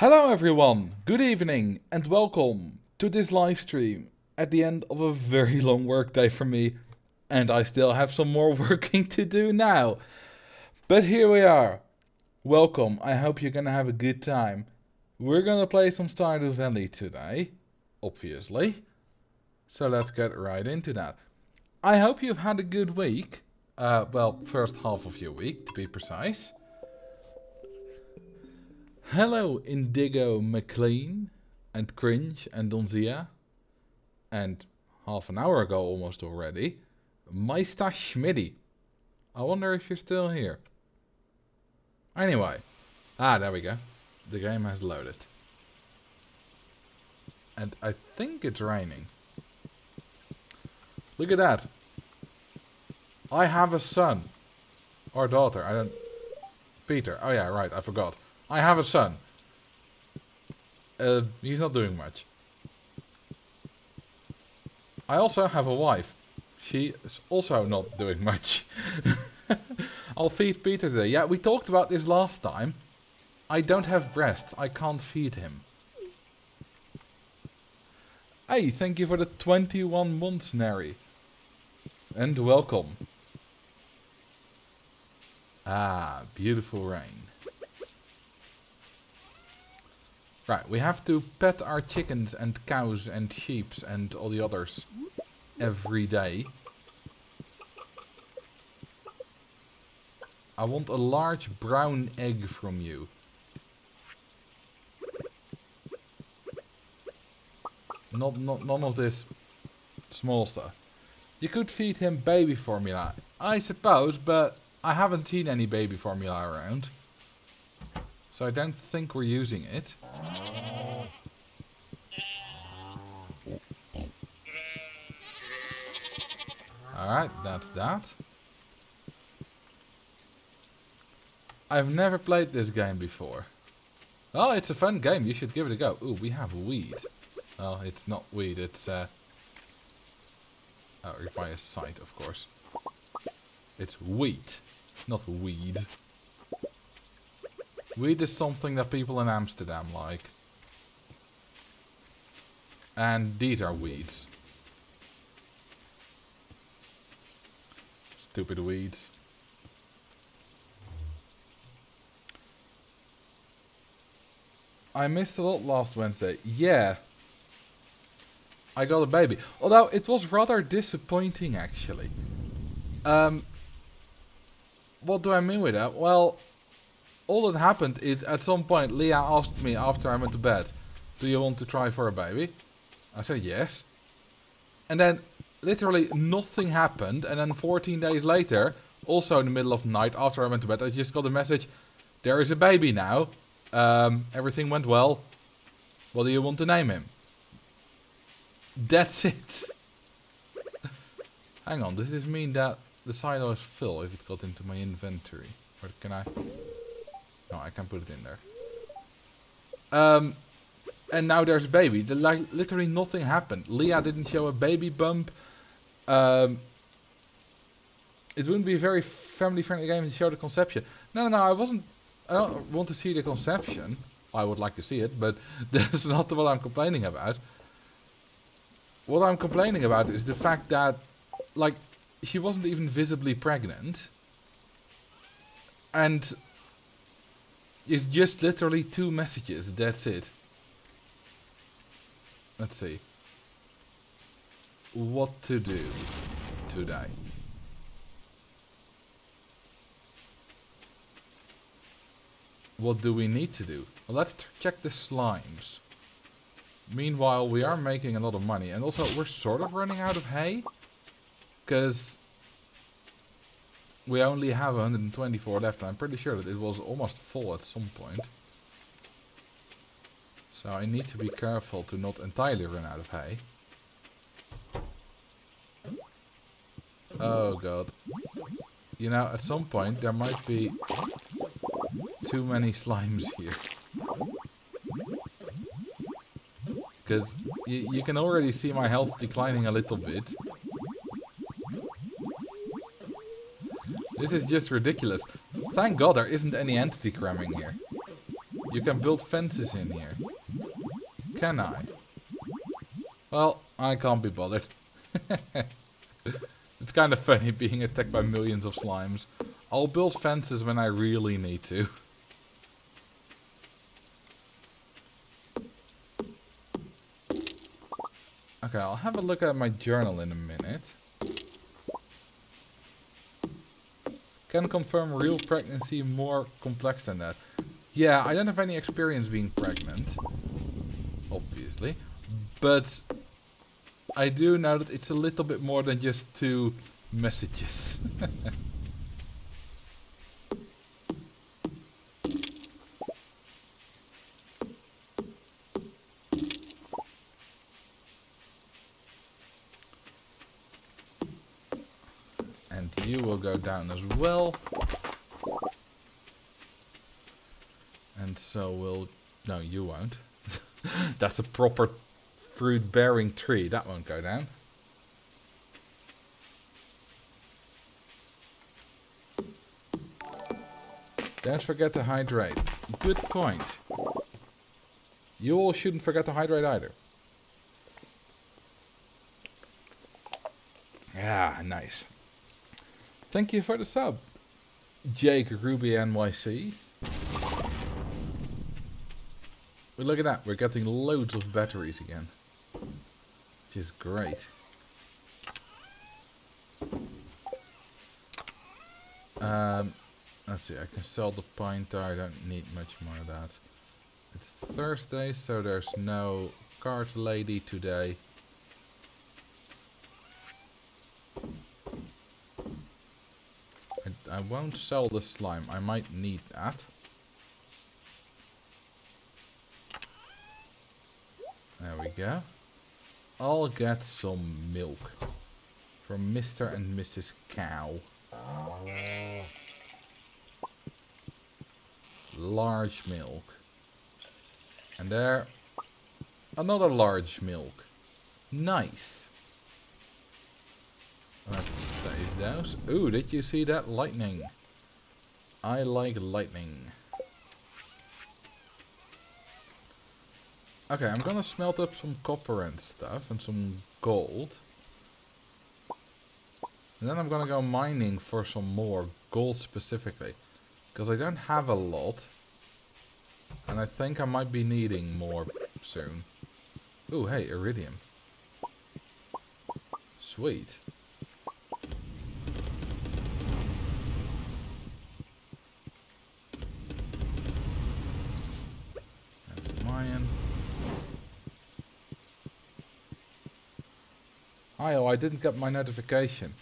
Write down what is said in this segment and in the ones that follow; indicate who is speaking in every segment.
Speaker 1: Hello everyone, good evening and welcome to this live stream at the end of a very long workday for me, and I still have some more working to do now. But here we are. Welcome, I hope you're gonna have a good time. We're gonna play some Stardew Valley today, obviously. So let's get right into that. I hope you've had a good week. Well, first half of your week to be precise. Hello Indigo McLean and Cringe and Donzia. And half an hour ago almost already, Meister Schmiddy. I wonder if you're still here. Anyway. There we go. The game has loaded. And I think it's raining. Look at that. I have a son. Or daughter. I don't... Peter. Oh yeah, right. I forgot. I have a son. He's not doing much. I also have a wife. She is also not doing much. I'll feed Peter today. Yeah, we talked about this last time. I don't have breasts. I can't feed him. Hey, thank you for the 21 months, Nary. And welcome. Beautiful rain. Right, we have to pet our chickens and cows and sheep and all the others every day. I want a large brown egg from you. None of this small stuff. You could feed him baby formula, I suppose, but I haven't seen any baby formula around. So I don't think we're using it. Alright, that's that. I've never played this game before. Oh, it's a fun game. You should give it a go. Ooh, we have weed. Well, it's not weed. It's, oh, you're by a site, of course. It's wheat, not weed. Weed is something that people in Amsterdam like. And these are weeds. Stupid weeds. I missed a lot last Wednesday. Yeah. I got a baby. Although it was rather disappointing actually. What do I mean with that? Well, all that happened is at some point Leah asked me after I went to bed, do you want to try for a baby? I said yes. And then literally nothing happened, and then 14 days later, also in the middle of the night after I went to bed, I just got a message, there is a baby now. Everything went well. What do you want to name him? That's it. Hang on, does this mean that the silo is full if it got into my inventory? Or can I... No, I can put it in there. And now there's a baby. Literally nothing happened. Leah didn't show a baby bump. It wouldn't be a very family-friendly game to show the conception. No, I wasn't... I don't want to see the conception. I would like to see it, but that's not what I'm complaining about. What I'm complaining about is the fact that, like, she wasn't even visibly pregnant. And it's just literally 2 messages, that's it. Let's see. What to do today. What do we need to do? Well, let's check the slimes. Meanwhile, we are making a lot of money. And also, we're sort of running out of hay. Because we only have 124 left. I'm pretty sure that it was almost full at some point. So I need to be careful to not entirely run out of hay. Oh god. You know, at some point there might be too many slimes here. Because you can already see my health declining a little bit. This is just ridiculous. Thank God there isn't any entity cramming here. You can build fences in here. Can I? Well, I can't be bothered. It's kind of funny being attacked by millions of slimes. I'll build fences when I really need to. Okay, I'll have a look at my journal in a minute. Can confirm real pregnancy more complex than that. Yeah, I don't have any experience being pregnant. Obviously. But I do know that it's a little bit more than just 2 messages. And you will go down as well. And so will... No, you won't. That's a proper fruit-bearing tree. That won't go down. Don't forget to hydrate. Good point. You all shouldn't forget to hydrate either. Yeah, nice. Thank you for the sub, Jake Ruby NYC. But look at that, we're getting loads of batteries again, which is great. Let's see, I can sell the pine tar, I don't need much more of that. It's Thursday, so there's no cart lady today. I won't sell the slime, I might need that. There we go. I'll get some milk from Mr. and Mrs. Cow. Large milk. And there, another large milk. Nice. Let's save those. Ooh, did you see that? Lightning. I like lightning. Okay, I'm gonna smelt up some copper and stuff and some gold. And then I'm gonna go mining for some more gold specifically. Because I don't have a lot. And I think I might be needing more soon. Ooh, hey, iridium. Sweet. That's some iron. Oh, I didn't get my notification.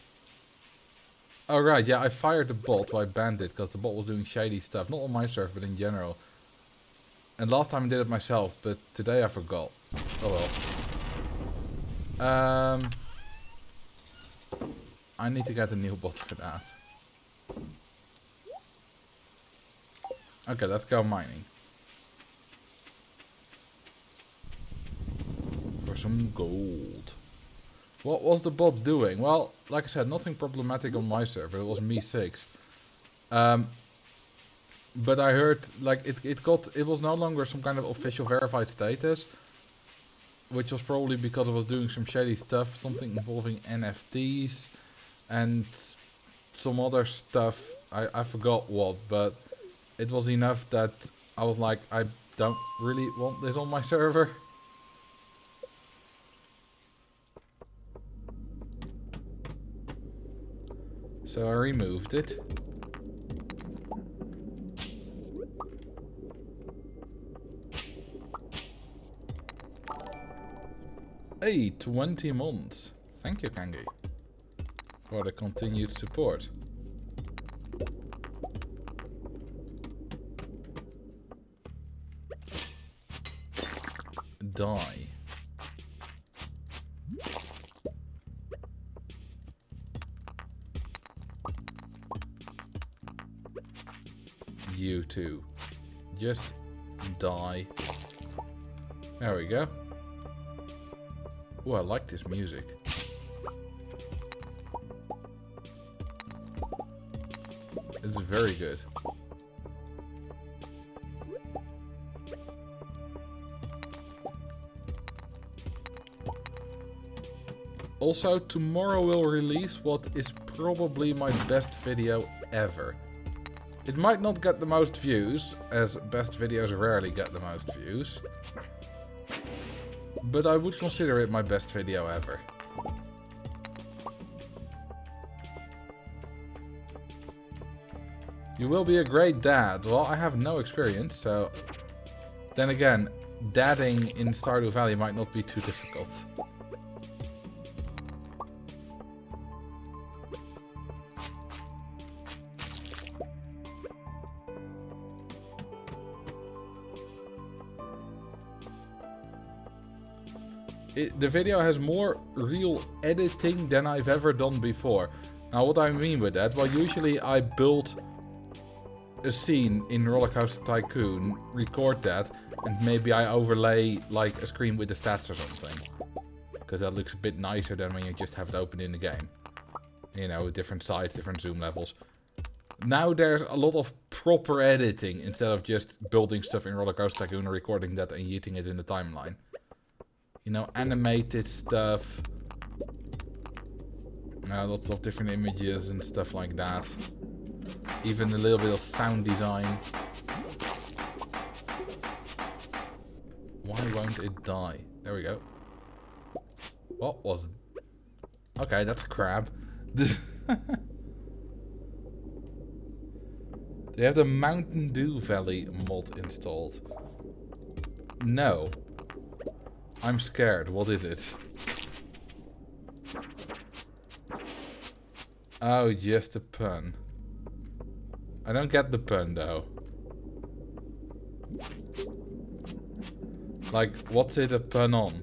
Speaker 1: Oh right, yeah, I fired the bot, well I banned it because the bot was doing shady stuff. Not on my server, but in general. And last time I did it myself, but today I forgot. Oh well. I need to get a new bot for that. Okay, let's go mining. For some gold. What was the bot doing? Well, like I said, nothing problematic on my server. It was me 6. But I heard like it was no longer some kind of official verified status, which was probably because it was doing some shady stuff, something involving NFTs and some other stuff. I forgot what, but it was enough that I was like, I don't really want this on my server. So I removed it. Hey, 20 months. Thank you, Kangi, for the continued support. Die. You too. Just die. There we go. Oh, I like this music. It's very good. Also, tomorrow we'll release what is probably my best video ever. It might not get the most views, as best videos rarely get the most views. But I would consider it my best video ever. You will be a great dad. Well, I have no experience, so... Then again, dadding in Stardew Valley might not be too difficult. The video has more real editing than I've ever done before. Now, what I mean with that? Well, usually I build a scene in Roller Coaster Tycoon, record that, and maybe I overlay like a screen with the stats or something. Because that looks a bit nicer than when you just have it open in the game. You know, different size, different zoom levels. Now there's a lot of proper editing instead of just building stuff in Roller Coaster Tycoon, recording that and yeeting it in the timeline. You know, animated stuff. Lots of different images and stuff like that. Even a little bit of sound design. Why won't it die? There we go. What was... Okay, that's a crab. They have the Mountain Dew Valley mod installed. No. I'm scared. What is it? Oh, just a pun. I don't get the pun, though. Like, what's it a pun on?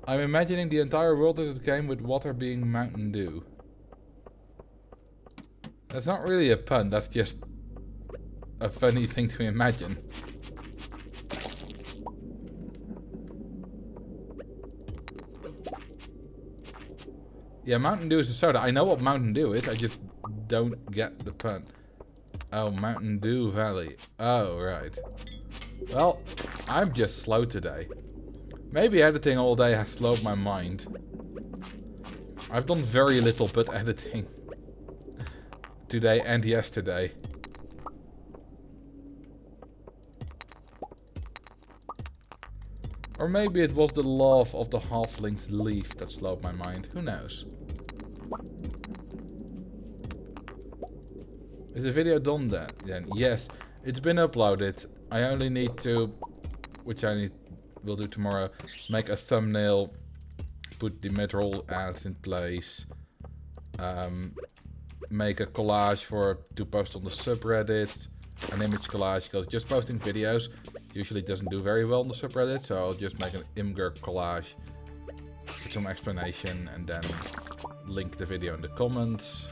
Speaker 1: I'm imagining the entire world as a game with water being Mountain Dew. That's not really a pun, that's just a funny thing to imagine. Yeah, Mountain Dew is a soda. I know what Mountain Dew is, I just don't get the pun. Oh, Mountain Dew Valley. Oh, right. Well, I'm just slow today. Maybe editing all day has slowed my mind. I've done very little but editing. Today and yesterday. Or maybe it was the love of the halfling's leaf that slowed my mind. Who knows? Is the video done then? Yes, it's been uploaded. I only need to, which will do tomorrow, make a thumbnail, put the mid-roll ads in place, make a collage to post on the subreddit, an image collage, because just posting videos usually doesn't do very well on the subreddit, so I'll just make an Imgur collage with some explanation and then link the video in the comments.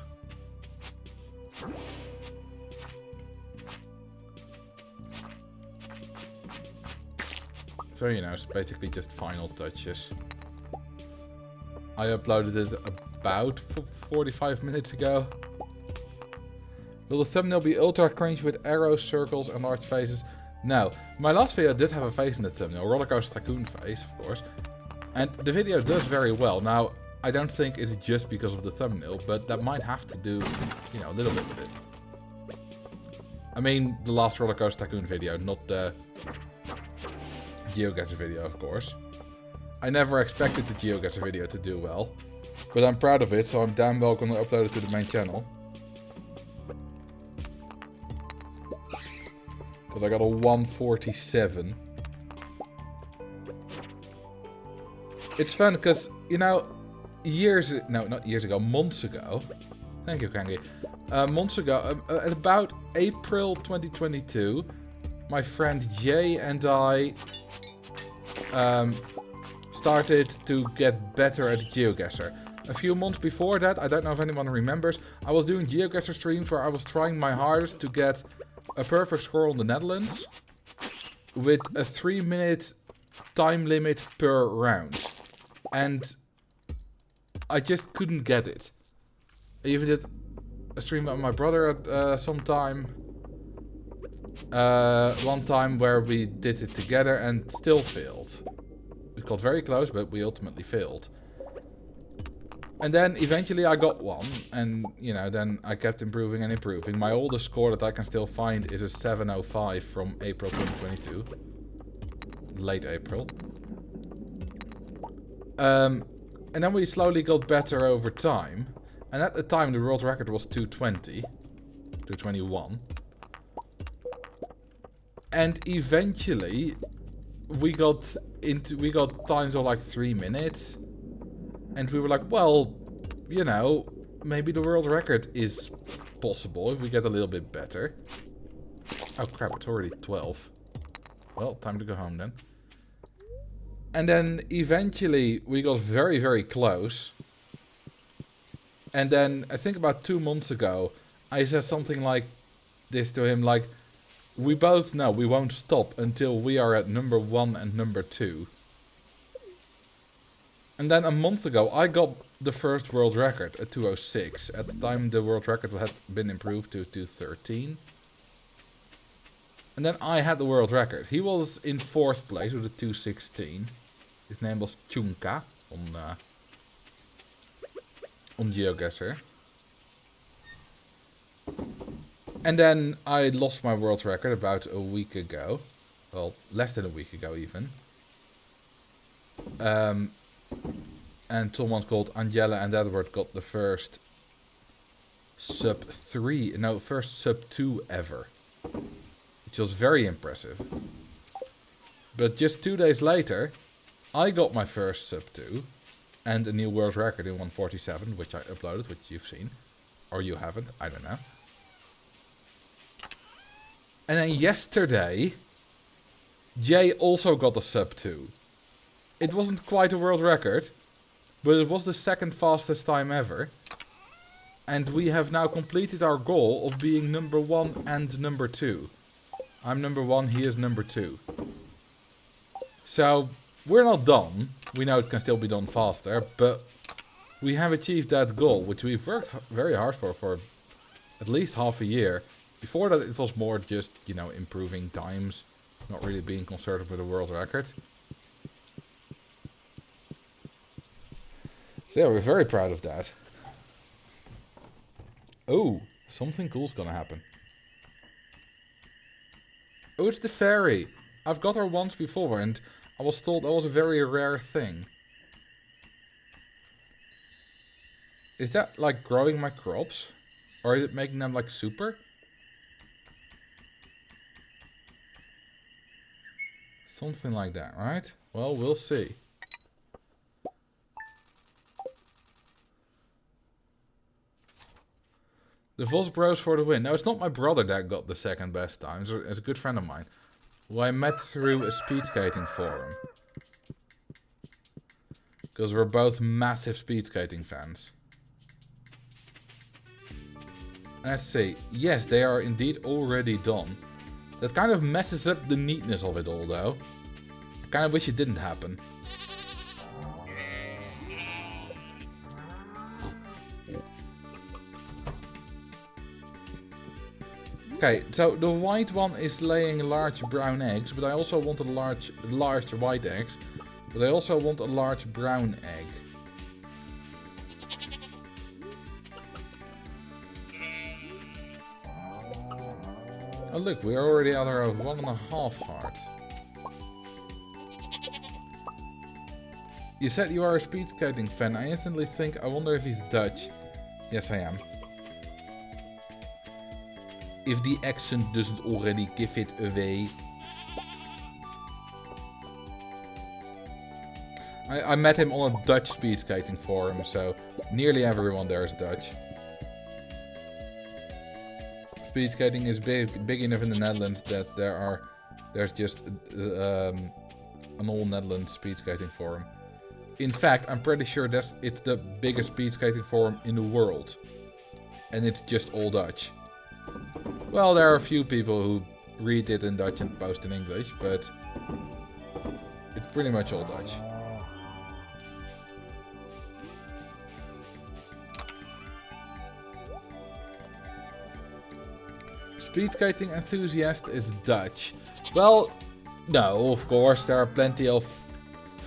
Speaker 1: So, you know, it's basically just final touches. I uploaded it about 45 minutes ago. Will the thumbnail be ultra cringe with arrows, circles, and large faces? No. My last video did have a face in the thumbnail. Roller Coaster Tycoon face, of course. And the video does very well. Now, I don't think it's just because of the thumbnail, but that might have to do, you know, a little bit with it. I mean, the last Roller Coaster Tycoon video, not the GeoGuessr video, of course. I never expected the GeoGuessr video to do well. But I'm proud of it, so I'm damn well gonna upload it to the main channel. Because I got a 147. It's fun because, you know, months ago. Thank you, Kangi. Months ago, at about April 2022, my friend Jay and I started to get better at GeoGuessr. A few months before that, I don't know if anyone remembers, I was doing GeoGuessr streams where I was trying my hardest to get a perfect score on the Netherlands with a 3-minute time limit per round. And I just couldn't get it. I even did a stream with my brother at some time. One time where we did it together and still failed. We got very close, but we ultimately failed. And then eventually I got one, and you know, then I kept improving and improving. My oldest score that I can still find is a 705 from April 2022. Late April. And then we slowly got better over time. And at the time the world record was 220. 221. And eventually we got times of like 3 minutes. And we were like, well, you know, maybe the world record is possible if we get a little bit better. Oh crap, it's already 12. Well, time to go home then. And then eventually we got very, very close. And then I think about 2 months ago, I said something like this to him, like, we both know we won't stop until we are at number 1 and number 2. And then a month ago, I got the first world record at 206. At the time, the world record had been improved to 213. And then I had the world record. He was in 4th place with a 216. His name was Chunka on GeoGuessr. And then I lost my world record about a week ago. Well, less than a week ago even. And someone called Angela and Edward got the first sub 2 ever. Which was very impressive. But just 2 days later, I got my first sub 2. And a new world record in 147, which I uploaded, which you've seen. Or you haven't, I don't know. And then yesterday, Jay also got a sub 2. It wasn't quite a world record, but it was the 2nd fastest time ever. And we have now completed our goal of being number 1 and number 2. I'm number 1, he is number 2. So, we're not done. We know it can still be done faster, but we have achieved that goal, which we've worked very hard for at least half a year. Before that, it was more just, you know, improving times, not really being concerned with the world record. So yeah, we're very proud of that. Oh, something cool's gonna happen. Oh, it's the fairy. I've got her once before and I was told that was a very rare thing. Is that like growing my crops? Or is it making them like super? Something like that, right? Well, we'll see. The Vos Bros for the win. No, it's not my brother that got the 2nd best time. It's a good friend of mine, who I met through a speed skating forum. Because we're both massive speed skating fans. Let's see. Yes, they are indeed already done. That kind of messes up the neatness of it all, though. I kind of wish it didn't happen. Okay, so the white one is laying large brown eggs, but I also want a large white eggs. But I also want a large brown egg. Oh look, we're already at our 1.5 heart. You said you are a speed skating fan. I instantly think, I wonder if he's Dutch. Yes, I am. If the accent doesn't already give it away. I met him on a Dutch speed skating forum, so nearly everyone there is Dutch. Speed skating is big enough in the Netherlands that there's just an all Netherlands speed skating forum. In fact, I'm pretty sure that it's the biggest speed skating forum in the world. And it's just all Dutch. Well, there are a few people who read it in Dutch and post in English, but it's pretty much all Dutch. Speed skating enthusiast is Dutch. Well, no, of course, there are plenty of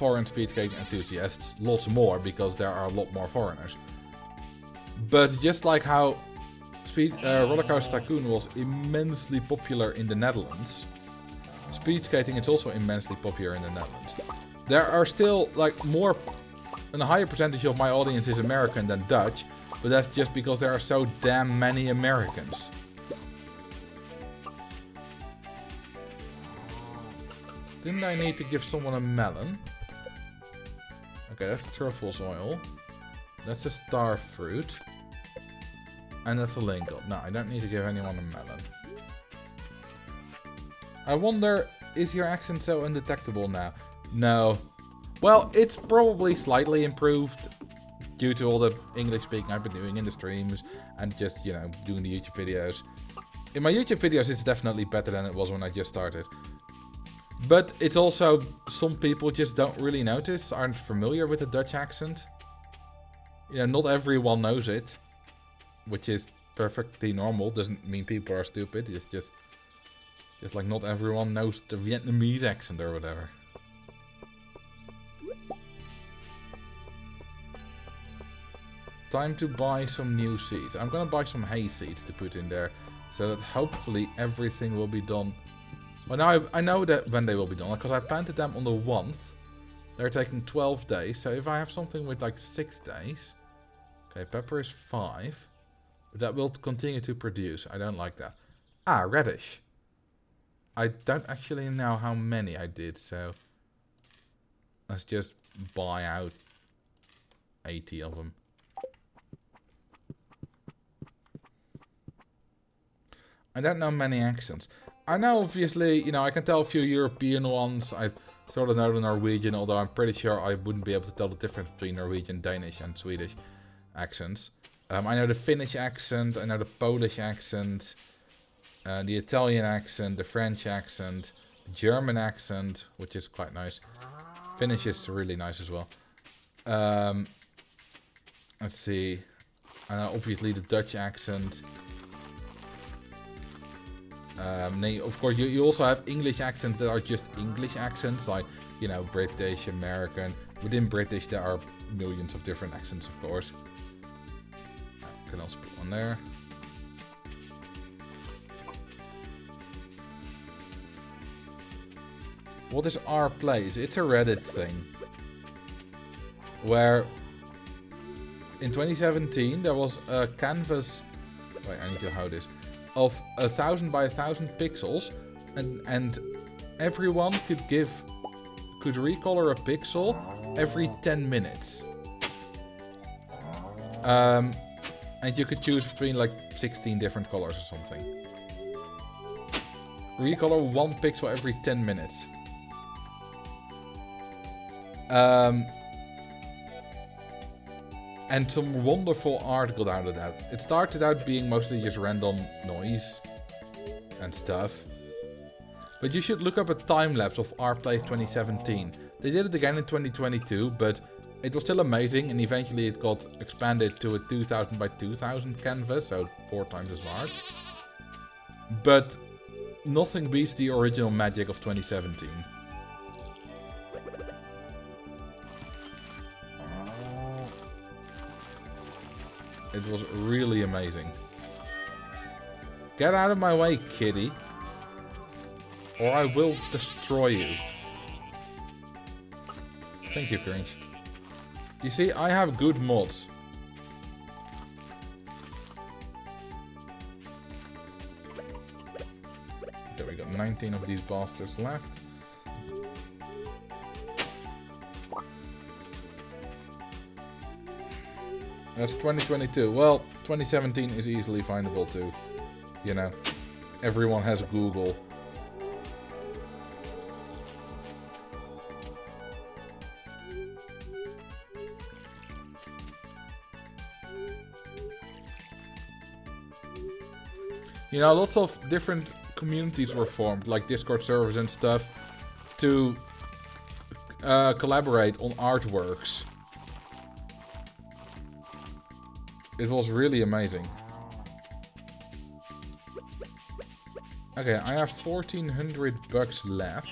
Speaker 1: foreign speed skating enthusiasts, lots more because there are a lot more foreigners. But just like how Roller Coaster Tycoon was immensely popular in the Netherlands, speed skating is also immensely popular in the Netherlands. There are still like a higher percentage of my audience is American than Dutch, but that's just because there are so damn many Americans. Didn't I need to give someone a melon? Okay, that's truffle oil. That's a star fruit. And that's a lingot. No, I don't need to give anyone a melon. I wonder, is your accent so undetectable now? No. Well, it's probably slightly improved due to all the English speaking I've been doing in the streams and just, you know, doing the YouTube videos. In my YouTube videos, it's definitely better than it was when I just started. But it's also, some people just don't really notice, aren't familiar with the Dutch accent. Yeah, not everyone knows it, which is perfectly normal. Doesn't mean people are stupid. It's just like not everyone knows the Vietnamese accent or whatever. Time to buy some new seeds. I'm gonna buy some hay seeds to put in there, so that hopefully everything will be done. Well, now I know that when they will be done, because I planted them on the 1st. They're taking 12 days, so if I have something with like 6 days... Okay, pepper is 5. But that will continue to produce. I don't like that. Ah, radish. I don't actually know how many I did, so... Let's just buy out 80 of them. I don't know many accents. I know, obviously, you know, I can tell a few European ones. I sort of know the Norwegian, although I'm pretty sure I wouldn't be able to tell the difference between Norwegian, Danish, and Swedish accents. I know the Finnish accent, I know the Polish accent, the Italian accent, the French accent, the German accent, which is quite nice. Finnish is really nice as well. Let's see. I know, obviously, the Dutch accent. Of course, you also have English accents that are just English accents, like, you know, British, American. Within British, there are millions of different accents, of course. I can also put one there. What is our place? It's a Reddit thing. Where in 2017 there was a canvas. Wait, I need to how this. Of 1,000 by 1,000 pixels, and everyone could recolor a pixel every 10 minutes. And you could choose between like 16 different colors or something. Recolor one pixel every 10 minutes. And some wonderful art got out of that. It started out being mostly just random noise and stuff. But you should look up a time-lapse of Our Place 2017. They did it again in 2022, but it was still amazing, and eventually it got expanded to a 2000 by 2000 canvas, so 4 times as large. But nothing beats the original magic of 2017. It was really amazing. Get out of my way, kitty. Or I will destroy you. Thank you, Cringe. You see, I have good mods. Okay, we got 19 of these bastards left. That's 2022. Well, 2017 is easily findable too. You know, everyone has Google. You know, lots of different communities were formed, like Discord servers and stuff, to collaborate on artworks. It was really amazing. Okay, I have 1400 bucks left.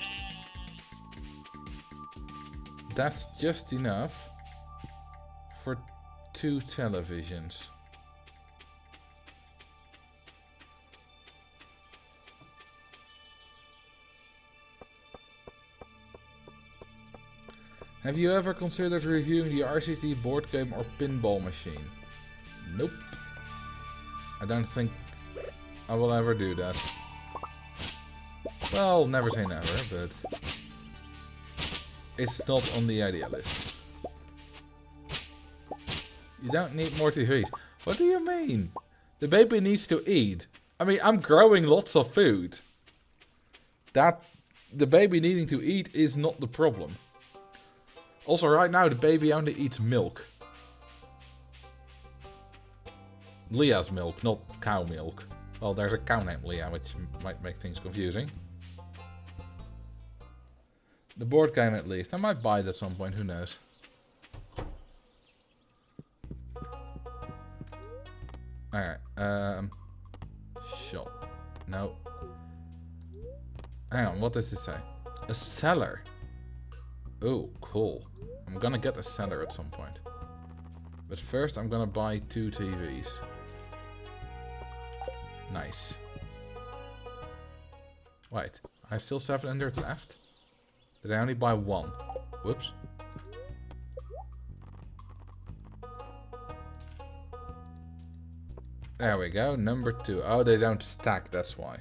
Speaker 1: That's just enough for 2 televisions. Have you ever considered reviewing the RCT board game or pinball machine? Nope. I don't think I will ever do that. Well, never say never, but it's not on the idea list. You don't need more TVs. What do you mean? The baby needs to eat. I mean, I'm growing lots of food. That the baby needing to eat is not the problem. Also, right now, the baby only eats milk. Leah's milk, not cow milk. Well, there's a cow named Leah, which might make things confusing. The board game, at least. I might buy it at some point, who knows. Alright, shop. No. Hang on, what does it say? A cellar. Oh, cool. I'm gonna get a cellar at some point. But first I'm gonna buy 2 TVs. Nice. Wait, I have still 700 left? Did I only buy 1? Whoops. There we go, number 2. Oh, they don't stack, that's why.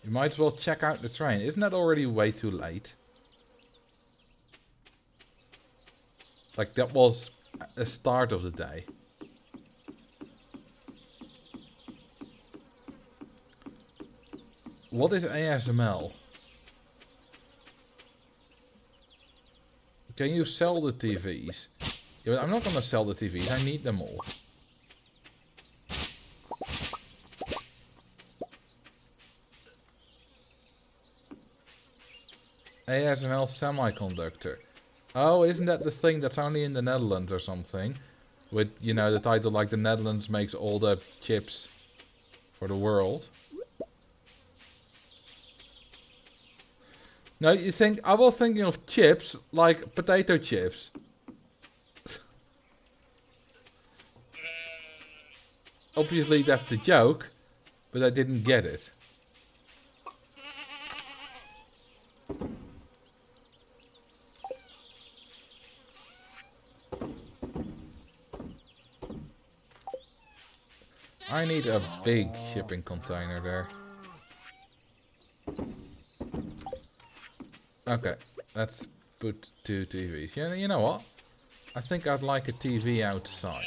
Speaker 1: You might as well check out the train. Isn't that already way too late? Like, that was the start of the day. What is ASML? Can you sell the TVs? Yeah, but I'm not gonna sell the TVs. I need them all. ASML semiconductor. Oh, isn't that the thing that's only in the Netherlands or something? With, you know, the title like the Netherlands makes all the chips for the world. No, you think, I was thinking of chips like potato chips. Obviously that's the joke, but I didn't get it. I need a big shipping container there. Okay, let's put 2 TVs. Yeah, you know what? I think I'd like a TV outside.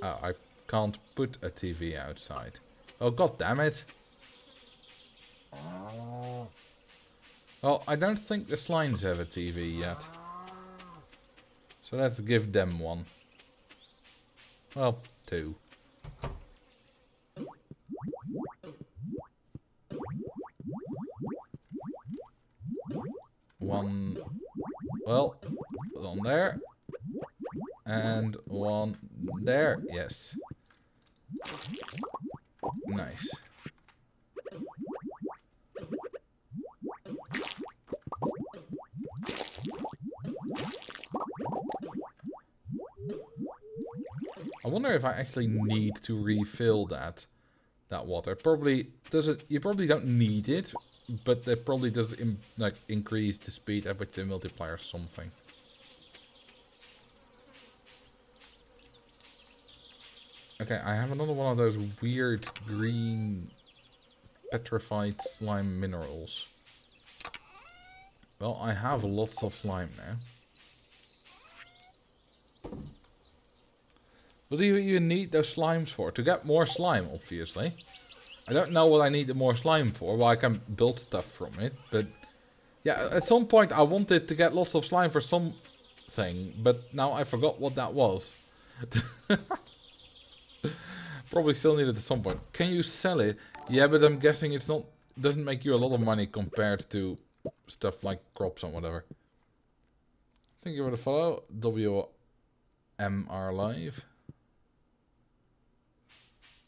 Speaker 1: Oh, I can't put a TV outside. Oh, god damn it. Well, I don't think the slimes have a TV yet. So let's give them one. Well, 2. One, well, one there. And one there, yes. Nice. I wonder if I actually need to refill that water. Probably doesn't. You probably don't need it, but that probably does like increase the speed at which the multiplier something. Okay, I have another one of those weird green petrified slime minerals. Well, I have lots of slime now. What do you even need those slimes for? To get more slime, obviously. I don't know what I need the more slime for. Well, I can build stuff from it, but... Yeah, at some point I wanted to get lots of slime for something, but now I forgot what that was. Probably still need it at some point. Can you sell it? Yeah, but I'm guessing it's not... doesn't make you a lot of money compared to stuff like crops and whatever. Thank you for the follow. WMR Live.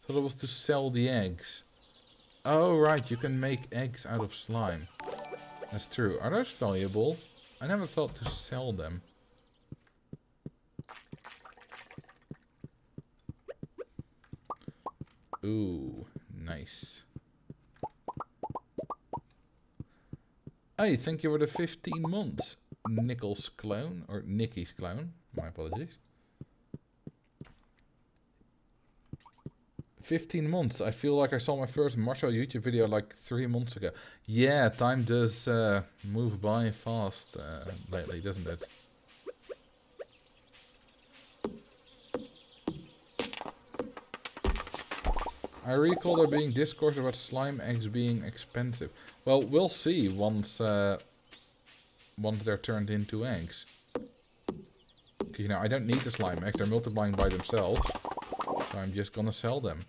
Speaker 1: Thought it was to sell the eggs. Oh, right, you can make eggs out of slime. That's true. Are those valuable? I never thought to sell them. Ooh, nice. Hey, thank you for the 15 months, Nickel's clone, or Nicky's clone. My apologies. 15 months. I feel like I saw my first Marcel YouTube video like 3 months ago. Yeah, time does move by fast lately, doesn't it? I recall there being discourse about slime eggs being expensive. Well, we'll see once they're turned into eggs. You know, I don't need the slime eggs. They're multiplying by themselves. So I'm just gonna sell them.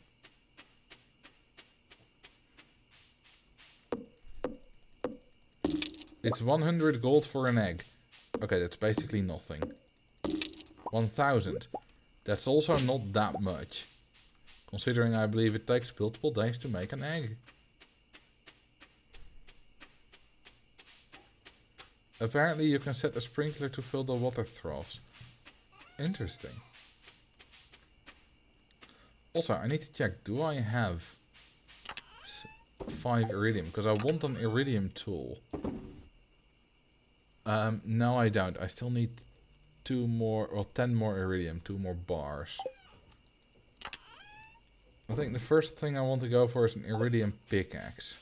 Speaker 1: It's 100 gold for an egg. Okay, that's basically nothing. 1000. That's also not that much. Considering I believe it takes multiple days to make an egg. Apparently you can set a sprinkler to fill the water troughs. Interesting. Also, I need to check. Do I have 5 iridium? Because I want an iridium tool. No, I don't. I still need 2 more, or 10 more iridium. 2 more bars. I think the first thing I want to go for is an iridium pickaxe.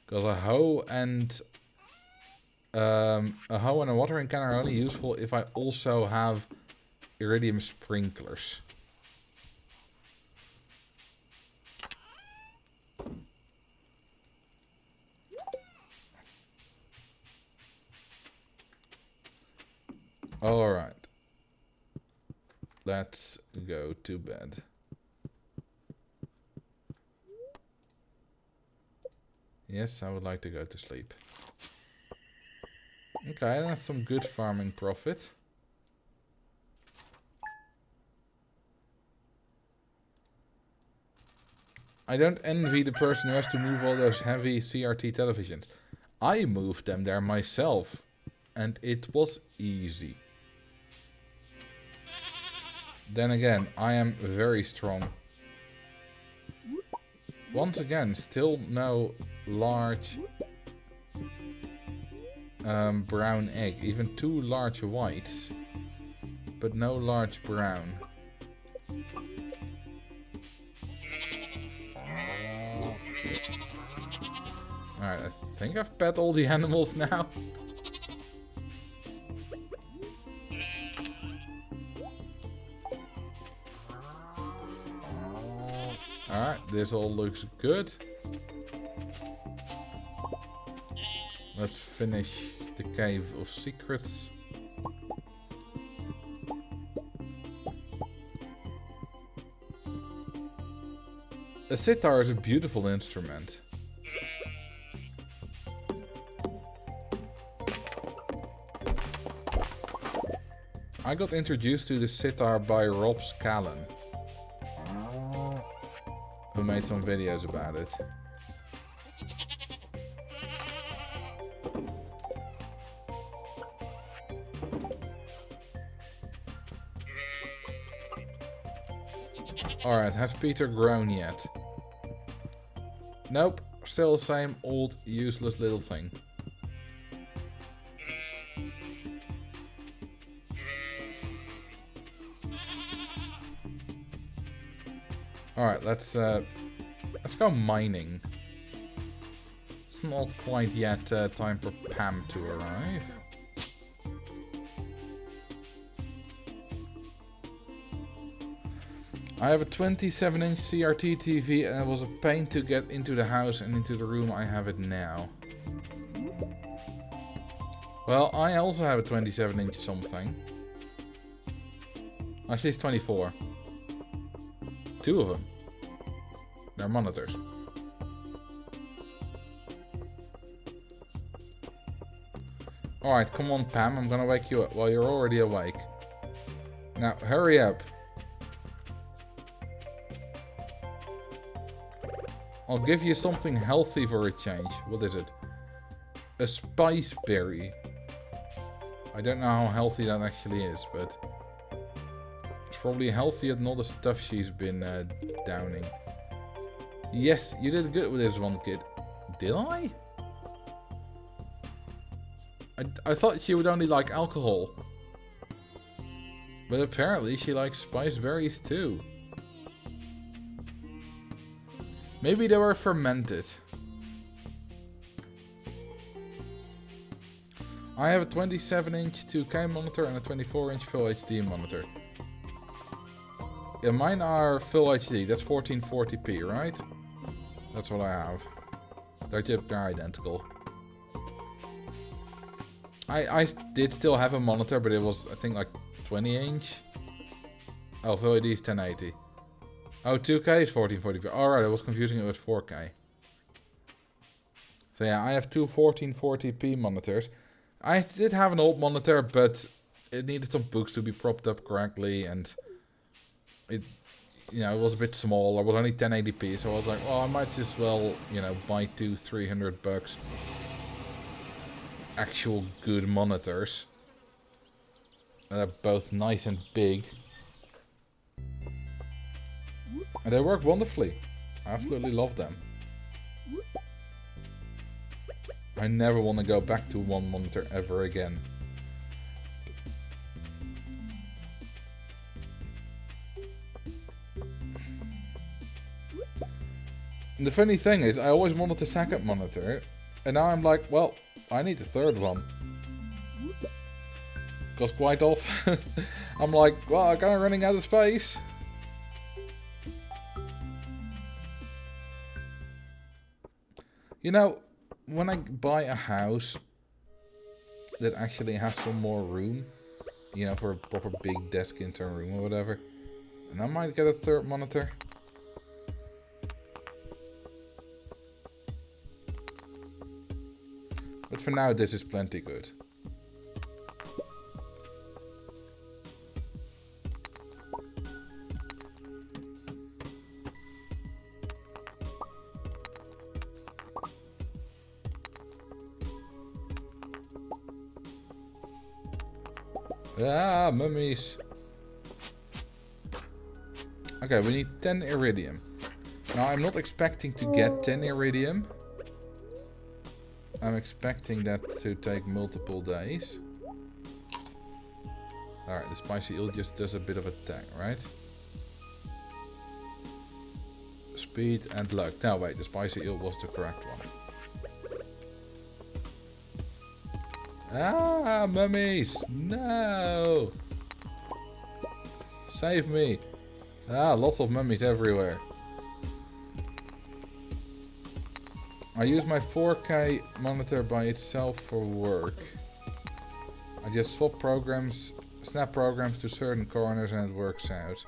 Speaker 1: Because a hoe and a watering can are only useful if I also have iridium sprinklers. Alright. Let's go to bed. Yes, I would like to go to sleep. Okay, that's some good farming profit. I don't envy the person who has to move all those heavy CRT televisions. I moved them there myself, and it was easy. Then again, I am very strong. Once again, still no large brown egg. Even 2 large whites, but no large brown. Alright, I think I've pet all the animals now. Alright, this all looks good. Let's finish the Cave of Secrets. A sitar is a beautiful instrument. I got introduced to the sitar by Rob Scallon, who made some videos about it. Alright, has Peter grown yet? Nope, still the same old useless little thing. Alright, let's go mining. It's not quite yet time for Pam to arrive. I have a 27-inch CRT TV and it was a pain to get into the house and into the room I have it now. Well, I also have a 27-inch something. Actually, it's 24. 2 of them. They're monitors. Alright, come on Pam, I'm gonna wake you up while you're already awake. Now, hurry up. I'll give you something healthy for a change. What is it? A spice berry. I don't know how healthy that actually is, but it's probably healthier than all the stuff she's been downing. Yes, you did good with this one, kid. Did I? I thought she would only like alcohol. But apparently she likes spice berries too. Maybe they were fermented. I have a 27-inch 2K monitor and a 24-inch Full HD monitor. Yeah, mine are Full HD. That's 1440p, right? That's what I have. They're identical. I did still have a monitor, but it was, I think, like 20-inch. Oh, Full HD is 1080. Oh, 2K is 1440p. Alright, I was confusing it with 4K. So yeah, I have two 1440p monitors. I did have an old monitor, but it needed some books to be propped up correctly, and it, you know, it was a bit small. It was only 1080p, so I was like, well, I might just well, you know, buy $200-300 actual good monitors. They're both nice and big. And they work wonderfully. I absolutely love them. I never want to go back to one monitor ever again. And the funny thing is, I always wanted the second monitor. And now I'm like, well, I need the third one. Because quite often, I'm like, well, I'm kind of running out of space. You know, when I buy a house that actually has some more room, you know, for a proper big desk intern room or whatever, and I might get a third monitor. But for now, this is plenty good. Ah, mummies. Okay, we need 10 iridium. Now, I'm not expecting to get 10 iridium. I'm expecting that to take multiple days. Alright, the spicy eel just does a bit of attack, right? Speed and luck. No, wait, the spicy eel was the correct one. Ah, mummies! No! Save me! Ah, lots of mummies everywhere. I use my 4K monitor by itself for work. I just swap programs, snap programs to certain corners and it works out.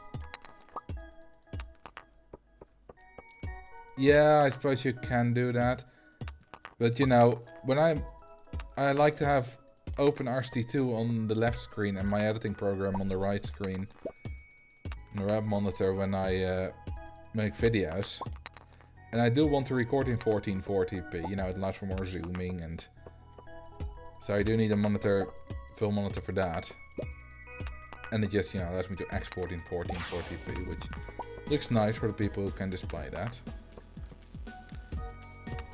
Speaker 1: Yeah, I suppose you can do that. But you know, when I like to have open RST2 on the left screen and my editing program on the right screen. On the right monitor when I make videos. And I do want to record in 1440p, you know, it allows for more zooming and... So I do need a monitor, full monitor for that. And it just, you know, allows me to export in 1440p, which looks nice for the people who can display that.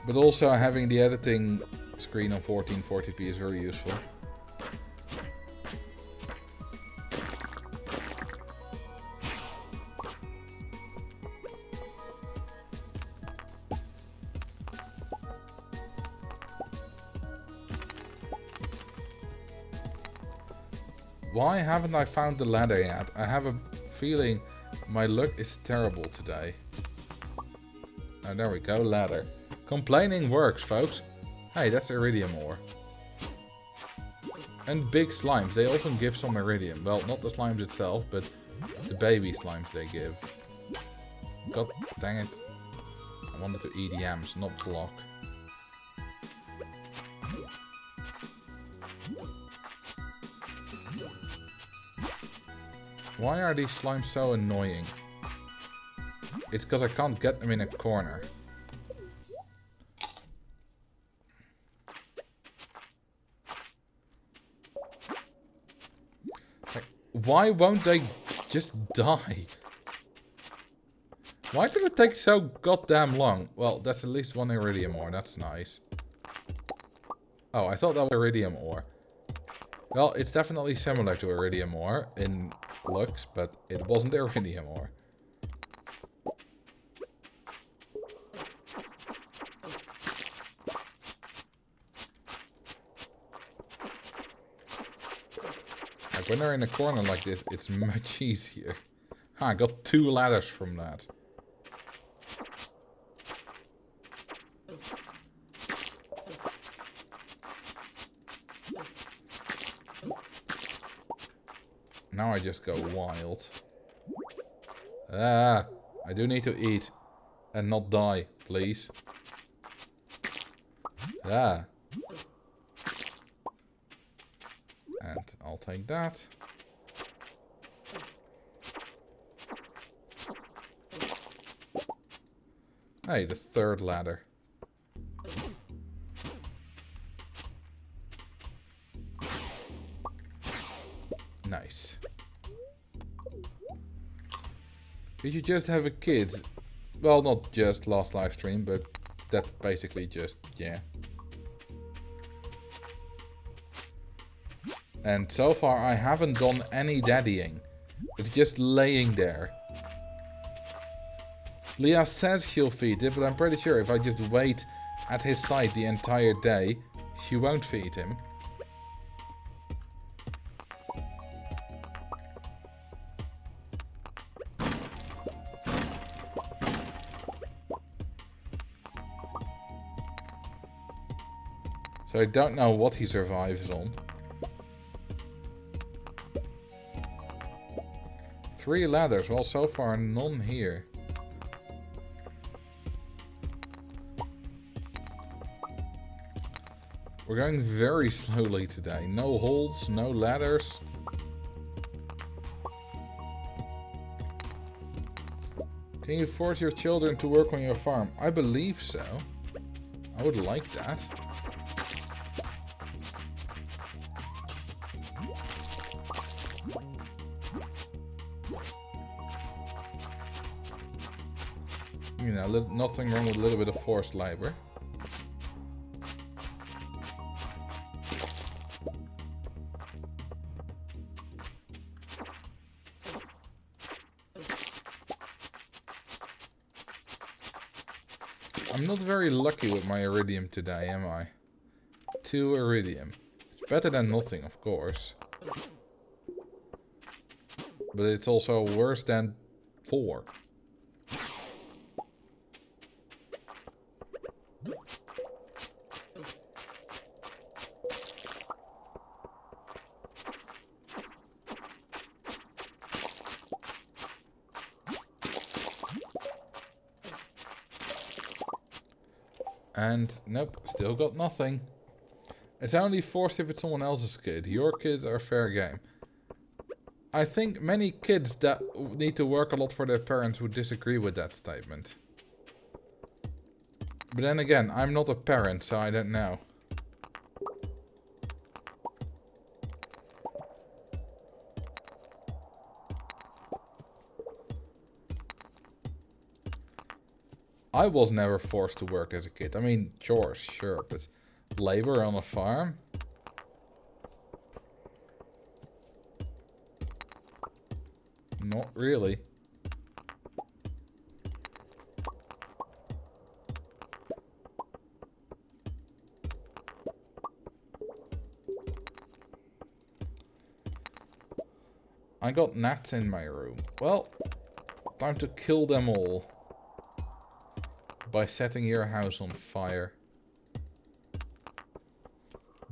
Speaker 1: But also having the editing screen on 1440p is very useful. Why haven't I found the ladder yet? I have a feeling my luck is terrible today. Oh, there we go, ladder. Complaining works, folks. Hey, that's iridium ore. And big slimes, they often give some iridium. Well, not the slimes itself, but the baby slimes they give. God dang it. I wanted to EDMs, not block. Why are these slimes so annoying? It's because I can't get them in a corner. Why won't they just die? Why did it take so goddamn long? Well, that's at least one iridium ore. That's nice. Oh, I thought that was iridium ore. Well, it's definitely similar to iridium ore in looks, but it wasn't iridium ore. Like when they're in a corner like this, it's much easier. I got 2 ladders from that. Now I just go wild. Ah, I do need to eat and not die, please. Ah. And I'll take that. Hey, the 3rd ladder. Nice. Did you just have a kid? Well, not just last live stream, but that's basically just, yeah. And so far I haven't done any daddying. It's just laying there. Leah says she'll feed it, but I'm pretty sure if I just wait at his side the entire day, she won't feed him. So I don't know what he survives on. 3 ladders, well so far none here. We're going very slowly today. No holes, no ladders. Can you force your children to work on your farm? I believe so. I would like that. You know, nothing wrong with a little bit of forced labor. I'm not very lucky with my iridium today, am I? 2 iridium. It's better than nothing, of course. But it's also worse than 4. And nope, still got nothing. It's only forced if it's someone else's kid. Your kids are fair game. I think many kids that need to work a lot for their parents would disagree with that statement. But then again, I'm not a parent, so I don't know. I was never forced to work as a kid. I mean, chores, sure, but labor on a farm? Not really. I got gnats in my room. Well, time to kill them all. By setting your house on fire.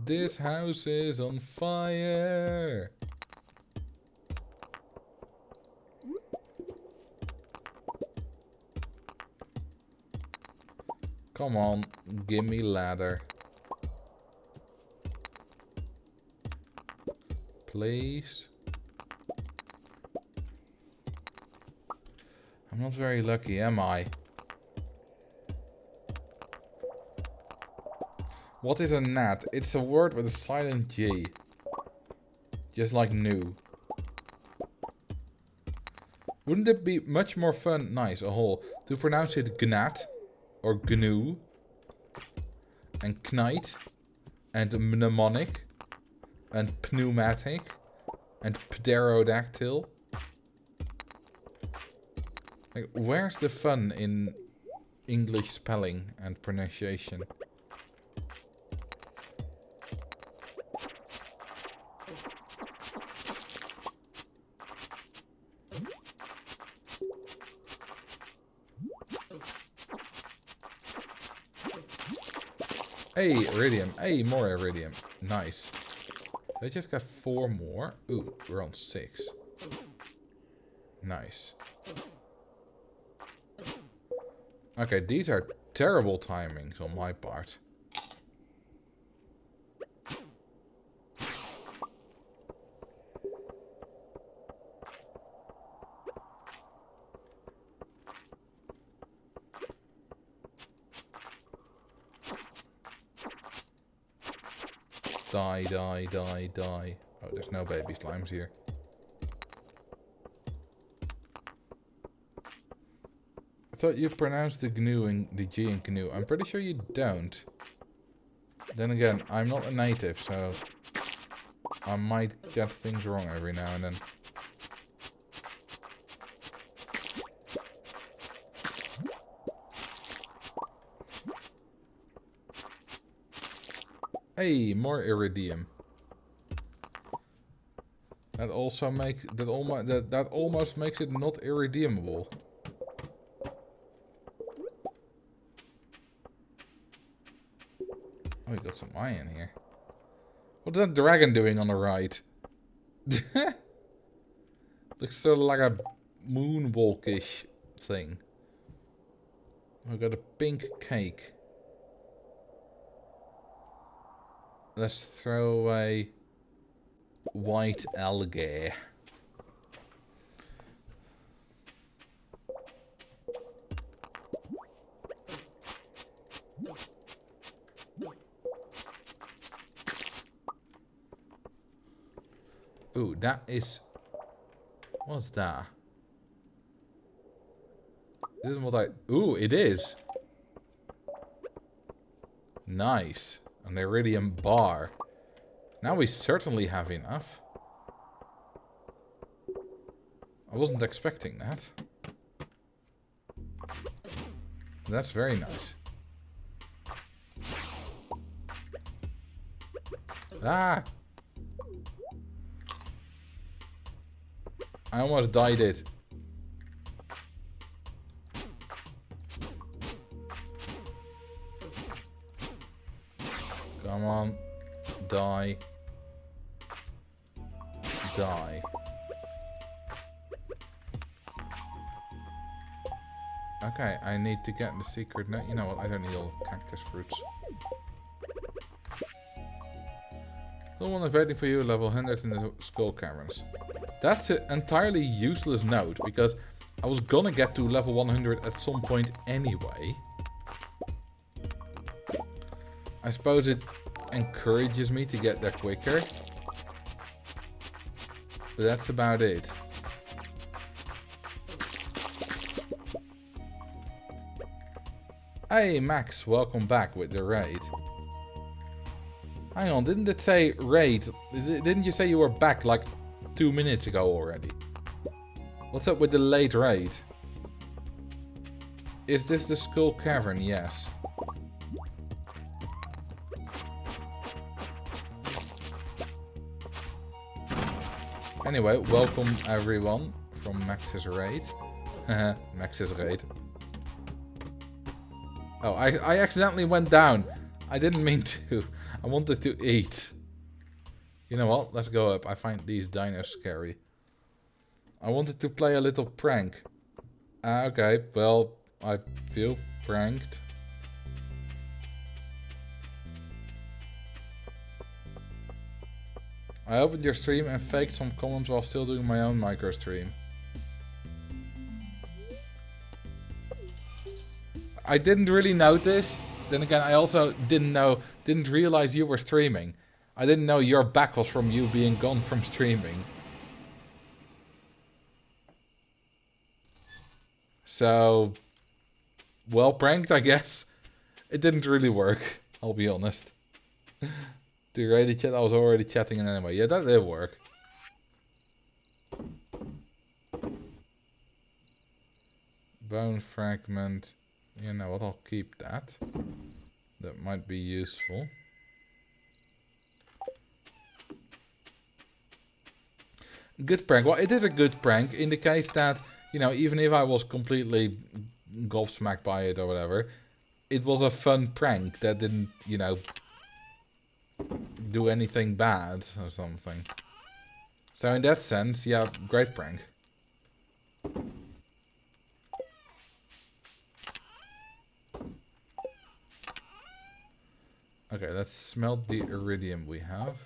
Speaker 1: This house is on fire. Come on, give me ladder. Please. I'm not very lucky, am I? What is a gnat? It's a word with a silent G. Just like new. Wouldn't it be much more fun, nice, a whole, to pronounce it gnat, or gnu, and knight, and mnemonic, and pneumatic, and pterodactyl? Like, where's the fun in English spelling and pronunciation? Hey, iridium. Hey, more iridium. Nice. I just got 4 more. Ooh, we're on 6. Nice. Okay, these are terrible timings on my part. Die, die, die, die. Oh, there's no baby slimes here. I thought you pronounced the GNU and the G in GNU. I'm pretty sure you don't. Then again, I'm not a native, so I might get things wrong every now and then. Hey, more iridium. That also makes that almost makes it not irredeemable. Oh, we got some iron here. What's that dragon doing on the right? Looks sort of like a moonwalkish thing. We got a pink cake. Let's throw away white algae. Ooh, that is... What's that? This is what I... Ooh, it is. Nice. An iridium bar. Now we certainly have enough. I wasn't expecting that. That's very nice. Ah! I almost died it. Come on. Die. Die. Okay, I need to get the secret note. You know what? I don't need all cactus fruits. Someone is waiting for you, level 100 in the skull caverns. That's an entirely useless note, because I was gonna get to level 100 at some point anyway. I suppose it encourages me to get there quicker. But that's about it. Hey Max, welcome back with the raid. Hang on, didn't it say raid? Didn't you say you were back like 2 minutes ago already? What's up with the late raid? Is this the skull cavern? Yes. Anyway, welcome everyone from Max's raid. Max's raid. Oh, I accidentally went down. I didn't mean to. I wanted to eat. You know what? Let's go up. I find these dinos scary. I wanted to play a little prank. Okay, well, I feel pranked. I opened your stream and faked some comments while still doing my own micro stream. I didn't really notice. Then again, I also didn't realize you were streaming. I didn't know your back was from you being gone from streaming. So, well pranked, I guess. It didn't really work, I'll be honest. Do you ready chat? I was already chatting in anyway. Yeah, that did work. Bone fragment. You know what, I'll keep that. That might be useful. Good prank. Well, it is a good prank in the case that, you know, even if I was completely gobsmacked by it or whatever, it was a fun prank that didn't, you know, do anything bad or something. So in that sense, yeah, great prank. Okay, let's smelt the iridium we have.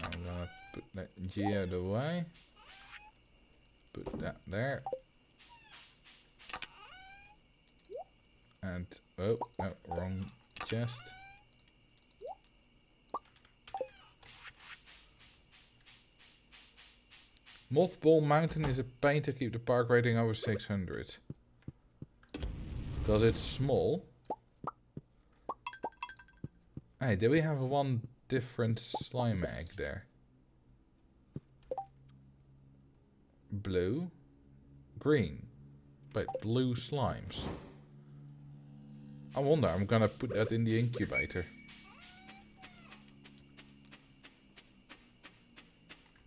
Speaker 1: I'm gonna put that geode away. Put that there. And, oh, no, wrong chest. Multiple mountain is a pain to keep the park rating over 600. Because it's small. Hey, did we have one different slime egg there? Blue. Green. Wait, blue slimes. I wonder, I'm gonna put that in the incubator.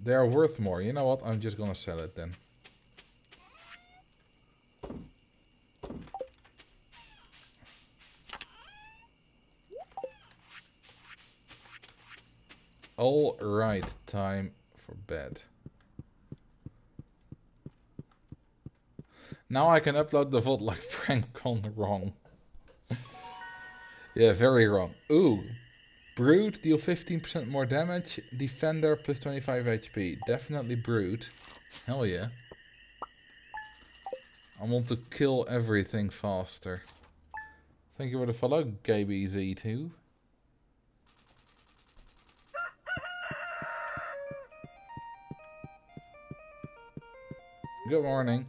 Speaker 1: They are worth more. You know what? I'm just gonna sell it then. Alright, time for bed. Now I can upload the VOD like prank gone wrong. Yeah, very wrong. Ooh. Brood, deal 15% more damage. Defender, plus 25 HP. Definitely Brood. Hell yeah. I want to kill everything faster. Thank you for the follow, KBZ2. Good morning.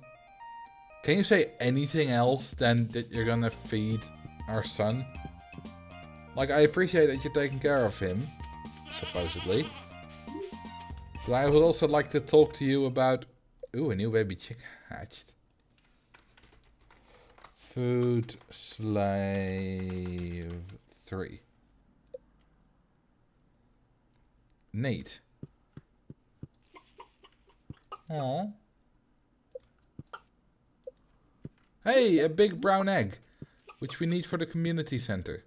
Speaker 1: Can you say anything else than that you're gonna feed our son? Like, I appreciate that you're taking care of him, supposedly. But I would also like to talk to you about... Ooh, a new baby chick hatched. Food slave 3. Neat. Aww. Hey, a big brown egg, which we need for the community center.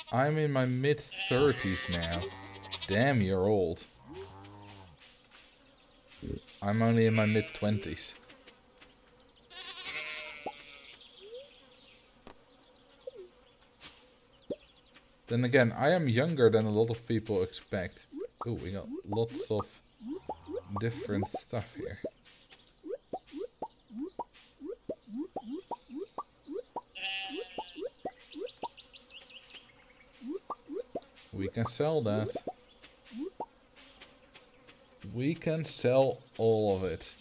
Speaker 1: I'm in my mid-30s now. Damn, you're old. I'm only in my mid-20s. Then again, I am younger than a lot of people expect. Ooh, we got lots of different stuff here. We can sell that. We can sell all of it.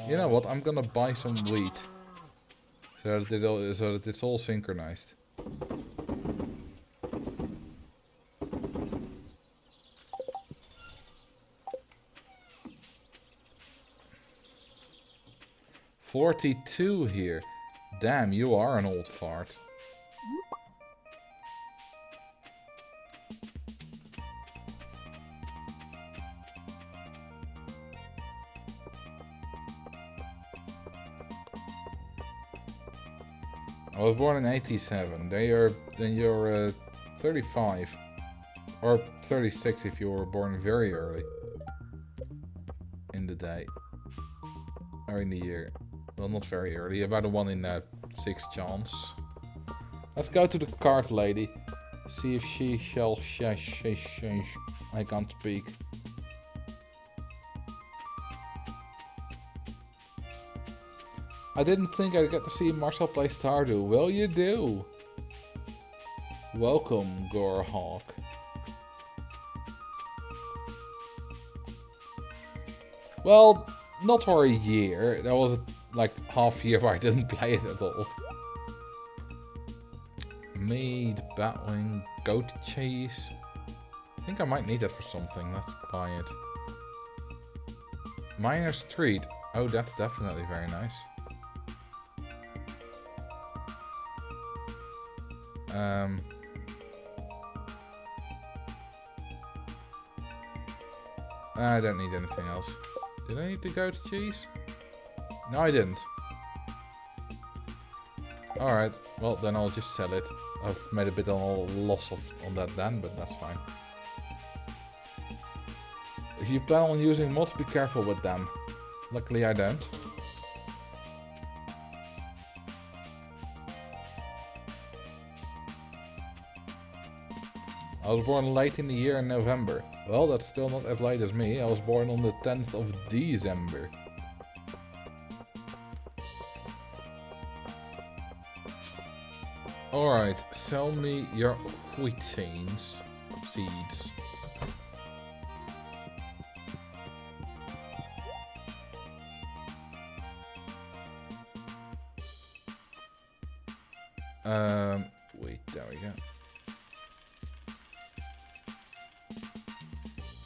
Speaker 1: You know what? I'm gonna buy some wheat. So that it's all synchronized. $42 here. Damn, you are an old fart. I was born in 87. Then you're 35. Or 36 if you were born very early. In the day. Or in the year. Well, not very early. About a 1 in 6 chance. Let's go to the cart lady. See if she shall I can't speak. I didn't think I'd get to see Marcel play Stardew. Well, you do. Welcome, Gorehawk. Well, not for a year. There was like half a year where I didn't play it at all. Mead, batwing, goat cheese. I think I might need that for something. Let's buy it. Miner's Treat. Oh, that's definitely very nice. I don't need anything else. Did I need the goat cheese? No, I didn't. Alright, well then I'll just sell it. I've made a bit of a loss on that then, but that's fine. If you plan on using mods, be careful with them. Luckily I don't. I was born late in the year in November. Well, that's still not as late as me. I was born on the 10th of December. Alright, sell me your wheat seeds. Wait, there we go.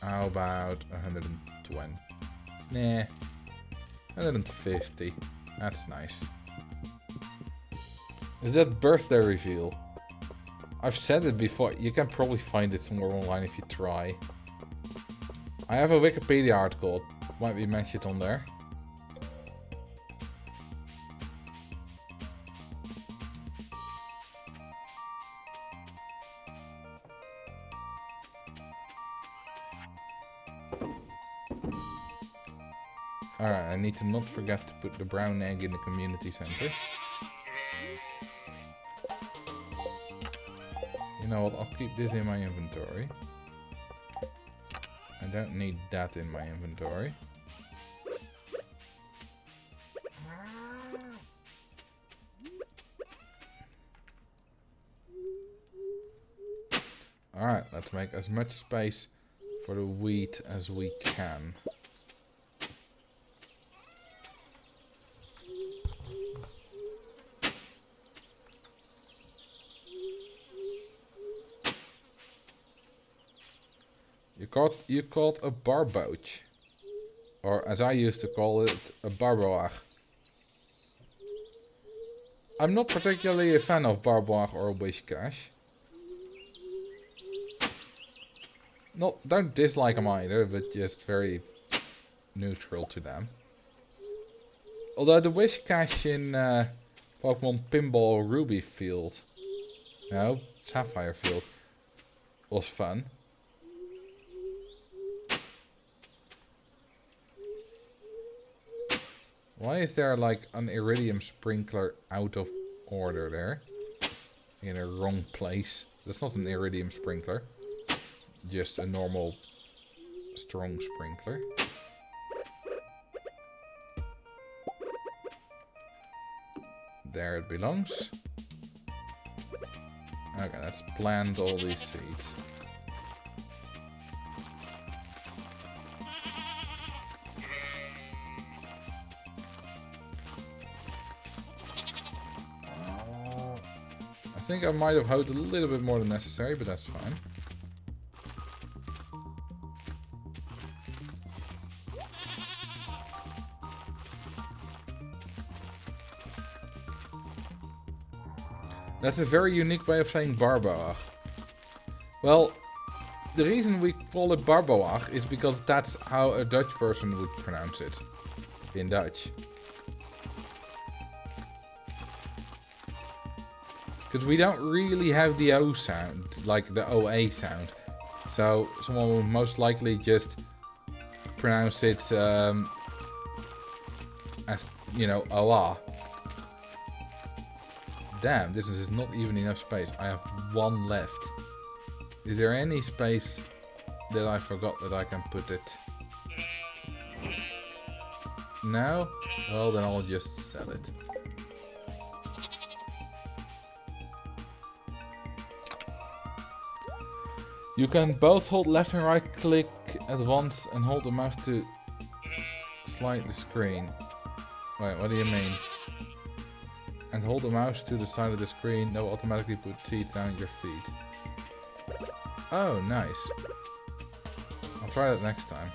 Speaker 1: How about 120? Nah. 150. That's nice. Is that birthday reveal? I've said it before. You can probably find it somewhere online if you try. I have a Wikipedia article. It might be mentioned on there. Alright, I need to not forget to put the brown egg in the community center. You know what, I'll keep this in my inventory. I don't need that in my inventory. Alright, let's make as much space for the wheat as we can. You called a barbouch, or as I used to call it, a barboach. I'm not particularly a fan of barboach or wishcash. Don't dislike them either, but just very neutral to them. Although the wishcash in Pokemon Pinball Ruby Field, no, Sapphire Field, was fun. Why is there like an iridium sprinkler out of order there? In a wrong place. That's not an iridium sprinkler. Just a normal strong sprinkler. There it belongs. Okay, let's plant all these seeds. I think I might have hoed a little bit more than necessary, but that's fine. That's a very unique way of saying barboach. Well, the reason we call it barboach is because that's how a Dutch person would pronounce it in Dutch. Because we don't really have the O sound, like the OA sound. So someone would most likely just pronounce it as, you know, OA. Damn, this is not even enough space. I have one left. Is there any space that I forgot that I can put it. Now? Well, then I'll just sell it. You can both hold left and right click at once and hold the mouse to slide the screen. Wait, what do you mean? And hold the mouse to the side of the screen, that will automatically put teeth down your feet. Oh, nice. I'll try that next time.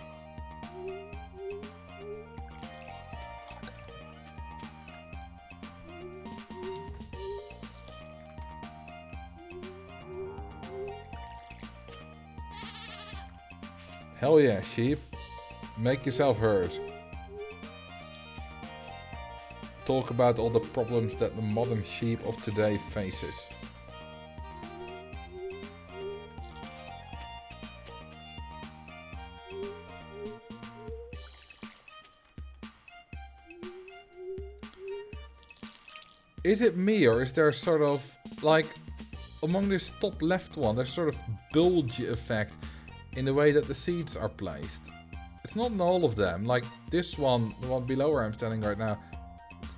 Speaker 1: Hell yeah, sheep. Make yourself heard. Talk about all the problems that the modern sheep of today faces. Is it me, or is there sort of, like, among this top left one, there's sort of bulge effect in the way that the seeds are placed? It's not in all of them. Like this one, the one below where I'm standing right now,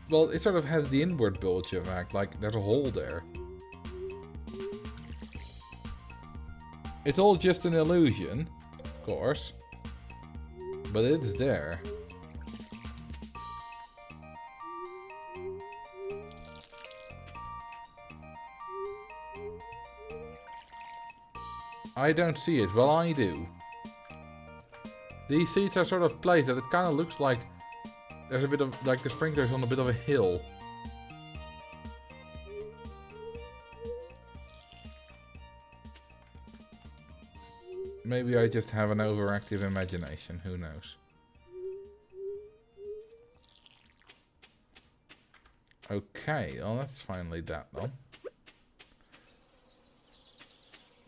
Speaker 1: well, it sort of has the inward bulge effect, like there's a hole there. It's all just an illusion, of course, but it's there. I don't see it. Well, I do. These seeds are sort of placed that it kind of looks like there's a bit of, like the sprinkler's on a bit of a hill. Maybe I just have an overactive imagination, who knows. Okay, well that's finally that done.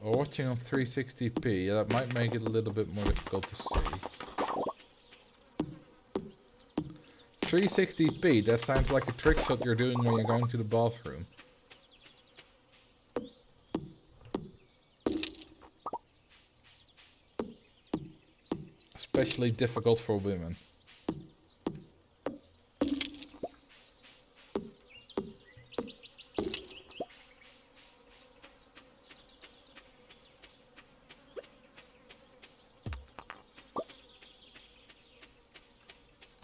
Speaker 1: We're watching on 360p, yeah, that might make it a little bit more difficult to see. 360p, that sounds like a trick shot you're doing when you're going to the bathroom. Especially difficult for women.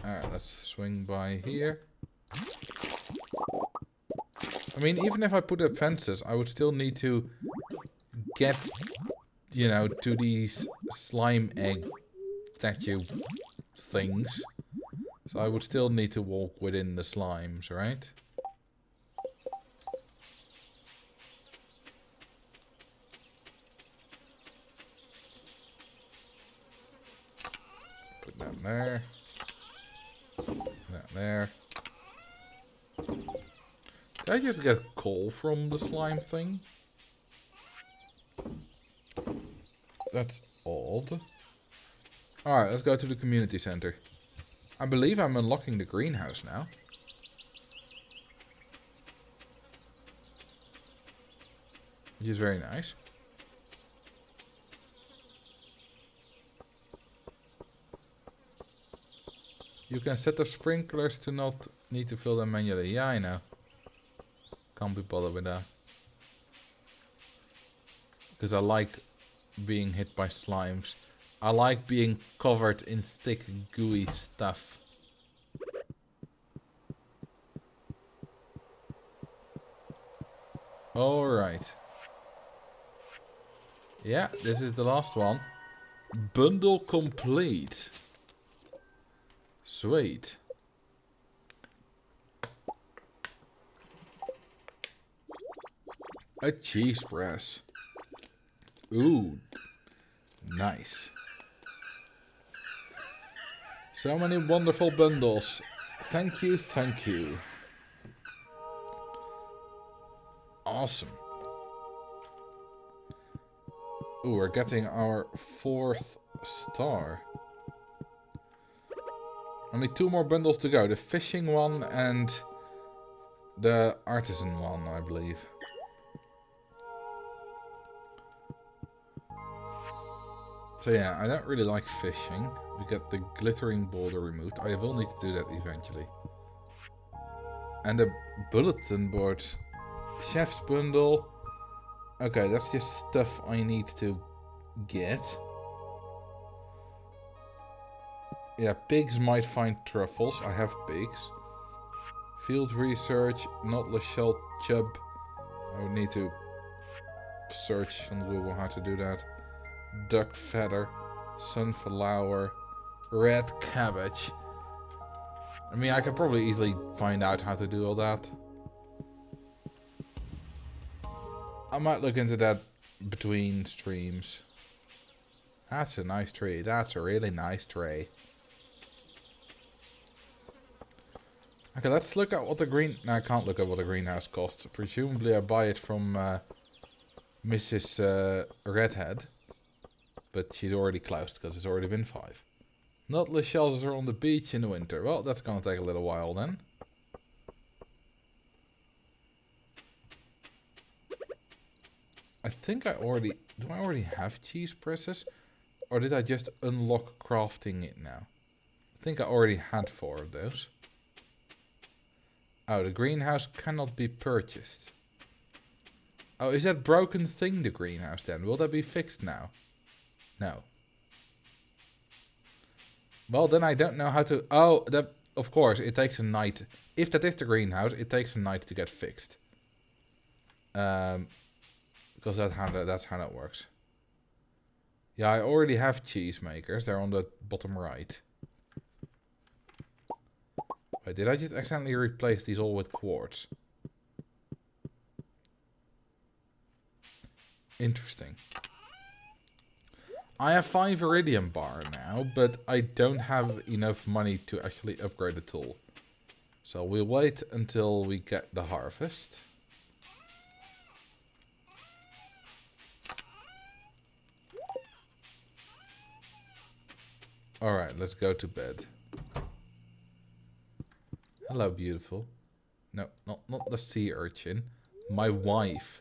Speaker 1: Alright, let's swing by here. I mean, even if I put up fences, I would still need to get, you know, to these slime egg statue things. So I would still need to walk within the slimes, right? Put that there. That there. Did I just get coal from the slime thing? That's odd. Alright, let's go to the community center. I believe I'm unlocking the greenhouse now. Which is very nice. You can set the sprinklers to not need to fill them manually. Yeah, I know. Can't be bothered with that. Because I like being hit by slimes. I like being covered in thick, gooey stuff. Alright. Yeah, this is the last one. Bundle complete. Sweet. A cheese press. Ooh. Nice. So many wonderful bundles. Thank you, thank you. Awesome. Ooh, we're getting our 4th star. Only 2 more bundles to go. The fishing one and the artisan one, I believe. So yeah, I don't really like fishing. We get the glittering boulder removed. I will need to do that eventually. And the bulletin board. Chef's bundle. Okay, that's just stuff I need to get. Yeah, pigs might find truffles. I have pigs. Field research, knotless shell chub. I would need to search on Google how to do that. Duck feather, sunflower, red cabbage. I mean, I could probably easily find out how to do all that. I might look into that between streams. That's a nice tree. That's a really nice tree. Okay, let's look at what the green... No, I can't look at what the greenhouse costs. Presumably I buy it from Mrs. Redhead. But she's already closed because it's already been 5. Knotless shells are on the beach in the winter. Well, that's gonna take a little while then. I think I already... Do I already have cheese presses? Or did I just unlock crafting it now? I think I already had 4 of those. Oh, the greenhouse cannot be purchased. Oh, is that broken thing the greenhouse then? Will that be fixed now? No. Well, then I don't know how to... Oh, that... Of course, it takes a night. If that is the greenhouse, it takes a night to get fixed. Because that's how that works. Yeah, I already have cheese makers. They're on the bottom right. Wait, did I just accidentally replace these all with quartz? Interesting. I have 5 iridium bar now, but I don't have enough money to actually upgrade the tool. So we'll wait until we get the harvest. Alright, let's go to bed. Hello, beautiful. No, not the sea urchin. My wife.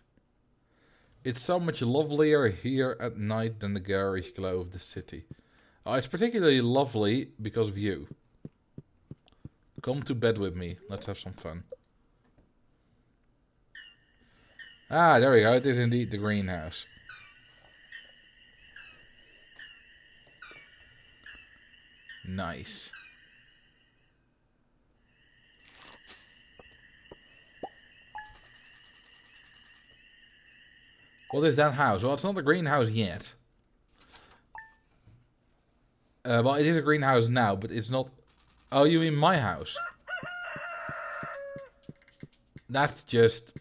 Speaker 1: It's so much lovelier here at night than the garish glow of the city. It's particularly lovely because of you. Come to bed with me. Let's have some fun. Ah, there we go. It is indeed the greenhouse. Nice. What is that house? Well, it's not a greenhouse yet. Well, it is a greenhouse now, but it's not... Oh, you mean my house? That's just...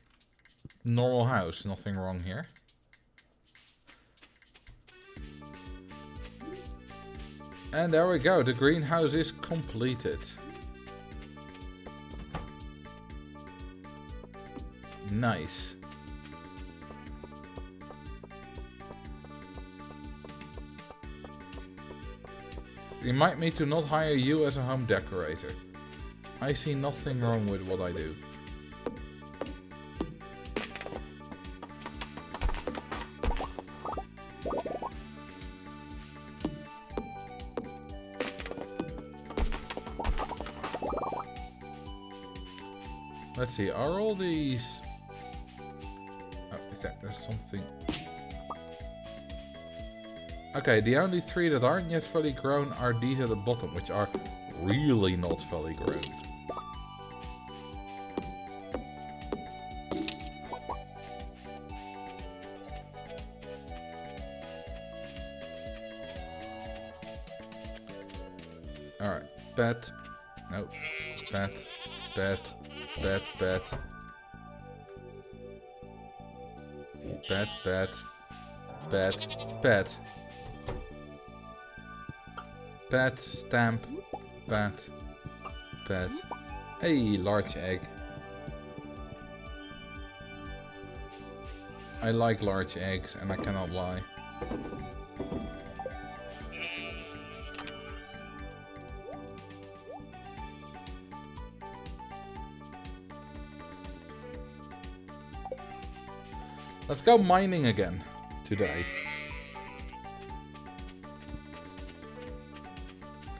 Speaker 1: normal house. Nothing wrong here. And there we go. The greenhouse is completed. Nice. Remind me to not hire you as a home decorator. I see nothing wrong with what I do. Let's see, are all these... Oh, there's something... Okay, the only 3 that aren't yet fully grown are these at the bottom, which are really not fully grown. Alright, bet. Nope. Bet. Bet. Bet. Bet. Bet. Bet. Bet. Bet. Pet, stamp, bat, pet. Hey, large egg. I like large eggs, and I cannot lie. Let's go mining again today.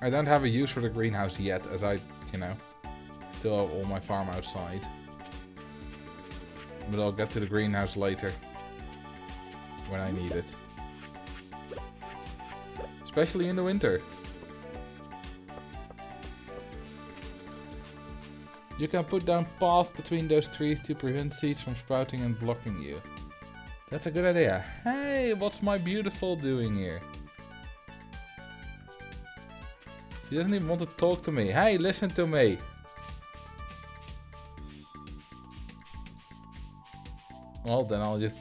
Speaker 1: I don't have a use for the greenhouse yet, as I, you know, still have all my farm outside. But I'll get to the greenhouse later. When I need it. Especially in the winter. You can put down paths between those trees to prevent seeds from sprouting and blocking you. That's a good idea. Hey, what's my beautiful doing here? She doesn't even want to talk to me. Hey, listen to me. Well, then I'll just...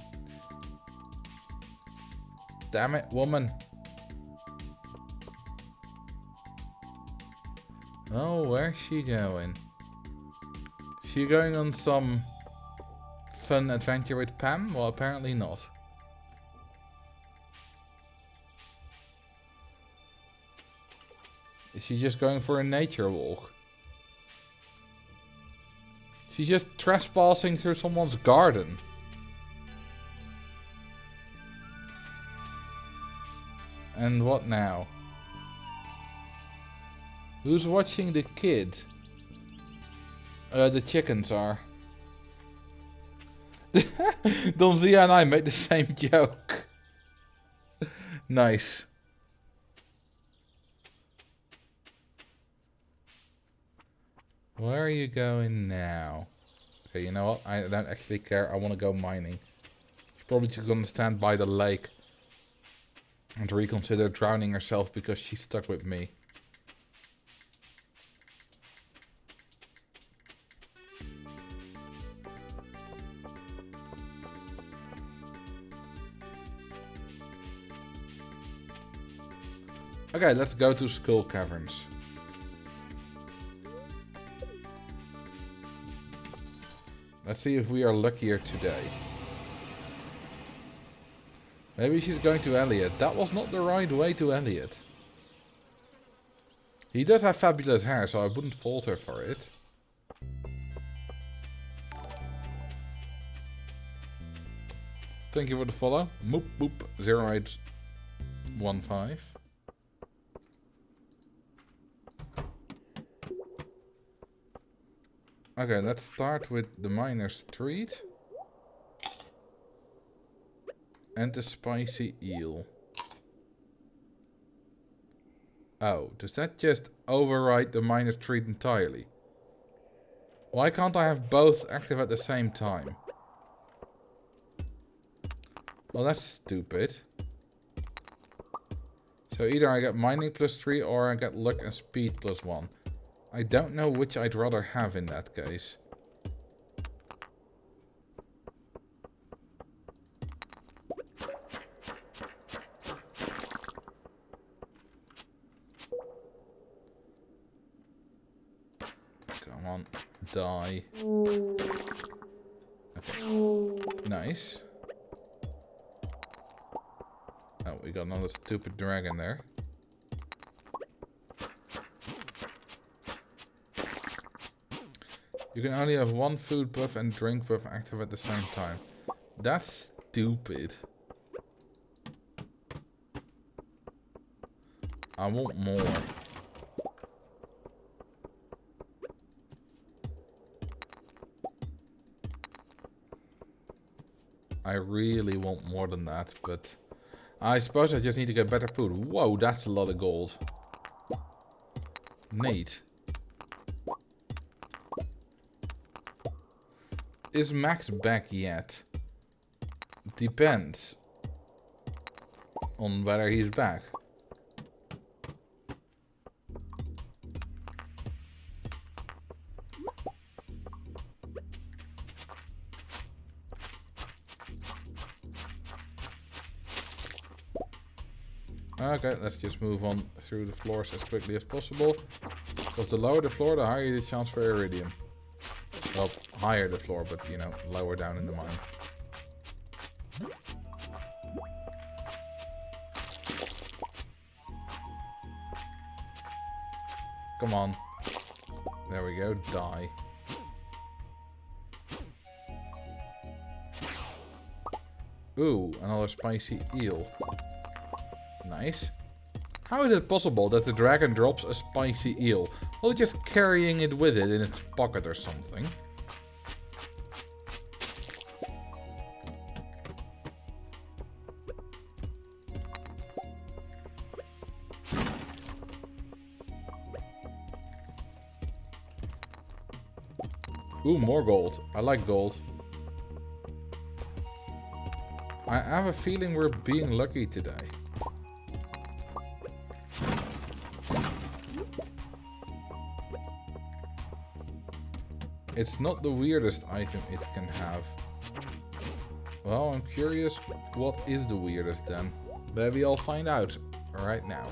Speaker 1: Damn it, woman. Oh, where's she going? She going on some fun adventure with Pam? Well, apparently not. Is she just going for a nature walk? She's just trespassing through someone's garden. And what now? Who's watching the kid? The chickens are. Donzia and I made the same joke. Nice. Where are you going now? Okay, you know what? I don't actually care. I want to go mining. She's probably just gonna stand by the lake and reconsider drowning herself because she's stuck with me. Okay, let's go to Skull Caverns. Let's see if we are luckier today. Maybe she's going to Elliot. That was not the right way to Elliot. He does have fabulous hair, so I wouldn't fault her for it. Thank you for the follow. Moop boop 0815. Okay, let's start with the Miner's Street. And the spicy eel. Oh, does that just override the Miner's Street entirely? Why can't I have both active at the same time? Well, that's stupid. So either I get mining +3 or I get luck and speed +1. I don't know which I'd rather have in that case. Come on, die. Okay, nice. Oh, we got another stupid dragon there. You can only have one food buff and drink buff active at the same time. That's stupid. I want more. I really want more than that, but I suppose I just need to get better food. Whoa, that's a lot of gold. Neat. Is Max back yet? Depends on whether he's back. Okay, let's just move on through the floors as quickly as possible. Because the lower the floor, the higher the chance for iridium. Well, higher the floor, but you know, lower down in the mine. Come on. There we go, die. Ooh, another spicy eel. Nice. How is it possible that the dragon drops a spicy eel while just carrying it with it in its pocket or something? Ooh, more gold. I like gold. I have a feeling we're being lucky today. It's not the weirdest item it can have. Well, I'm curious what is the weirdest then. Maybe I'll find out right now.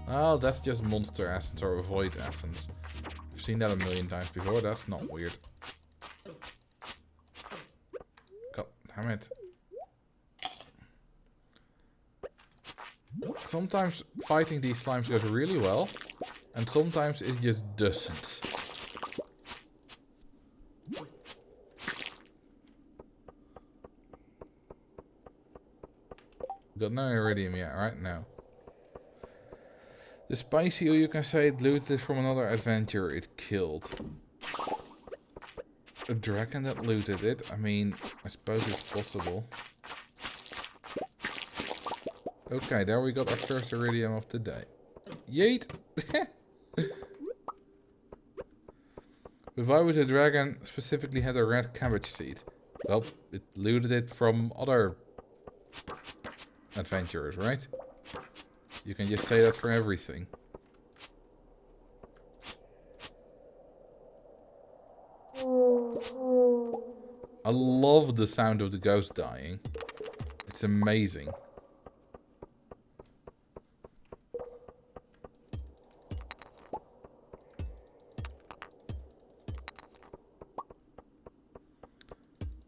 Speaker 1: Oh, that's just monster essence or void essence. I've seen that a million times before, that's not weird. God damn it. Sometimes fighting these slimes goes really well, and sometimes it just doesn't. Got no iridium yet, right now. The spicy eel, you can say it looted from another adventurer it killed. A dragon that looted it? I mean, I suppose it's possible. Okay, there we got our first iridium of the day. Yeet! But why would the dragon specifically have a red cabbage seed? Well, it looted it from other adventurers, right? You can just say that for everything. I love the sound of the ghost dying. It's amazing.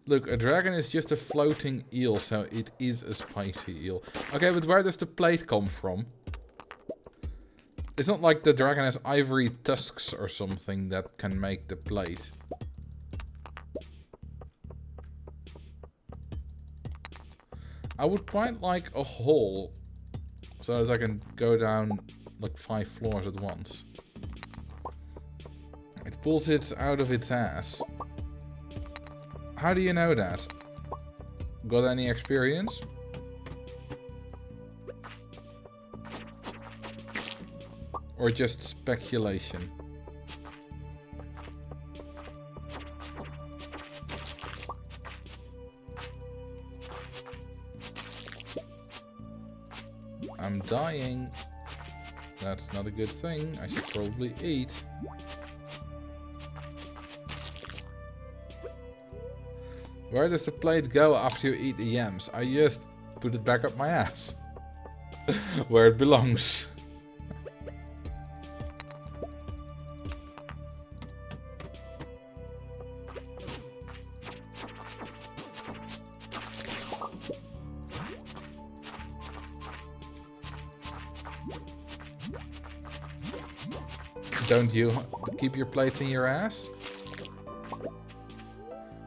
Speaker 1: Look, a dragon is just a floating eel, so it is a spicy eel. Okay, but where does the plate come from? It's not like the dragon has ivory tusks or something that can make the plate. I would quite like a hole so that I can go down like 5 floors at once. It pulls it out of its ass. How do you know that? Got any experience? Or just speculation? I'm dying. That's not a good thing. I should probably eat. Where does the plate go after you eat the yams? I just put it back up my ass. Where it belongs. Don't you keep your plates in your ass?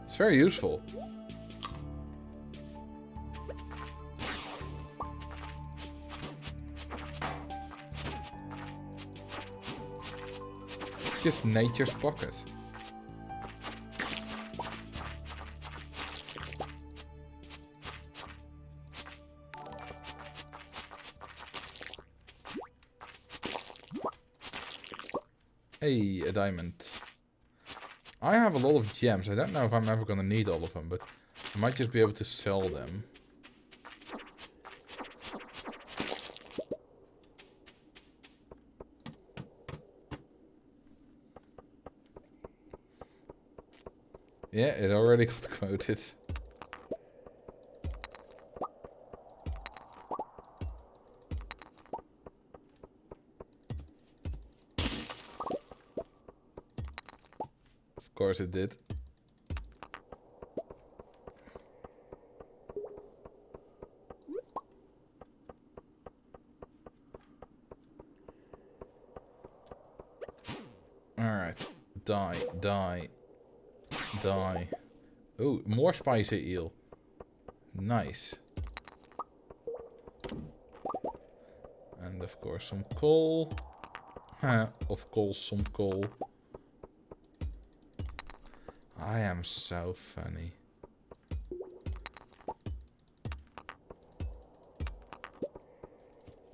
Speaker 1: It's very useful. It's just nature's pocket. Hey, a diamond. I have a lot of gems. I don't know if I'm ever gonna need all of them, but I might just be able to sell them. Yeah, it already got quoted. Of course it did. Alright. Die, die, die. Oh, more spicy eel. Nice. And of course some coal. Of course some coal. I am so funny.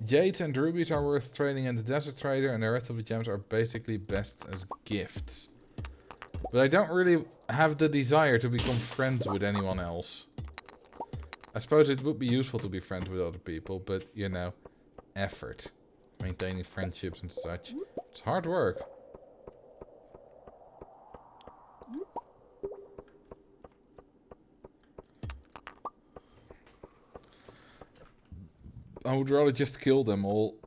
Speaker 1: Jades and rubies are worth trading in the desert trader, and the rest of the gems are basically best as gifts. But I don't really have the desire to become friends with anyone else. I suppose it would be useful to be friends with other people, but you know, effort. Maintaining friendships and such. It's hard work. I would rather just kill them all.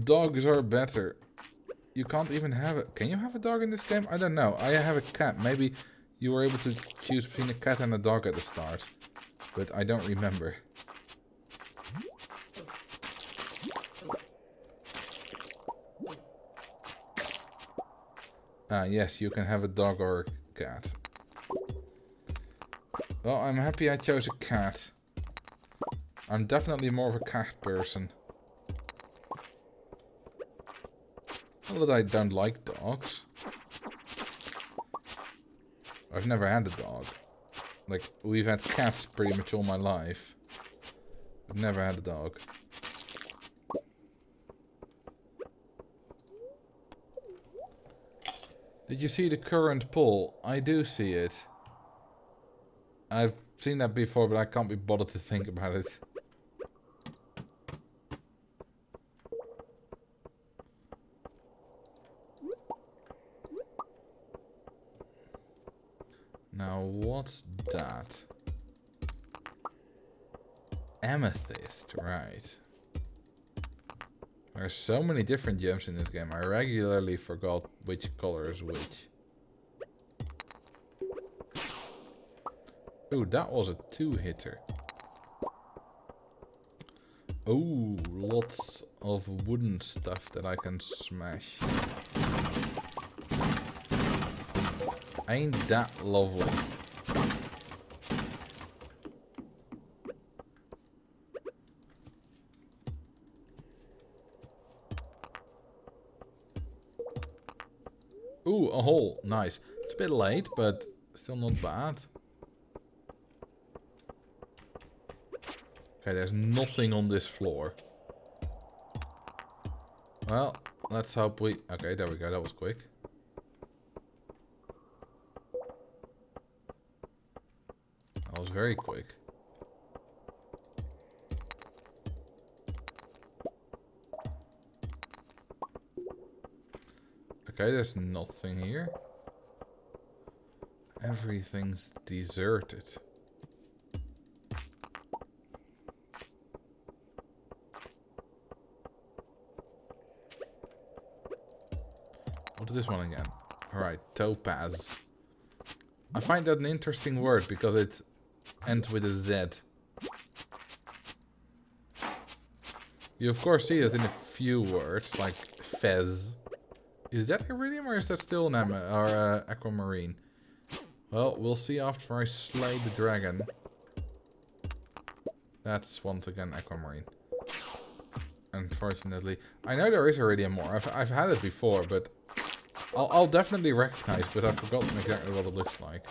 Speaker 1: Dogs are better. You can't even have it. Can you have a dog in this game? I don't know. I have a cat. Maybe you were able to choose between a cat and a dog at the start. But I don't remember. Ah, yes, you can have a dog or a cat. Well, I'm happy I chose a cat. I'm definitely more of a cat person. Not that I don't like dogs. I've never had a dog. Like, we've had cats pretty much all my life. I've never had a dog. Did you see the current poll? I do see it. I've seen that before, but I can't be bothered to think about it. Now, what's that? Amethyst, right. There are so many different gems in this game. I regularly forgot which color is which. Ooh, that was a two-hitter. Ooh, lots of wooden stuff that I can smash. Ain't that lovely? Ooh, a hole. Nice. It's a bit late, but still not bad. Okay, there's nothing on this floor. Well, let's hope we... Okay, there we go. That was quick. That was very quick. Okay, there's nothing here. Everything's deserted. What's this one again? Alright, topaz. I find that an interesting word because it ends with a Z. You of course see it in a few words, like fez. Is that iridium or is that still an aquamarine? Well, we'll see after I slay the dragon. That's once again aquamarine. Unfortunately. I know there is iridium ore. I've had it before, but I'll definitely recognize, but I've forgotten exactly what it looks like.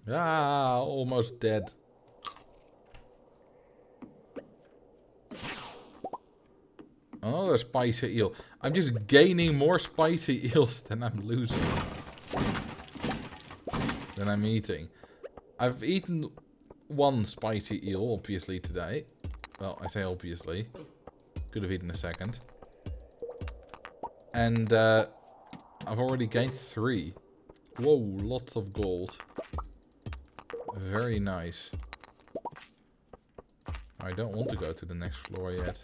Speaker 1: Ah, almost dead. Another spicy eel. I'm just gaining more spicy eels than I'm losing. Than I'm eating. I've eaten one spicy eel, obviously, today. Well, I say obviously. Could have eaten a second. And I've already gained 3. Whoa, lots of gold. Very nice. I don't want to go to the next floor yet.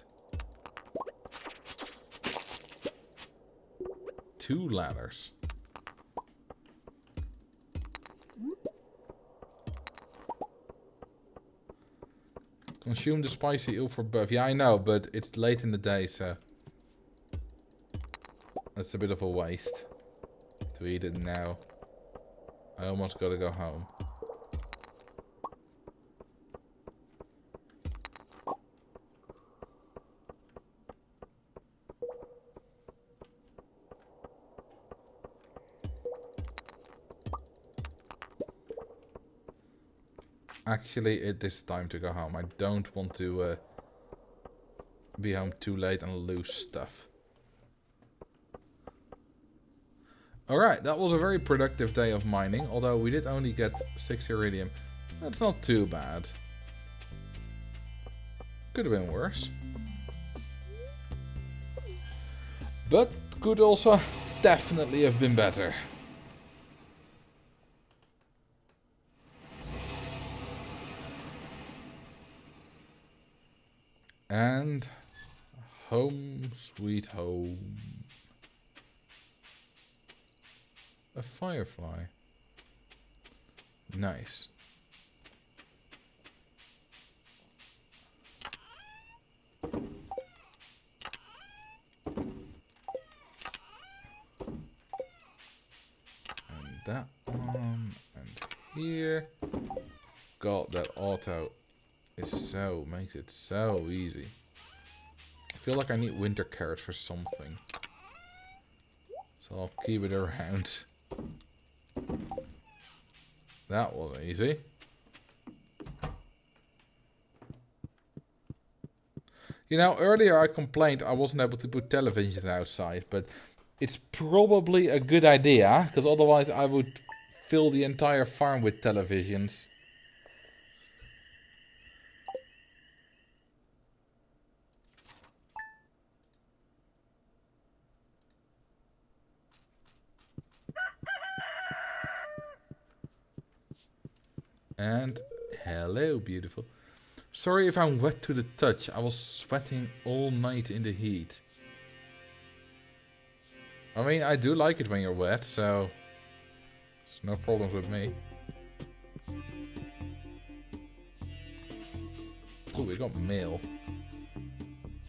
Speaker 1: 2 ladders. Consume the spicy eel for buff. Yeah, I know, but it's late in the day, so... That's a bit of a waste. To eat it now. I almost gotta go home. Actually, it is time to go home. I don't want to be home too late and lose stuff. Alright, that was a very productive day of mining. Although we did only get 6 iridium. That's not too bad. Could have been worse. But could also definitely have been better. And home sweet home. A firefly. Nice. And that one. And here. God, that auto is so, makes it so easy. I feel like I need winter carrots for something. So I'll keep it around. That was easy. You know, earlier I complained I wasn't able to put televisions outside, but it's probably a good idea, because otherwise I would fill the entire farm with televisions. And hello, beautiful. Sorry if I'm wet to the touch. I was sweating all night in the heat. I mean, I do like it when you're wet, so it's no problems with me. Oh, we got mail.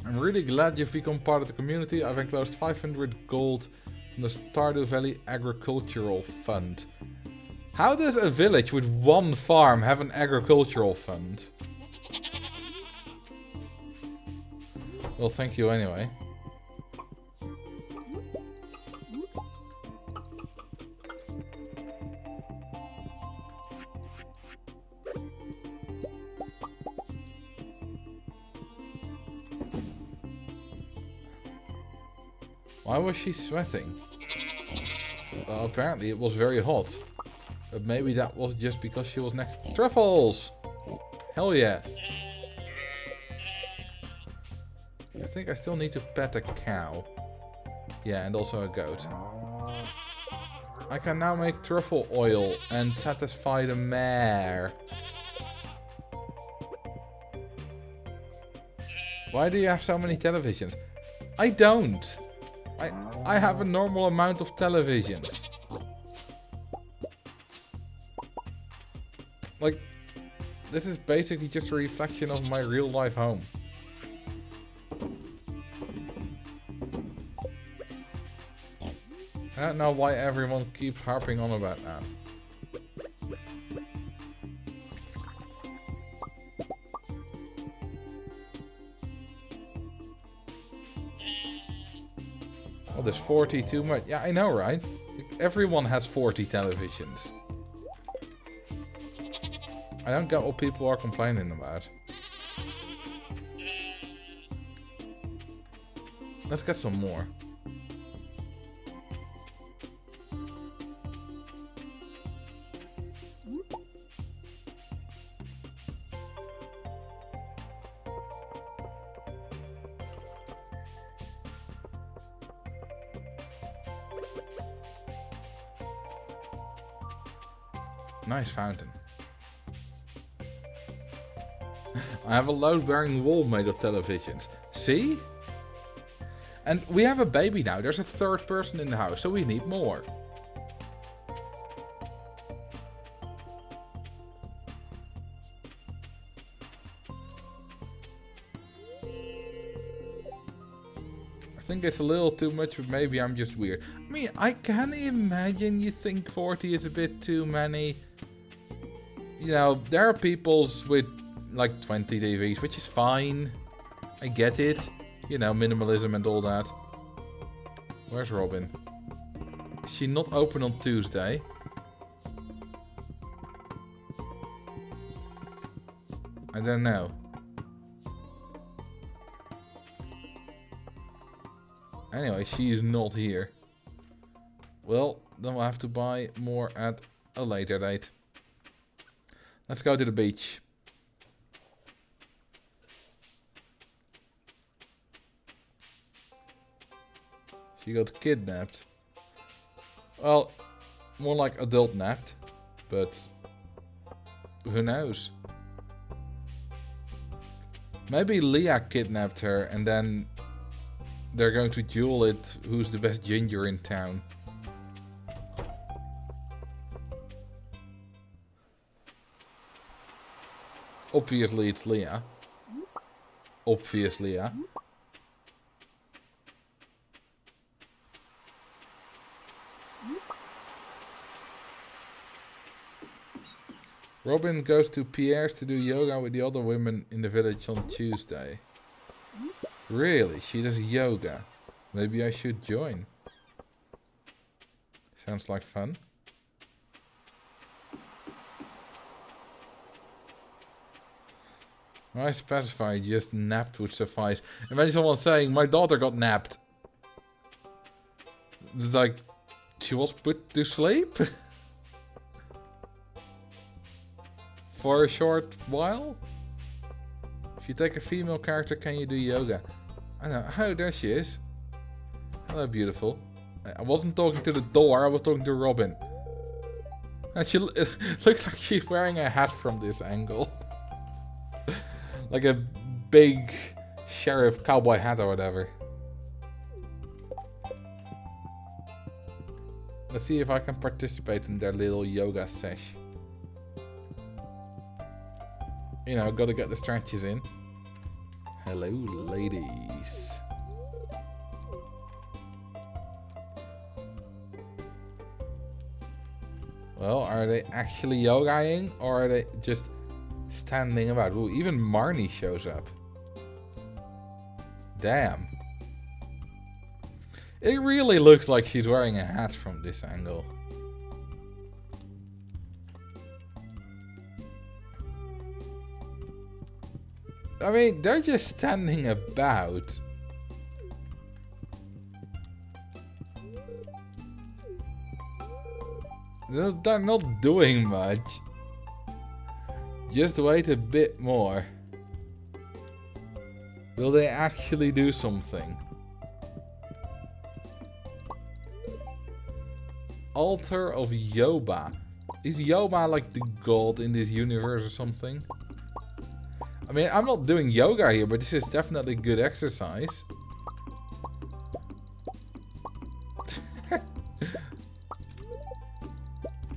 Speaker 1: I'm really glad you've become part of the community. I've enclosed 500 gold from the Stardew Valley Agricultural Fund. How does a village with one farm have an agricultural fund? Well, thank you anyway. Why was she sweating? Well, apparently it was very hot. But maybe that was just because she was next to truffles! Hell yeah! I think I still need to pet a cow. Yeah, and also a goat. I can now make truffle oil and satisfy the mare. Why do you have so many televisions? I don't! I have a normal amount of televisions. Like, this is basically just a reflection of my real life home. I don't know why everyone keeps harping on about that. Oh, there's 40 too much. Yeah, I know, right? Everyone has 40 televisions. I don't get what people are complaining about. Let's get some more. Nice fountain. I have a load-bearing wall made of televisions. See? And we have a baby now. There's a third person in the house, so we need more. think it's a little too much, but maybe I'm just weird. I mean, I can imagine you think 40 is a bit too many. You know, there are peoples with like 20 TVs, which is fine. I get it. You know, minimalism and all that. Where's Robin? Is she not open on Tuesday? I don't know. Anyway, she is not here. Well, then we'll have to buy more at a later date. Let's go to the beach. She got kidnapped. Well, more like adult napped. But who knows? Maybe Leah kidnapped her and then they're going to duel it who's the best ginger in town. Obviously it's Leah. Obviously, yeah. Robin goes to Pierre's to do yoga with the other women in the village on Tuesday. Really? She does yoga. Maybe I should join. Sounds like fun. I specify just napped would suffice. And when someone's saying, my daughter got napped. Like, she was put to sleep? For a short while? If you take a female character, can you do yoga? I know. Oh, there she is. Hello, beautiful. I wasn't talking to the door, I was talking to Robin. And she it looks like she's wearing a hat from this angle. Like a big sheriff cowboy hat or whatever. Let's see if I can participate in their little yoga sesh. You know, gotta get the stretches in. Hello, ladies. Well, are they actually yogaing or are they just standing about? Ooh, even Marnie shows up. Damn. It really looks like she's wearing a hat from this angle. I mean, they're just standing about. They're not doing much. Just wait a bit more. Will they actually do something? Altar of Yoba. Is Yoba like the god in this universe or something? I mean, I'm not doing yoga here, but this is definitely good exercise.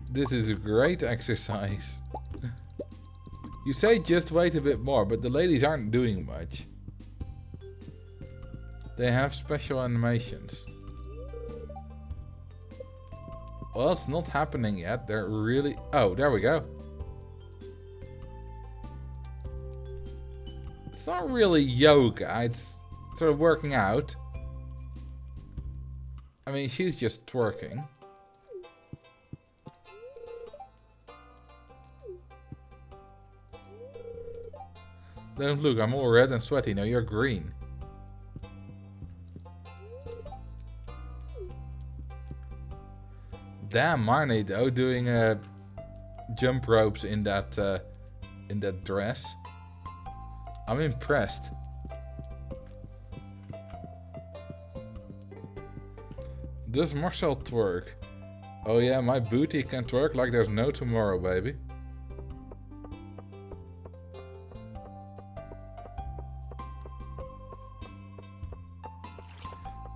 Speaker 1: This is a great exercise. You say just wait a bit more, but the ladies aren't doing much. They have special animations. Well, it's not happening yet. They're really... Oh, there we go. It's not really yoga. It's sort of working out. I mean, she's just twerking. Don't look, I'm all red and sweaty. No, you're green. Damn, Marnie though, doing jump ropes in that dress. I'm impressed. Does Marcel twerk? Oh yeah, my booty can twerk like there's no tomorrow, baby.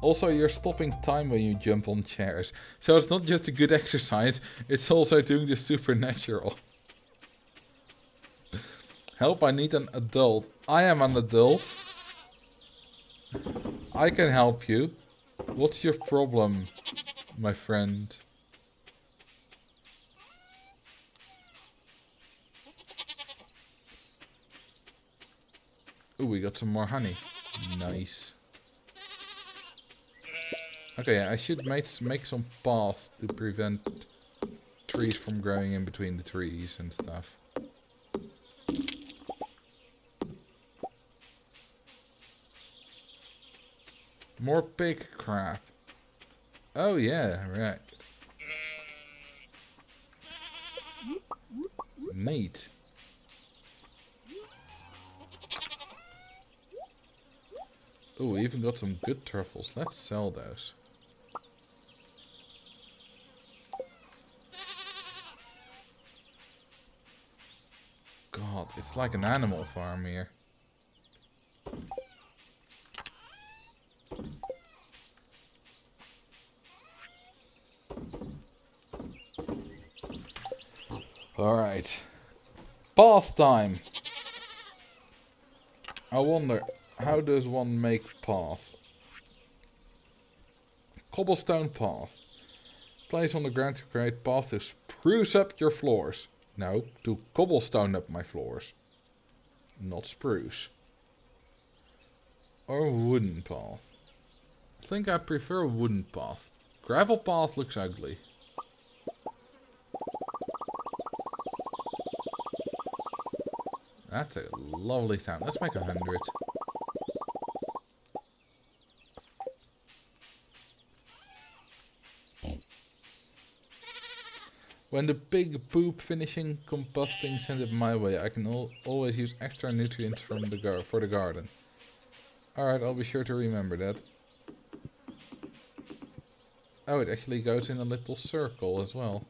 Speaker 1: Also, you're stopping time when you jump on chairs. So it's not just a good exercise, it's also doing the supernatural. Help, I need an adult. I am an adult. I can help you. What's your problem, my friend? Ooh, we got some more honey. Nice. Okay, I should make some path to prevent trees from growing in between the trees and stuff. More pig crap. Oh yeah, right. Neat. Oh, we even got some good truffles. Let's sell those. God, it's like an animal farm here. Alright. Bath time. I wonder, how does one make path? Cobblestone path. Place on the ground to create path to spruce up your floors. No, to cobblestone up my floors. Not spruce. Or wooden path. I think I prefer a wooden path. Gravel path looks ugly. That's a lovely sound. Let's make 100. When the pig poop finishing composting send it my way, I can always use extra nutrients from the for the garden. Alright, I'll be sure to remember that. Oh, it actually goes in a little circle as well.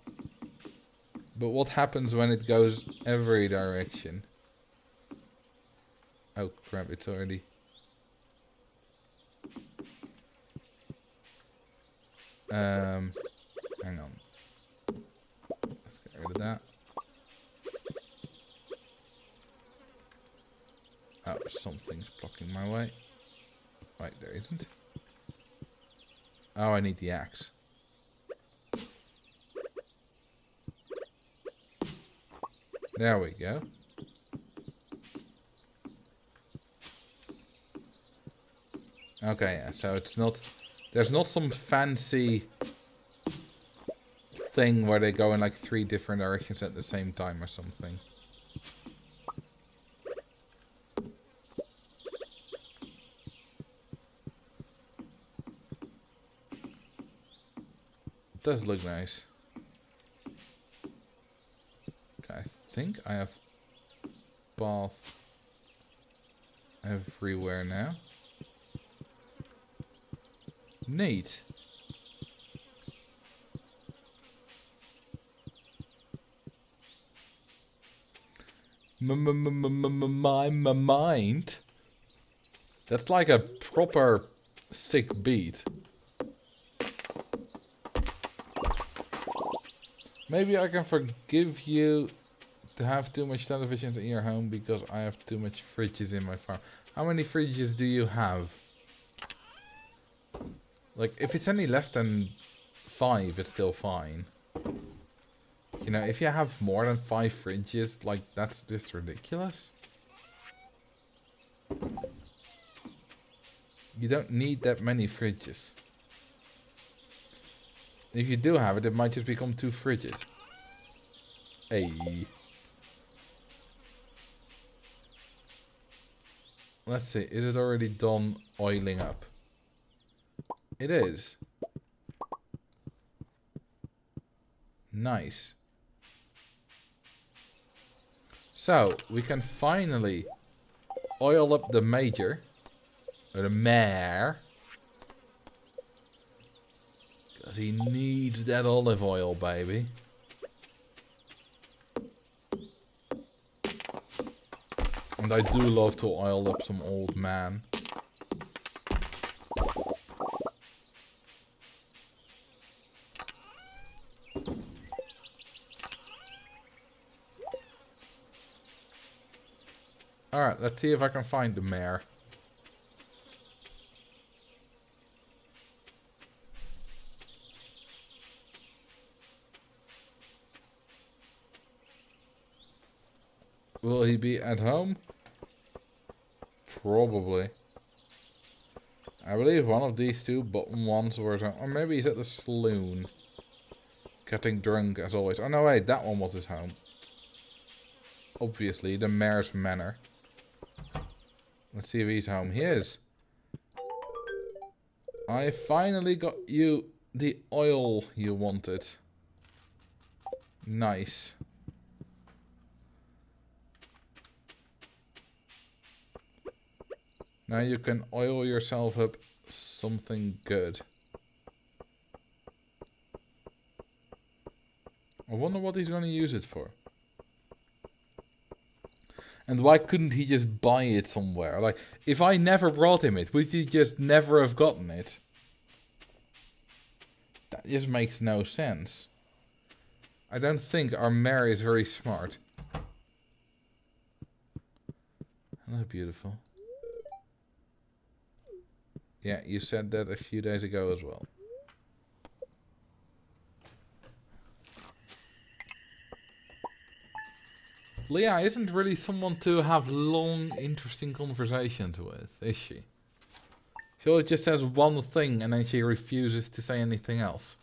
Speaker 1: But what happens when it goes every direction? Oh crap, it's already... hang on. Let's get rid of that. Oh, something's blocking my way. Right, there isn't. Oh, I need the axe. There we go. Okay, yeah, so it's not... There's not some fancy thing where they go in like 3 different directions at the same time or something. It does look nice. Okay, I think I have bath everywhere now. Neat. My mind. That's like a proper sick beat. Maybe I can forgive you to have too much television in your home because I have too much fridges in my farm. How many fridges do you have? Like, if it's any less than 5, it's still fine. You know, if you have more than 5 fridges, like, that's just ridiculous. You don't need that many fridges. If you do have it, it might just become 2 fridges. Hey. Let's see, is it already done oiling up? It is. Nice. So, we can finally oil up the major. Or the mare. Because he needs that olive oil, baby. And I do love to oil up some old man. Alright, let's see if I can find the mare. Will he be at home? Probably. I believe one of these two bottom ones was, or maybe he's at the saloon. Getting drunk as always. Oh no, wait, that one was his home. Obviously, the mayor's manor. Let's see if he's home. He is. I finally got you the oil you wanted. Nice. Now you can oil yourself up something good. I wonder what he's going to use it for. And why couldn't he just buy it somewhere? Like, if I never brought him it, would he just never have gotten it? That just makes no sense. I don't think our mayor is very smart. Hello, beautiful. Yeah, you said that a few days ago as well. Leah isn't really someone to have long, interesting conversations with, is she? She always just says one thing and then she refuses to say anything else.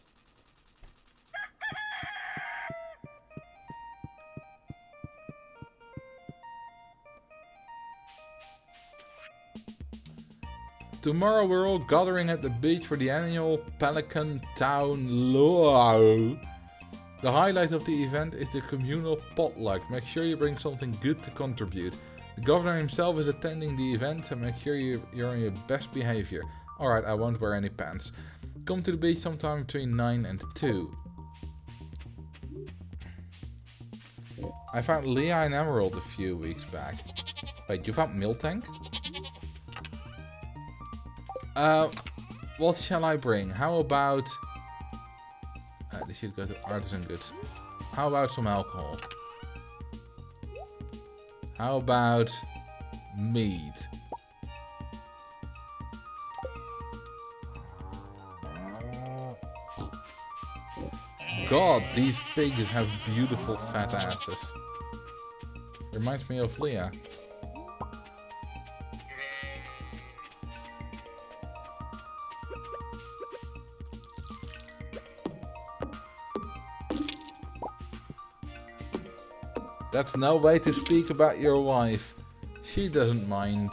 Speaker 1: Tomorrow we're all gathering at the beach for the annual Pelican Town Luau. The highlight of the event is the communal potluck. Make sure you bring something good to contribute. The governor himself is attending the event, so make sure you're on your best behavior. Alright, I won't wear any pants. Come to the beach sometime between 9 and 2. I found Leah and Emerald a few weeks back. Wait, you found Miltank? What shall I bring? How about... this should go to artisan goods. How about some alcohol? How about mead? God, these pigs have beautiful fat asses. Reminds me of Leah. That's no way to speak about your wife. She doesn't mind.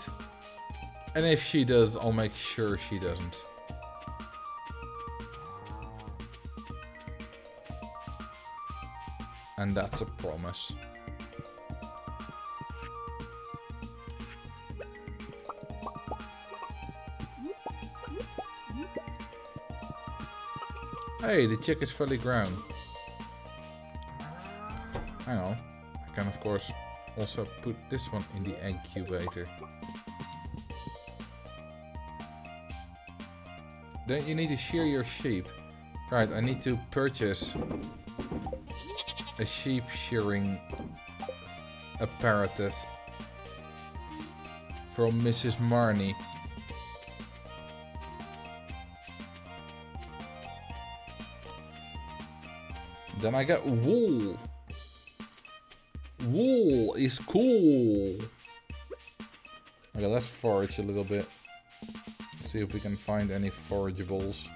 Speaker 1: And if she does, I'll make sure she doesn't. And that's a promise. Hey, the chick is fully grown. I know. I can of course also put this one in the incubator. Don't you need to shear your sheep? Right, I need to purchase a sheep shearing apparatus from Mrs. Marnie. Then I get wool. Wool is cool. Okay, let's forage a little bit. See if we can find any forageables.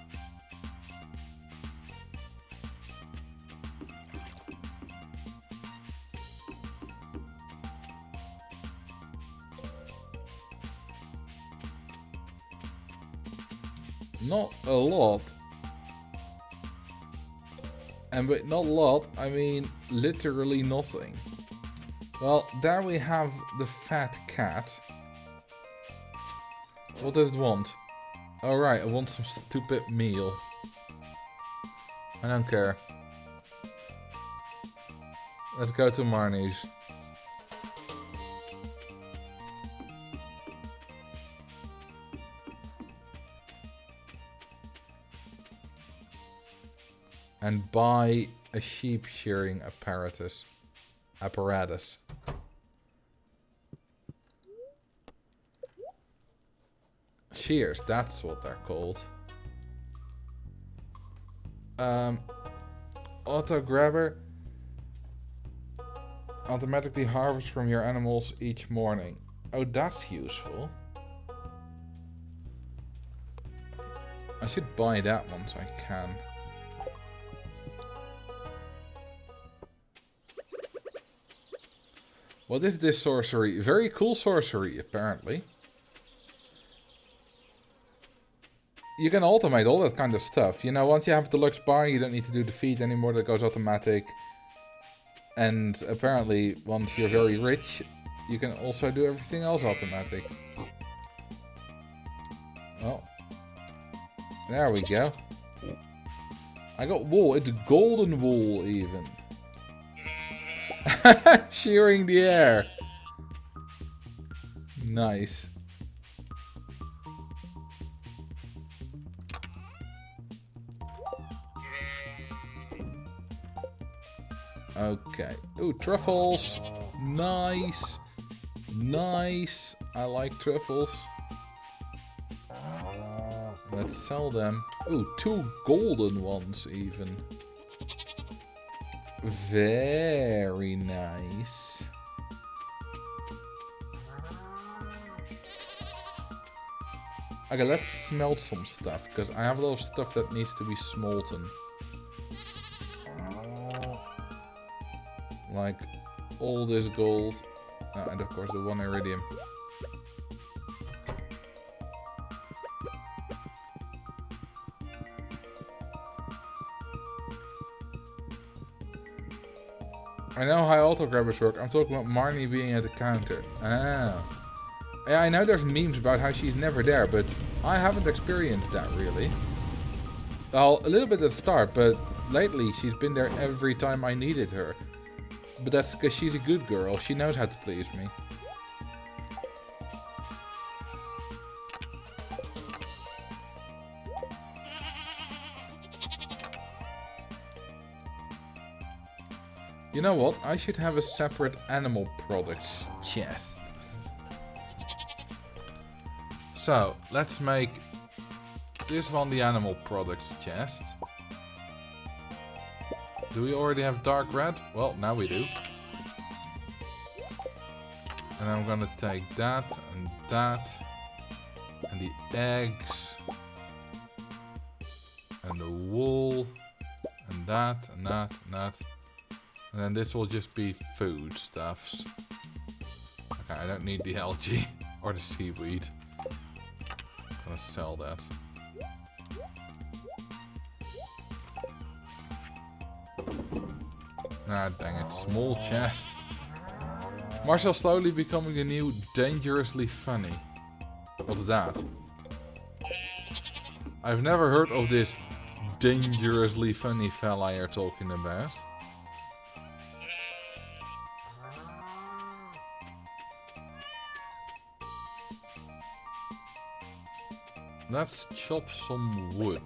Speaker 1: Not a lot. And with not a lot, I mean literally nothing. Well, there we have the fat cat. What does it want? Alright, I want some stupid meal. I don't care. Let's go to Marnie's. And buy a sheep shearing apparatus. Shears, that's what they're called. Auto grabber. Automatically harvest from your animals each morning. Oh, that's useful. I should buy that once I can. What is this sorcery? Very cool sorcery, apparently. You can automate all that kind of stuff. You know, once you have deluxe bar, you don't need to do the feed anymore. That goes automatic. And apparently, once you're very rich, you can also do everything else automatic. Well, there we go. I got wool. It's golden wool, even. Shearing the air. Nice. Okay. Ooh, truffles. Nice. Nice. I like truffles. Let's sell them. Ooh, 2 golden ones even. Very nice. Okay, let's smelt some stuff, because I have a lot of stuff that needs to be smolten. Like all this gold. And of course the 1 iridium. I know how auto grabbers work. I'm talking about Marnie being at the counter. Ah. Yeah, I know there's memes about how she's never there, but I haven't experienced that really. Well, a little bit at the start, but lately she's been there every time I needed her. But that's because she's a good girl. She knows how to please me. You know what? I should have a separate animal products chest. So, let's make this one the animal products chest. Do we already have dark red? Well, now we do. And I'm gonna take that, and the eggs, and the wool, and that, and that, and that. And then this will just be foodstuffs. Okay, I don't need the algae or the seaweed. I'm gonna sell that. Ah, dang it. Small chest. Marcel slowly becoming the new dangerously funny. What's that? I've never heard of this dangerously funny fella you're talking about. Let's chop some wood.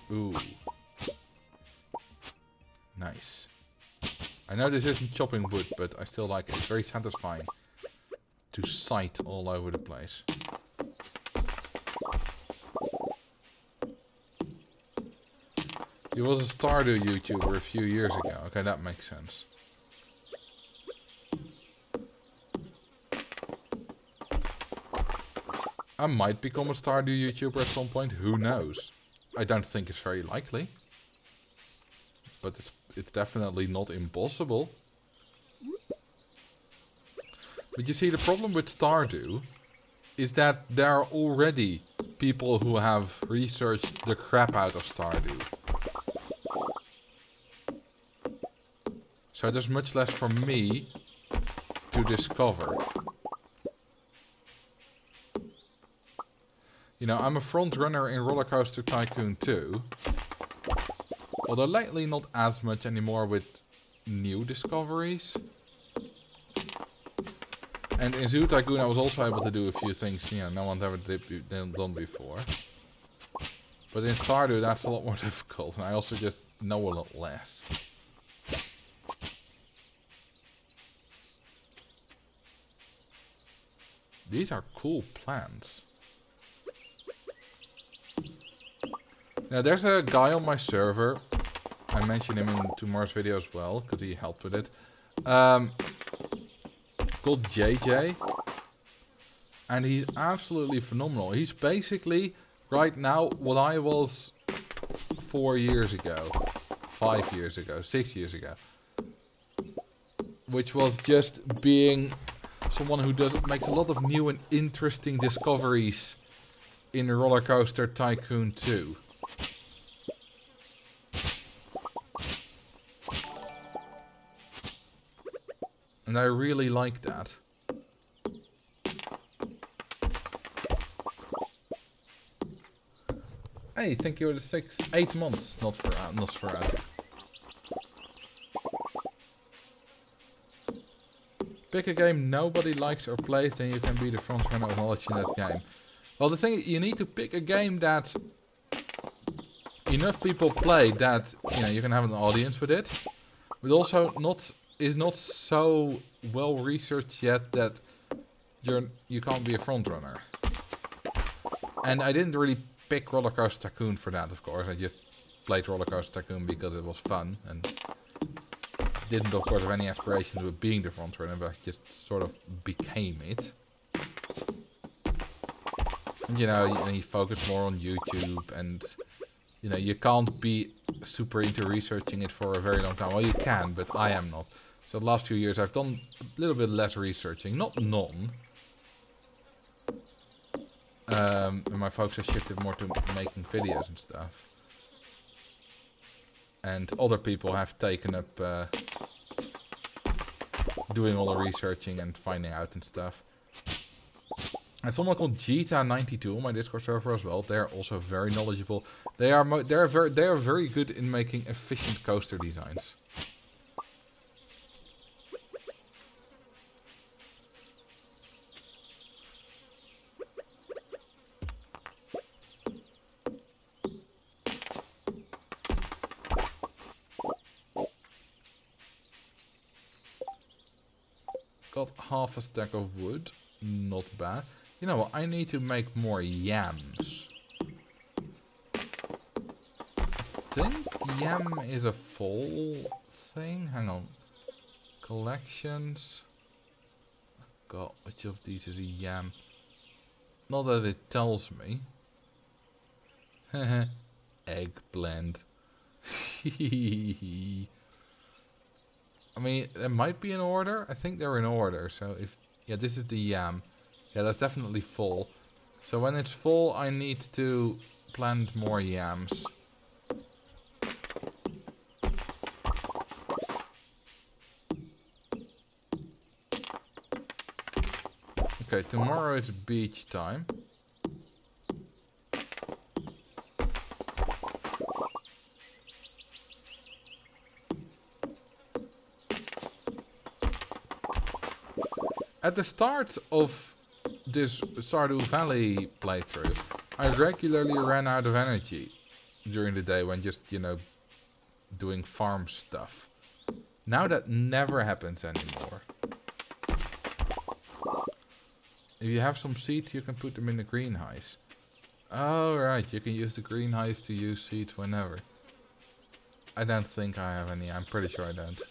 Speaker 1: Ooh. Nice. I know this isn't chopping wood, but I still like it. It's very satisfying to sight all over the place. He was a Stardew YouTuber a few years ago. Okay, that makes sense. I might become a Stardew YouTuber at some point. Who knows? I don't think it's very likely. But it's definitely not impossible. But you see, the problem with Stardew is that there are already people who have researched the crap out of Stardew. So there's much less for me to discover. You know, I'm a front runner in Roller Coaster Tycoon 2. Although lately not as much anymore with new discoveries. And in Zoo Tycoon I was also able to do a few things, you know, no one's ever done before. But in Stardew that's a lot more difficult, and I also just know a lot less. These are cool plants. Now there's a guy on my server. I mentioned him in tomorrow's video as well, because he helped with it. Called JJ. And he's absolutely phenomenal. He's basically, right now, what I was 4 years ago. 5 years ago. 6 years ago. Which was just being someone who makes a lot of new and interesting discoveries in Roller Coaster Tycoon 2. And I really like that. Hey, thank you for the 8 months, not for out. Pick a game nobody likes or plays, then you can be the frontrunner of knowledge in that game. Well, the thing is, you need to pick a game that enough people play that you can have an audience with it, but also is not so well researched yet that you can't be a frontrunner. And I didn't really pick Roller Coaster Tycoon for that, of course. I just played Roller Coaster Tycoon because it was fun and didn't, of course, have any aspirations of being the frontrunner, but I just sort of became it. And, you focus more on YouTube, and you can't be super into researching it for a very long time. Well, you can, but I am not. So the last few years I've done a little bit less researching, not none. And my focus has shifted more to making videos and stuff. And other people have taken up doing all the researching and finding out and stuff. And someone called Jita92 on my Discord server as well. They're also very knowledgeable. They are very good in making efficient coaster designs. Got half a stack of wood. Not bad. You know what? I need to make more yams. I think yam is a fall thing. Hang on. Collections. God, which of these is a yam? Not that it tells me. Eggplant. I mean, there might be an order. I think they're in order. So yeah, this is the yam. Yeah, that's definitely full. So when it's full, I need to plant more yams. Okay, tomorrow it's beach time. At the start of this Stardew Valley playthrough, I regularly ran out of energy during the day when just, doing farm stuff. Now that never happens anymore. If you have some seeds, you can put them in the greenhouse. Oh, right, you can use the greenhouse to use seeds whenever. I don't think I have any, I'm pretty sure I don't.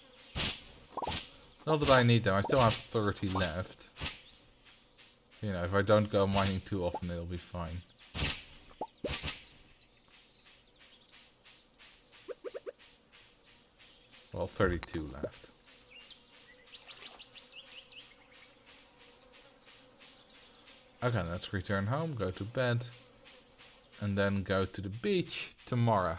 Speaker 1: Not that I need them, I still have 30 left. If I don't go mining too often, it'll be fine. Well, 32 left. Okay, let's return home, go to bed. And then go to the beach tomorrow.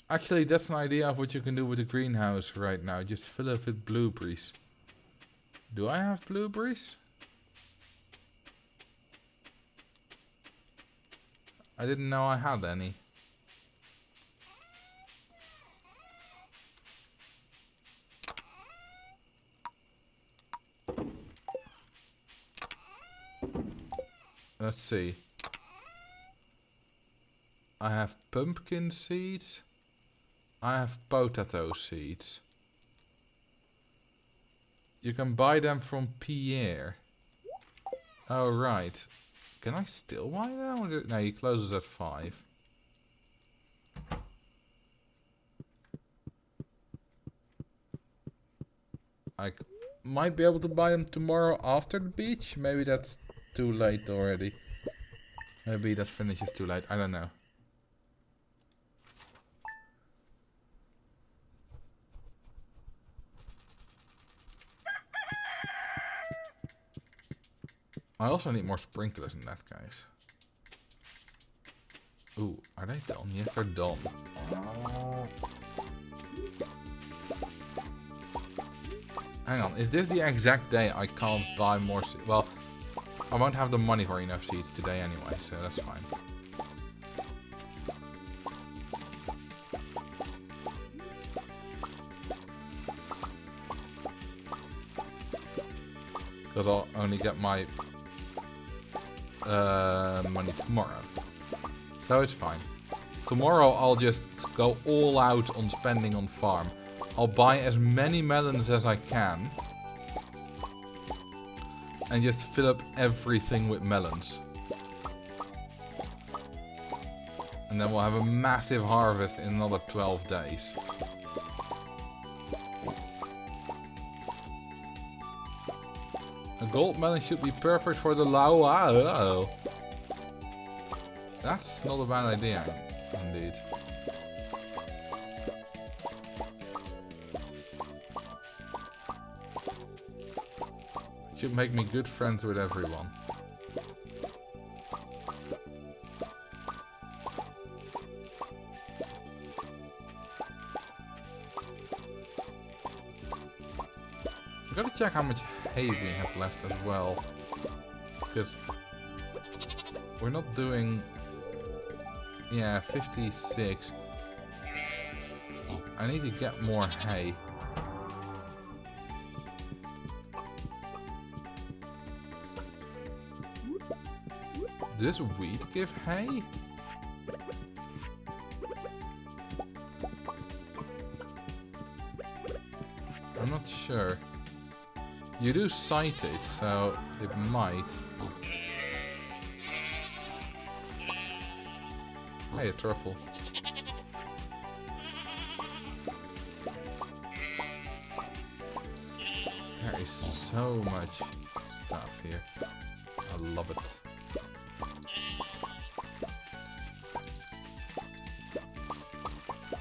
Speaker 1: Actually, that's an idea of what you can do with the greenhouse right now. Just fill it with blueberries. Do I have blueberries? I didn't know I had any. Let's see. I have pumpkin seeds. I have potato seeds. You can buy them from Pierre. Oh, right. Can I still buy them? No, he closes at 5. I might be able to buy them tomorrow after the beach. Maybe that's too late already. Maybe that finishes too late. I don't know. I also need more sprinklers in that case. Ooh, are they done? Yes, they're done. Hang on, is this the exact day I can't buy more seeds? Well, I won't have the money for enough seeds today anyway, so that's fine. Because I'll only get my money tomorrow. So it's fine. Tomorrow I'll just go all out on spending on farm. I'll buy as many melons as I can. And just fill up everything with melons. And then we'll have a massive harvest in another 12 days. A gold melon should be perfect for the Lao. That's not a bad idea, indeed. Should make me good friends with everyone. I gotta check how much hay we have left as well. Because we're not doing... Yeah, 56. I need to get more hay. Does wheat give hay? I'm not sure. You do cite it, so it might. Hey, a truffle. There is so much stuff here. I love it.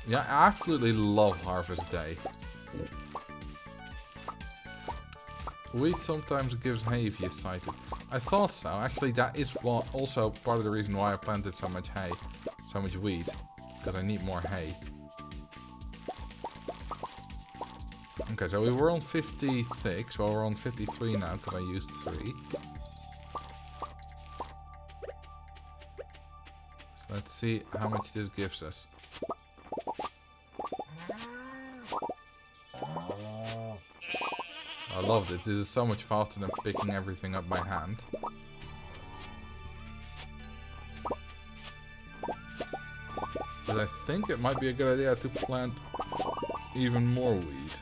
Speaker 1: Yeah, I absolutely love Harvest Day. Wheat sometimes gives hay if you cite it. I thought so. Actually, that is what also part of the reason why I planted so much hay. So much wheat. Because I need more hay. Okay, so we were on 56. Well, we're on 53 now because I used 3. So let's see how much this gives us. I love this. This is so much faster than picking everything up by hand. But I think it might be a good idea to plant even more wheat.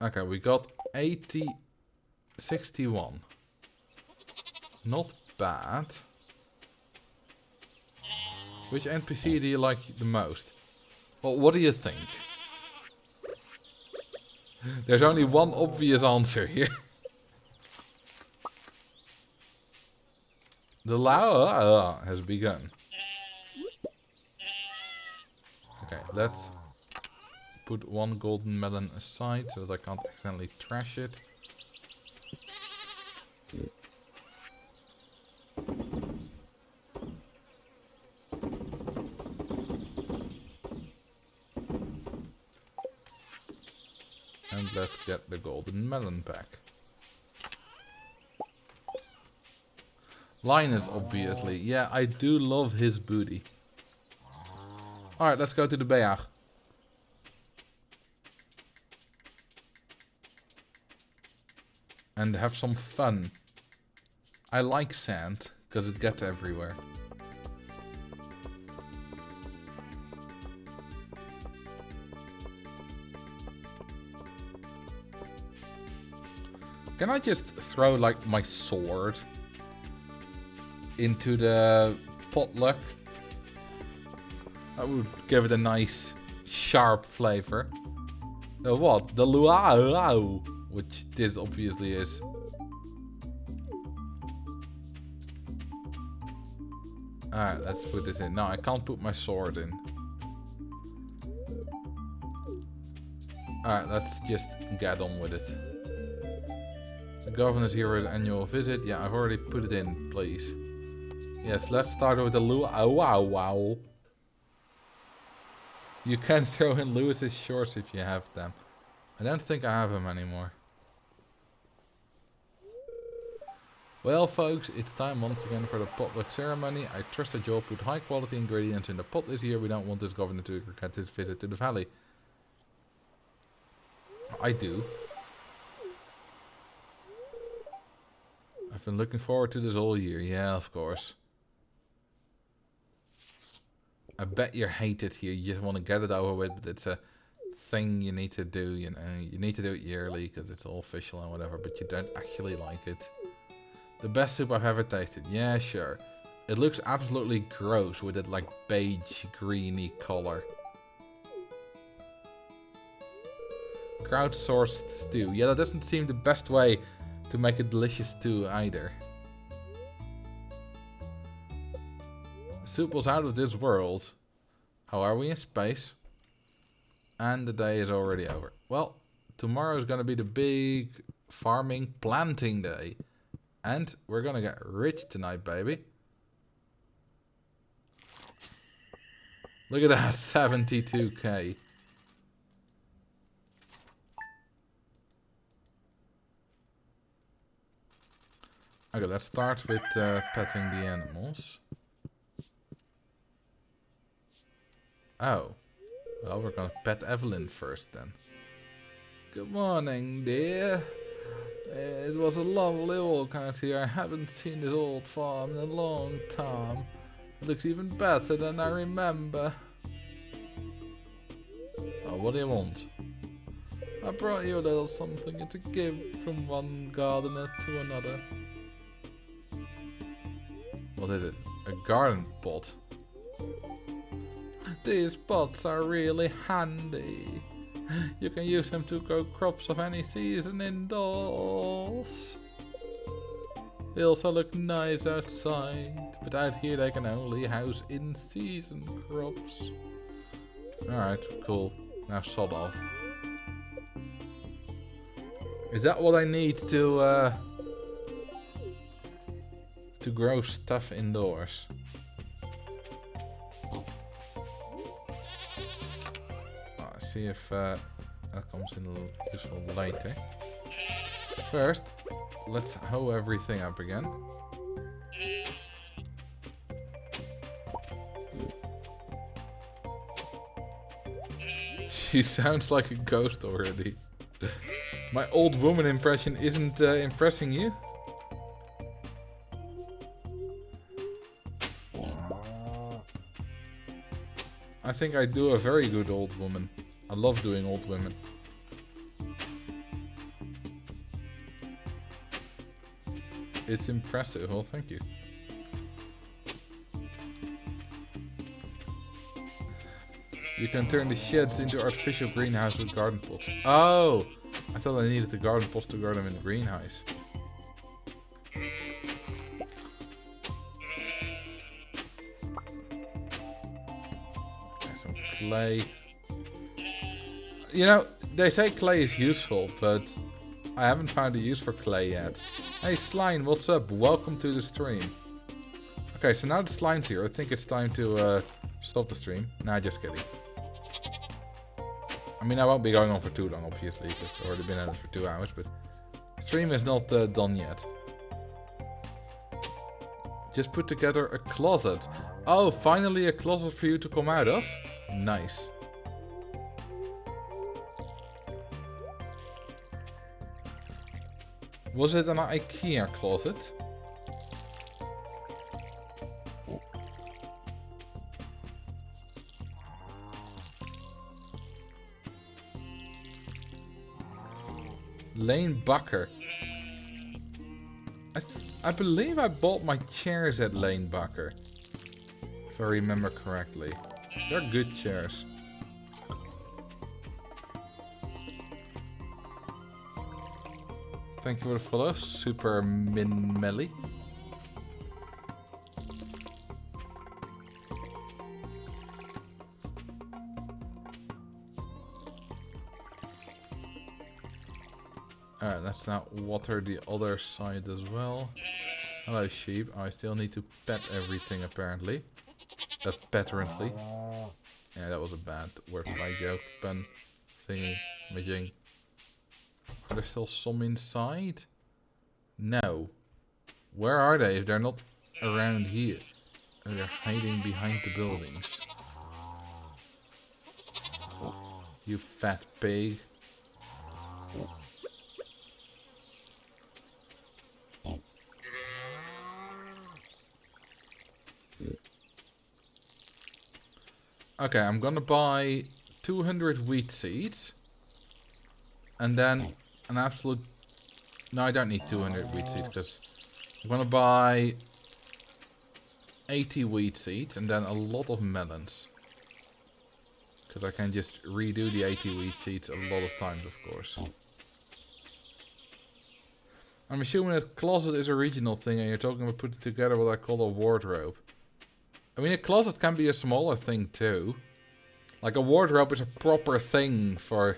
Speaker 1: Okay, we got 61. Not bad. Which NPC do you like the most? Well, what do you think? There's only one obvious answer here. The Lao has begun. Okay, let's put one golden melon aside so that I can't accidentally trash it. And let's get the golden melon back. Linus, obviously. Yeah, I do love his booty. Alright, let's go to the Beag. and have some fun. I like sand, because it gets everywhere. Can I just throw, like, my sword into the potluck? That would give it a nice, sharp flavor. The what? The luau, which this obviously is. Alright, let's put this in. No, I can't put my sword in. Alright, let's just get on with it. The governor's hero's annual visit. Yeah, I've already put it in, please. Yes, let's start with the luau. You can throw in Lewis's shorts if you have them. I don't think I have them anymore. Well, folks, it's time once again for the potluck ceremony. I trust that you'll put high quality ingredients in the pot this year. We don't want this governor to regret his visit to the valley. I do. I've been looking forward to this all year. Yeah, of course. I bet you hate it here. You just want to get it over with, but it's a thing you need to do, you know. You need to do it yearly because it's all official and whatever, but you don't actually like it. The best soup I've ever tasted. Yeah, sure. It looks absolutely gross with that, like, beige, greeny color. Crowdsourced stew. Yeah, that doesn't seem the best way to make a delicious stew either. Soup was out of this world. How are we in space? And the day is already over. Well, tomorrow is going to be the big farming planting day. And we're going to get rich tonight, baby. Look at that, 72k. Okay, let's start with petting the animals. Oh. Well, we're gonna pet Evelyn first then. Good morning, dear. It was a lovely walk out here. I haven't seen this old farm in a long time. It looks even better than I remember. Oh, what do you want? I brought you a little something to give from one gardener to another. What is it? A garden pot. These pots are really handy. You can use them to grow crops of any season indoors. They also look nice outside, but out here they can only house in-season crops. Alright, cool. Now sod off. Is that what I need to grow stuff indoors? See if that comes in a little useful later. First, let's hoe everything up again. She sounds like a ghost already. My old woman impression isn't impressing you? I think I do a very good old woman. I love doing old women. It's impressive. Well, thank you. You can turn the sheds into artificial greenhouse with garden pots. Oh! I thought I needed the garden pots to grow them in the greenhouse. Okay, some clay. You know, they say clay is useful, but I haven't found a use for clay yet. Hey Slime, what's up? Welcome to the stream. Okay, so now the Slime's here. I think it's time to stop the stream. Nah, just kidding. I mean, I won't be going on for too long, obviously, because I've already been at it for 2 hours, but the stream is not done yet. Just put together a closet. Oh, finally a closet for you to come out of? Nice. Was it an IKEA closet? Lane Bucker. I believe I bought my chairs at Lane Bucker. If I remember correctly. They're good chairs. Thank you for the follow, Super Min Melly. Alright, let's now water the other side as well. Hello, sheep. I still need to pet everything, apparently. Apparently. Yeah, that was a bad wordplay joke. Pun. Thingy. Midging. Are there still some inside? No. Where are they if they're not around here? Oh, they're hiding behind the buildings. You fat pig. Okay, I'm gonna buy 200 wheat seeds. And then an absolute... No, I don't need 200 wheat seeds because I'm gonna buy 80 wheat seeds and then a lot of melons. Because I can just redo the 80 wheat seeds a lot of times, of course. I'm assuming that closet is a regional thing and you're talking about putting together what I call a wardrobe. I mean, a closet can be a smaller thing too. Like a wardrobe is a proper thing for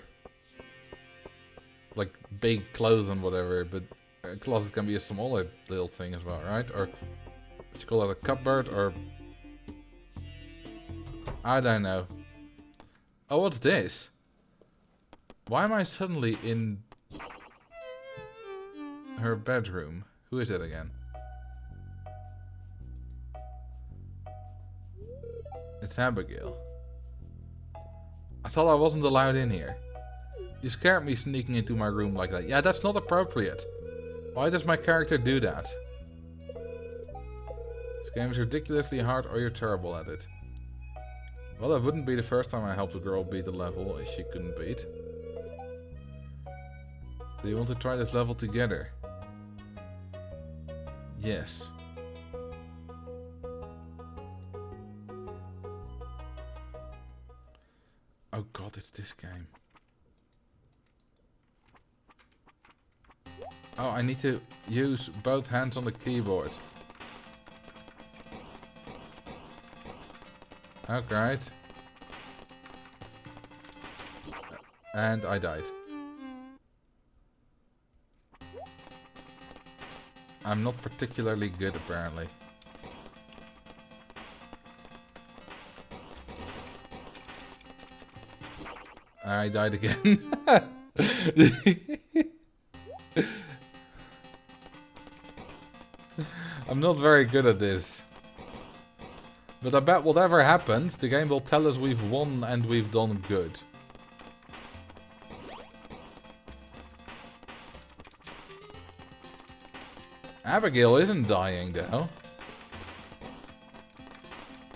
Speaker 1: like big clothes and whatever, but a closet can be a smaller little thing as well, right? Or what you call it, a cupboard, or I don't know. Oh, what's this? Why am I suddenly in her bedroom? Who is it again? It's Abigail. I thought I wasn't allowed in here. You scared me sneaking into my room like that. Yeah, that's not appropriate. Why does my character do that? This game is ridiculously hard or you're terrible at it. Well, that wouldn't be the first time I helped a girl beat a level she couldn't beat. Do you want to try this level together? Yes. Oh god, it's this game. Oh, I need to use both hands on the keyboard. Oh, great. And I died. I'm not particularly good, apparently. I died again. I'm not very good at this. But I bet whatever happens, the game will tell us we've won and we've done good. Abigail isn't dying though.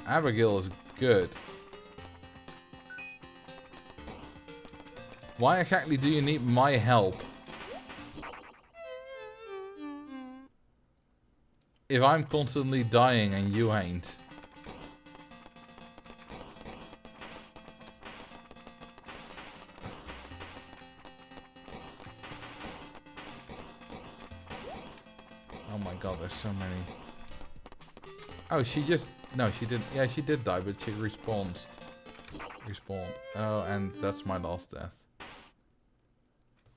Speaker 1: Abigail is good. Why exactly do you need my help? If I'm constantly dying and you ain't. Oh my god, there's so many. Oh, she just... No, she didn't... Yeah, she did die, but she respawned. Oh, and that's my last death.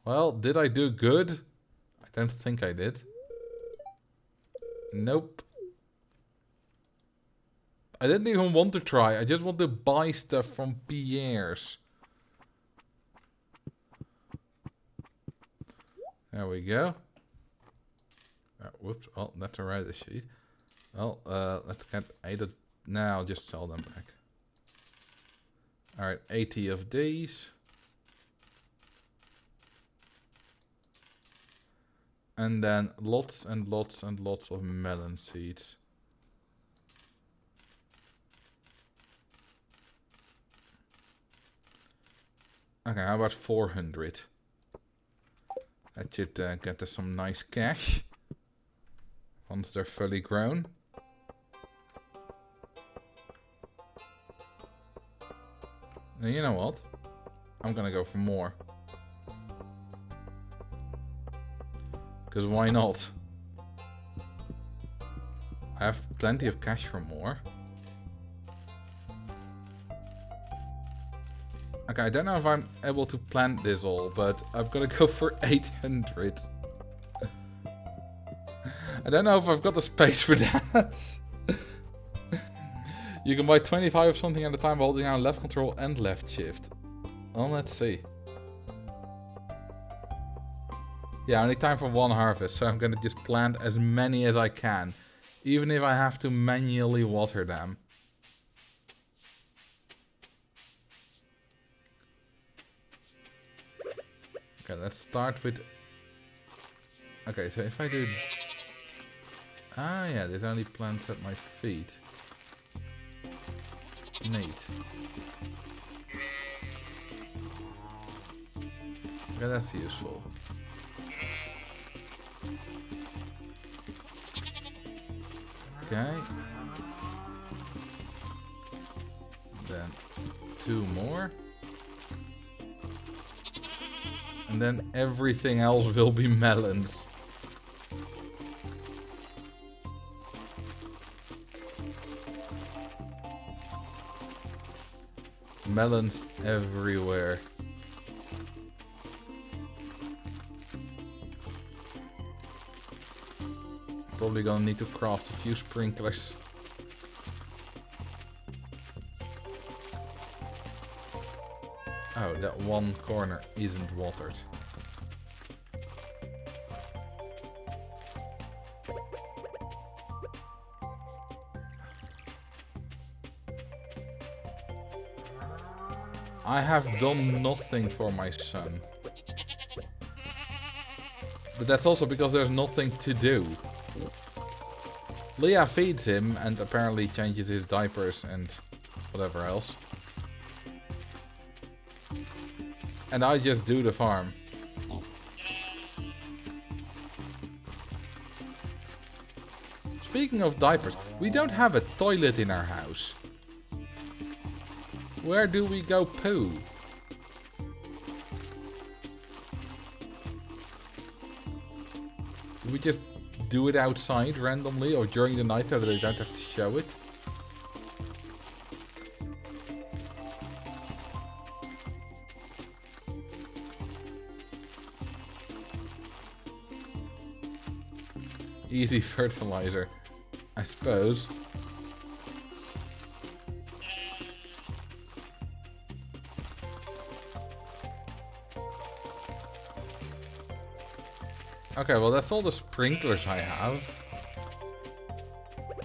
Speaker 1: Well, did I do good? I don't think I did. Nope. I didn't even want to try. I just want to buy stuff from Pierre's. There we go. Whoops. Oh, that's a rider sheet. Well, let's get 8 of... Now I'll just sell them back. Alright, 80 of these. And then lots and lots and lots of melon seeds. Okay, how about 400? That should get us some nice cash. Once they're fully grown. Now, you know what? I'm gonna go for more. Because why not? I have plenty of cash for more. Okay, I don't know if I'm able to plant this all, but I've got to go for 800. I don't know if I've got the space for that. You can buy 25 of something at a time holding down left control and left shift. Well, let's see. Yeah, only time for one harvest, so I'm gonna just plant as many as I can. Even if I have to manually water them. Okay, let's start with... Okay, so if I do... Ah, yeah, there's only plants at my feet. Neat. Okay, that's useful. Okay. Then 2 more. And then everything else will be melons. Melons everywhere. Probably gonna need to craft a few sprinklers. Oh, that one corner isn't watered. I have done nothing for my son. But that's also because there's nothing to do. Leah feeds him and apparently changes his diapers and whatever else. And I just do the farm. Speaking of diapers, we don't have a toilet in our house. Where do we go poo? Do we just do it outside randomly or during the night so that they don't have to show it? Easy fertilizer, I suppose. Okay, well that's all the sprinklers I have.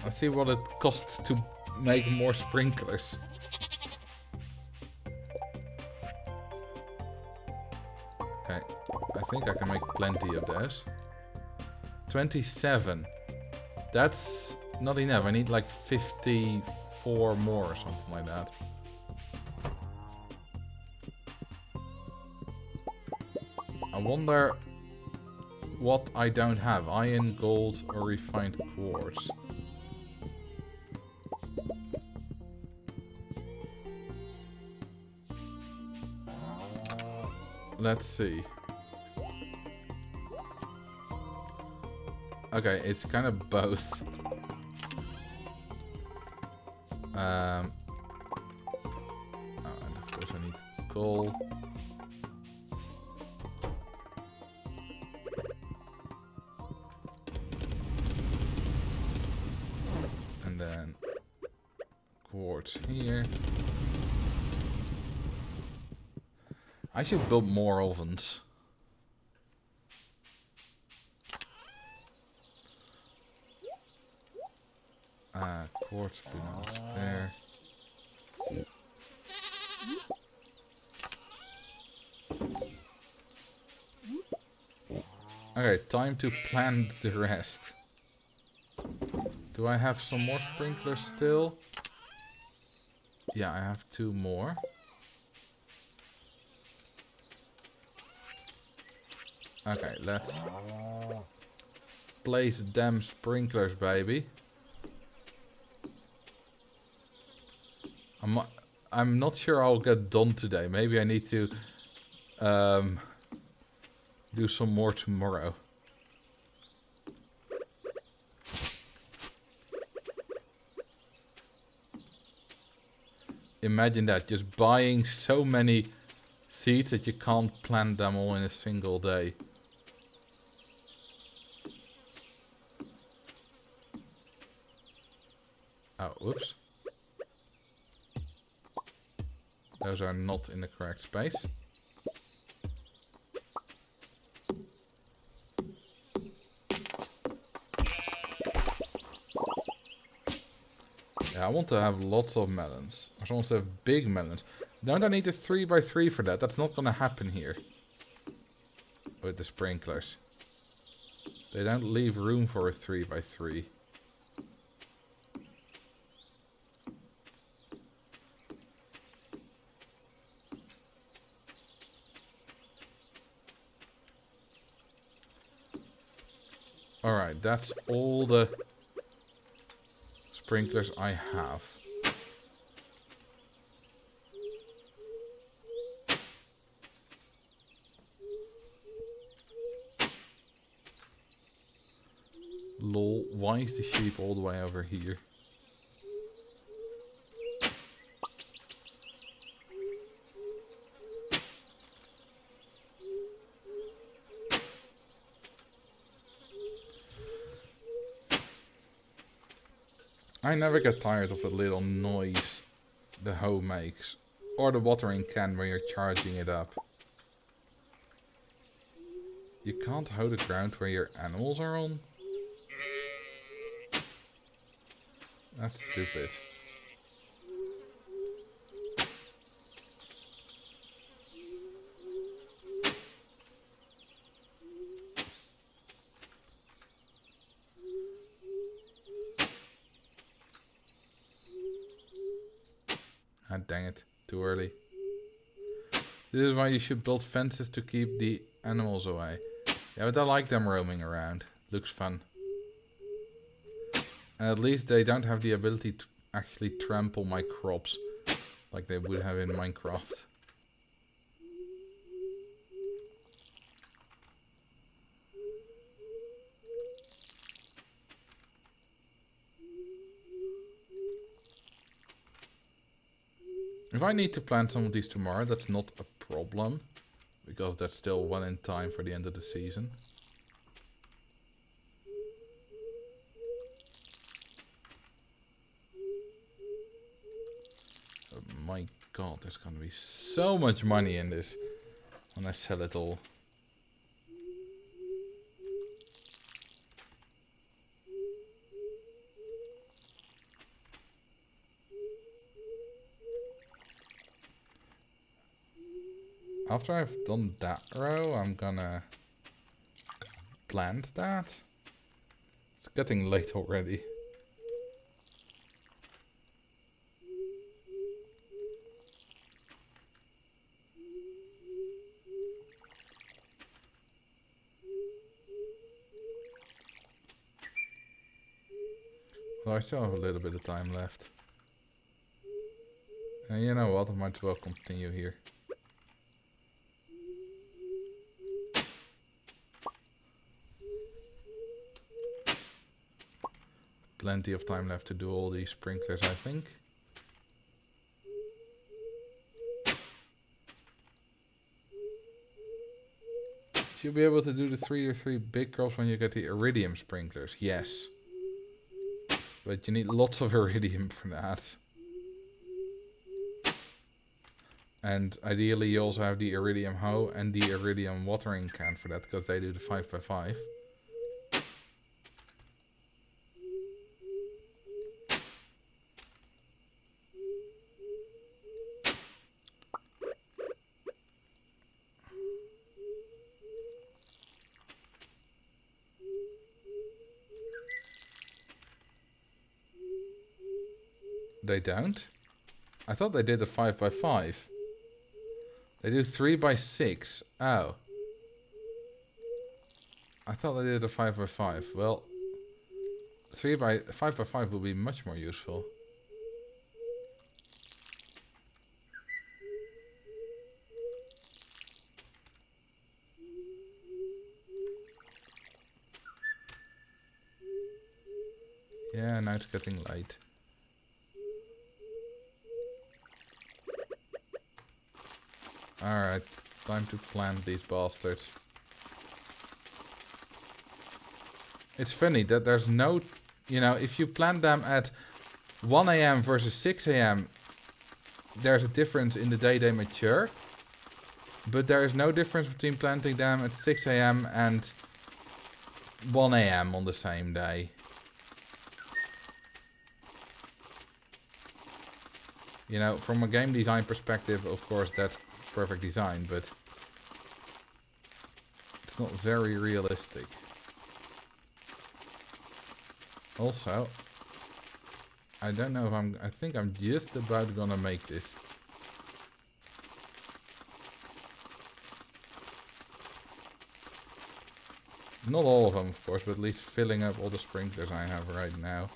Speaker 1: Let's see what it costs to make more sprinklers. Okay, I think I can make plenty of those. 27. That's not enough. I need like 54 more or something like that. I wonder what I don't have. Iron, gold, or refined quartz. Let's see. Okay, it's kind of both. Oh, and of course I need coal. And then quartz here. I should build more ovens. Quartz belongs there. Okay, time to plant the rest. Do I have some more sprinklers still? Yeah, I have 2 more. Okay, let's place them sprinklers, baby. I'm not sure I'll get done today. Maybe I need to do some more tomorrow. Imagine that, just buying so many seeds that you can't plant them all in a single day. Oh, whoops. Those are not in the correct space. Yeah, I want to have lots of melons. I want to have big melons. Don't I need a 3x3 for that? That's not gonna happen here. With the sprinklers. They don't leave room for a 3x3. Alright, that's all the sprinklers I have. Lol, why is the sheep all the way over here? I never get tired of the little noise the hoe makes. Or the watering can when you're charging it up. You can't hoe the ground where your animals are on? That's stupid. Ah, dang it. Too early. This is why you should build fences to keep the animals away. Yeah, but I like them roaming around. Looks fun. And at least they don't have the ability to actually trample my crops like they would have in Minecraft. If I need to plant some of these tomorrow, that's not a problem. Because that's still well in time for the end of the season. Oh my god, there's gonna be so much money in this when I sell it all. After I've done that row, I'm gonna plant that. It's getting late already. Well, I still have a little bit of time left. And you know what, I might as well continue here. Plenty of time left to do all these sprinklers, I think. You'll be able to do the 3 or 3 big crops when you get the iridium sprinklers, yes. But you need lots of iridium for that. And ideally you also have the iridium hoe and the iridium watering can for that, because they do the 5x5. They don't? I thought they did a 5x5. They do 3x6. Oh. I thought they did a 5x5. Well, 5x5 will be much more useful. Yeah, now it's getting late. Alright, time to plant these bastards. It's funny that there's no, you know, if you plant them at 1 AM versus 6 AM, there's a difference in the day they mature. But there is no difference between planting them at 6 AM and 1 AM on the same day. You know, from a game design perspective, of course, that's perfect design, but it's not very realistic. Also, I don't know if I think I'm just about gonna make this. Not all of them, of course, but at least filling up all the sprinklers I have right now.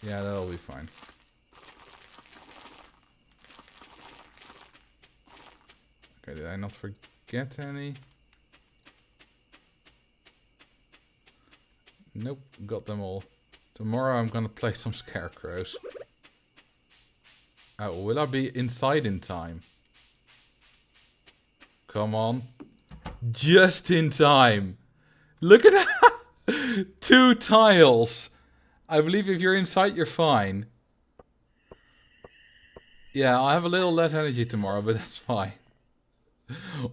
Speaker 1: Yeah, that'll be fine. Okay, did I not forget any? Nope, got them all. Tomorrow I'm gonna play some scarecrows. Oh, will I be inside in time? Come on. Just in time. Look at that! 2 tiles. I believe if you're inside, you're fine. Yeah, I'll have a little less energy tomorrow, but that's fine.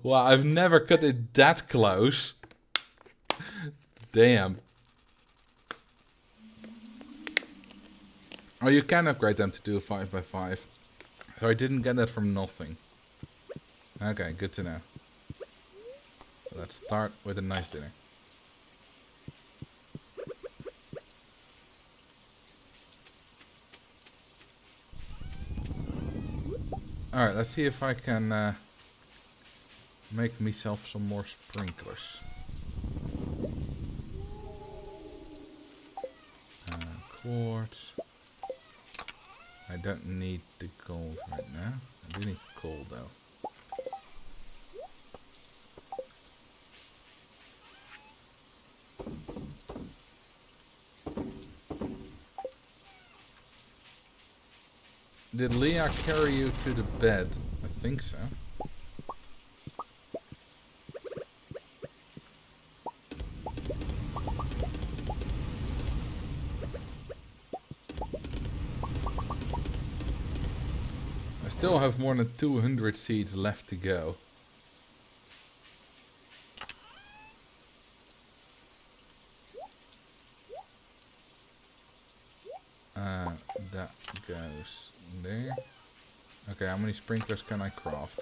Speaker 1: Wow, I've never cut it that close. Damn. Oh, you can upgrade them to do a 5x5. So I didn't get that from nothing. Okay, good to know. Let's start with a nice dinner. Alright, let's see if I can make myself some more sprinklers. Quartz. I don't need the gold right now. I do need coal though. Did Leah carry you to the bed? I think so. I still have more than 200 seeds left to go. That goes there. Okay, how many sprinklers can I craft?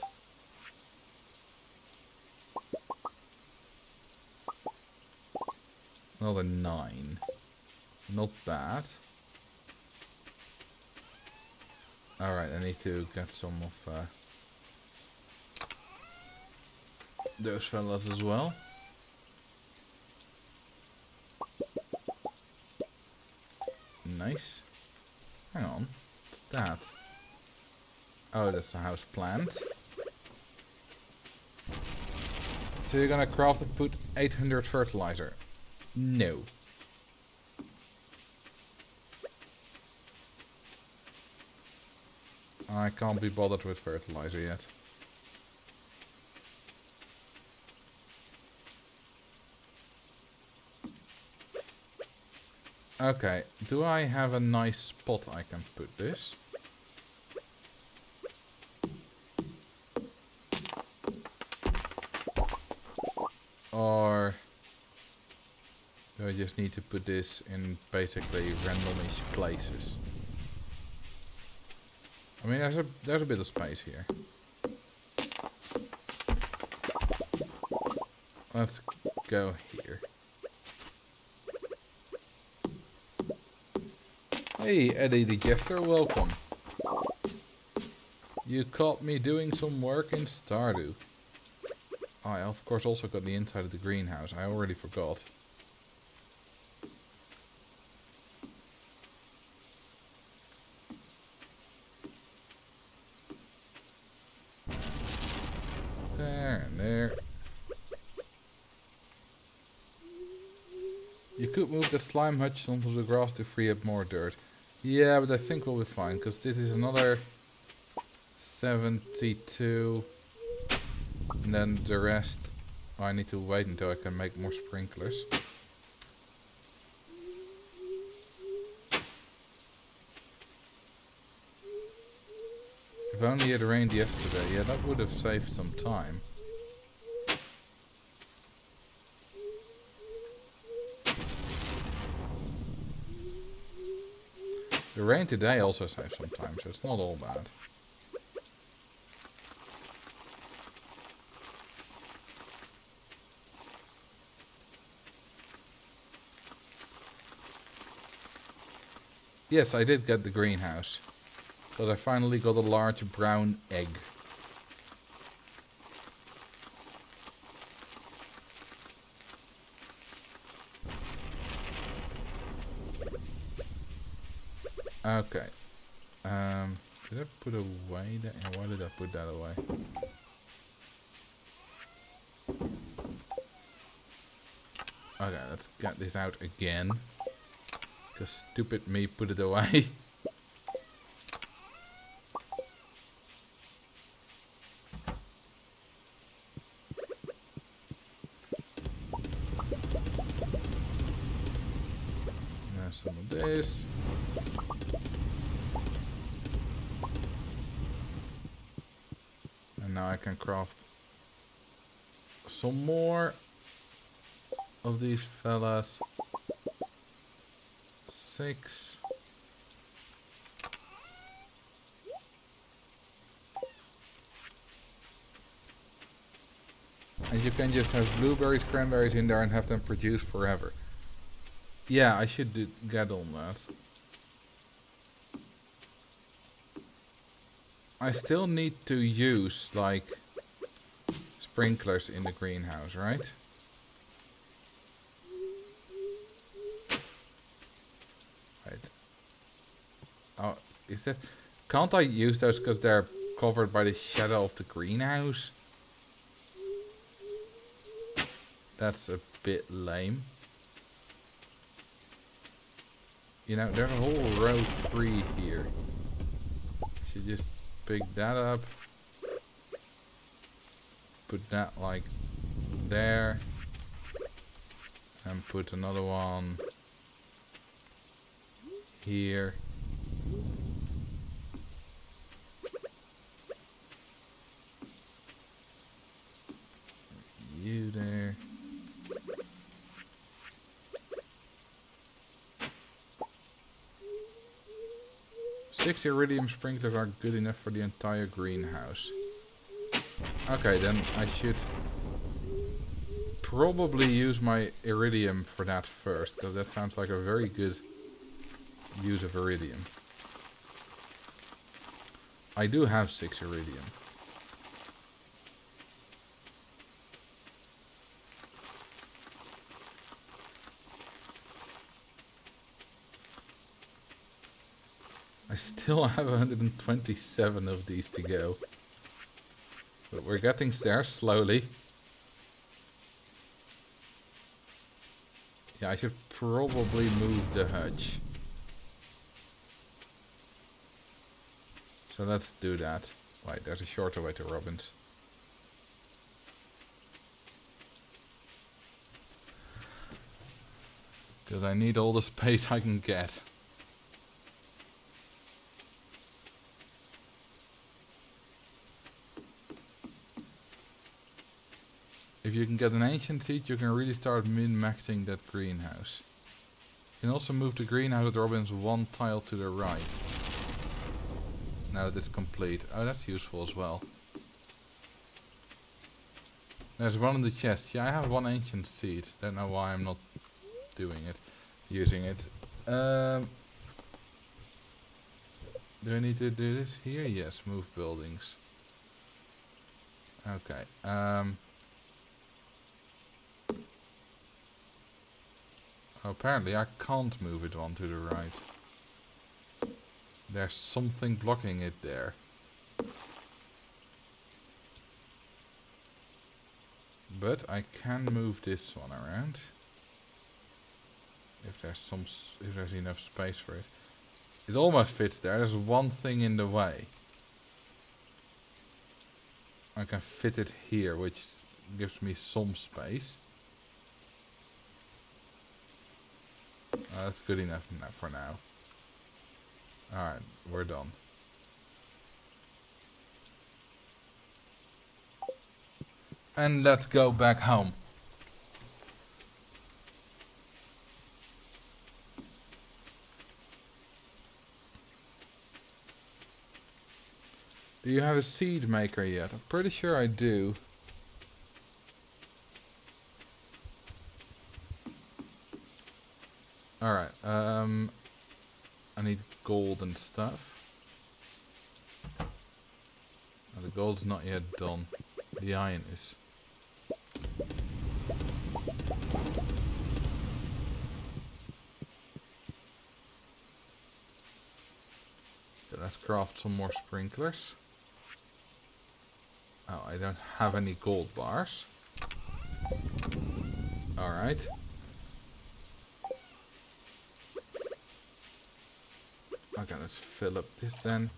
Speaker 1: Another 9. Not bad. Alright, I need to get some of those fellas as well. Nice. Hang on. What's that? Oh, that's a house plant. So you're gonna craft and put 800 fertilizer? No. I can't be bothered with fertilizer yet. Okay, do I have a nice spot I can put this? Or do I just need to put this in basically randomish places? I mean, there's a bit of space here. Let's go here. Hey, Eddie the Jester, welcome. You caught me doing some work in Stardew. I of course also got the inside of the greenhouse. I already forgot. There and there. You could move the slime hutch onto the grass to free up more dirt. Yeah, but I think we'll be fine, because this is another 72. And then the rest, I need to wait until I can make more sprinklers. If only it rained yesterday, yeah, that would have saved some time. The rain today also saves some time, so it's not all bad. Yes, I did get the greenhouse. Because I finally got a large brown egg. Okay. Did I put away that? Yeah, why did I put that away? Okay, let's get this out again. Because stupid me put it away. There's some of this. And now I can craft some more of these fellas. 6. And you can just have blueberries, cranberries in there and have them produce forever. Yeah, I should get on that. I still need to use, like, sprinklers in the greenhouse, right? Right. Oh, is that... Can't I use those because they're covered by the shadow of the greenhouse? That's a bit lame. You know, there's a whole row 3 here. Should just pick that up. Put that like there. And put another one here. You there. Six iridium sprinklers are good enough for the entire greenhouse. Okay, then I should probably use my iridium for that first, because that sounds like a very good use of iridium. I do have 6 iridium. I still have 127 of these to go. But we're getting there slowly. Yeah, I should probably move the hutch. So let's do that. Wait, there's a shorter way to Robin's. Because I need all the space I can get. If you can get an ancient seed, you can really start min-maxing that greenhouse. You can also move the greenhouse with Robin's 1 tile to the right. Now that it's complete. Oh, that's useful as well. There's one in the chest. Yeah, I have 1 ancient seed. Don't know why I'm not doing it. Using it. Do I need to do this here? Yes, move buildings. Okay. Apparently I can't move it on to the right. There's something blocking it there. But I can move this one around. If there's enough space for it. It almost fits there. There's one thing in the way. I can fit it here, which gives me some space. That's good enough for now. Alright, we're done. And let's go back home. Do you have a seed maker yet? I'm pretty sure I do. Alright, I need gold and stuff. Oh, the gold's not yet done. The iron is. Okay, let's craft some more sprinklers. Oh, I don't have any gold bars. Alright. Okay, let's fill up this then.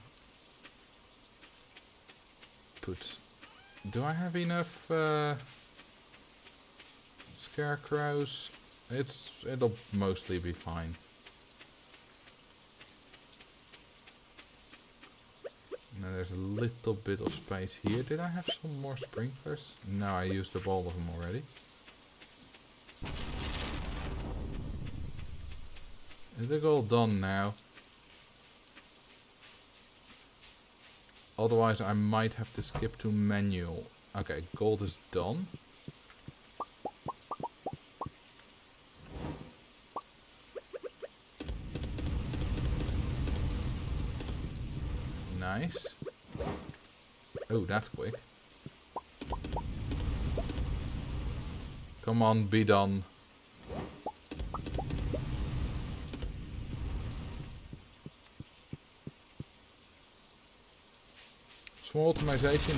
Speaker 1: Do I have enough scarecrows? It'll mostly be fine. Now there's a little bit of space here. Did I have some more sprinklers? No, I used up all of them already. Is it all done now? Otherwise I might have to skip to manual. Okay, gold is done. Nice. Oh, that's quick. Come on, be done. Small optimization.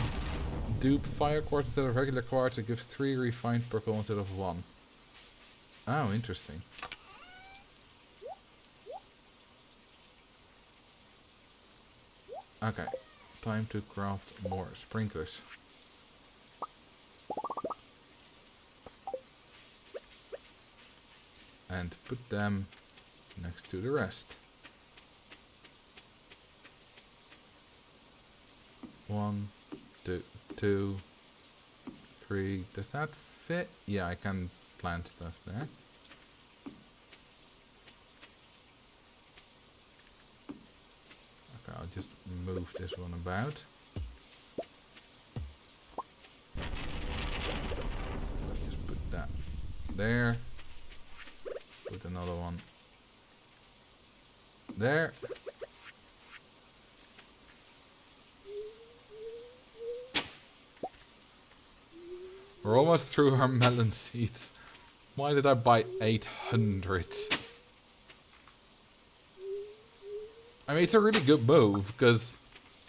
Speaker 1: Dupe fire quartz instead of regular quartz. It gives 3 refined per coal instead of 1. Oh, interesting. Okay, time to craft more sprinklers. And put them next to the rest. 1, 2, 3. Does that fit? Yeah, I can plant stuff there. Okay, I'll just move this one about. I'll just put that there. Put another one there. We're almost through our melon seeds. Why did I buy 800? I mean, it's a really good move, because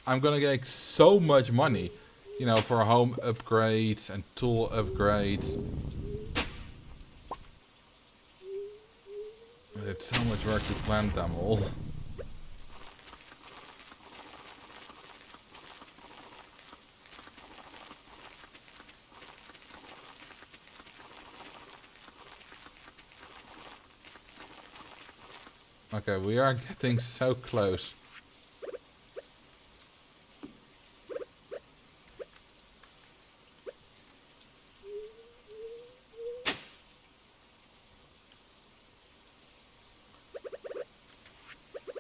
Speaker 1: I'm gonna get so much money, you know, for home upgrades and tool upgrades. It's so much work to plant them all. Okay, we are getting so close.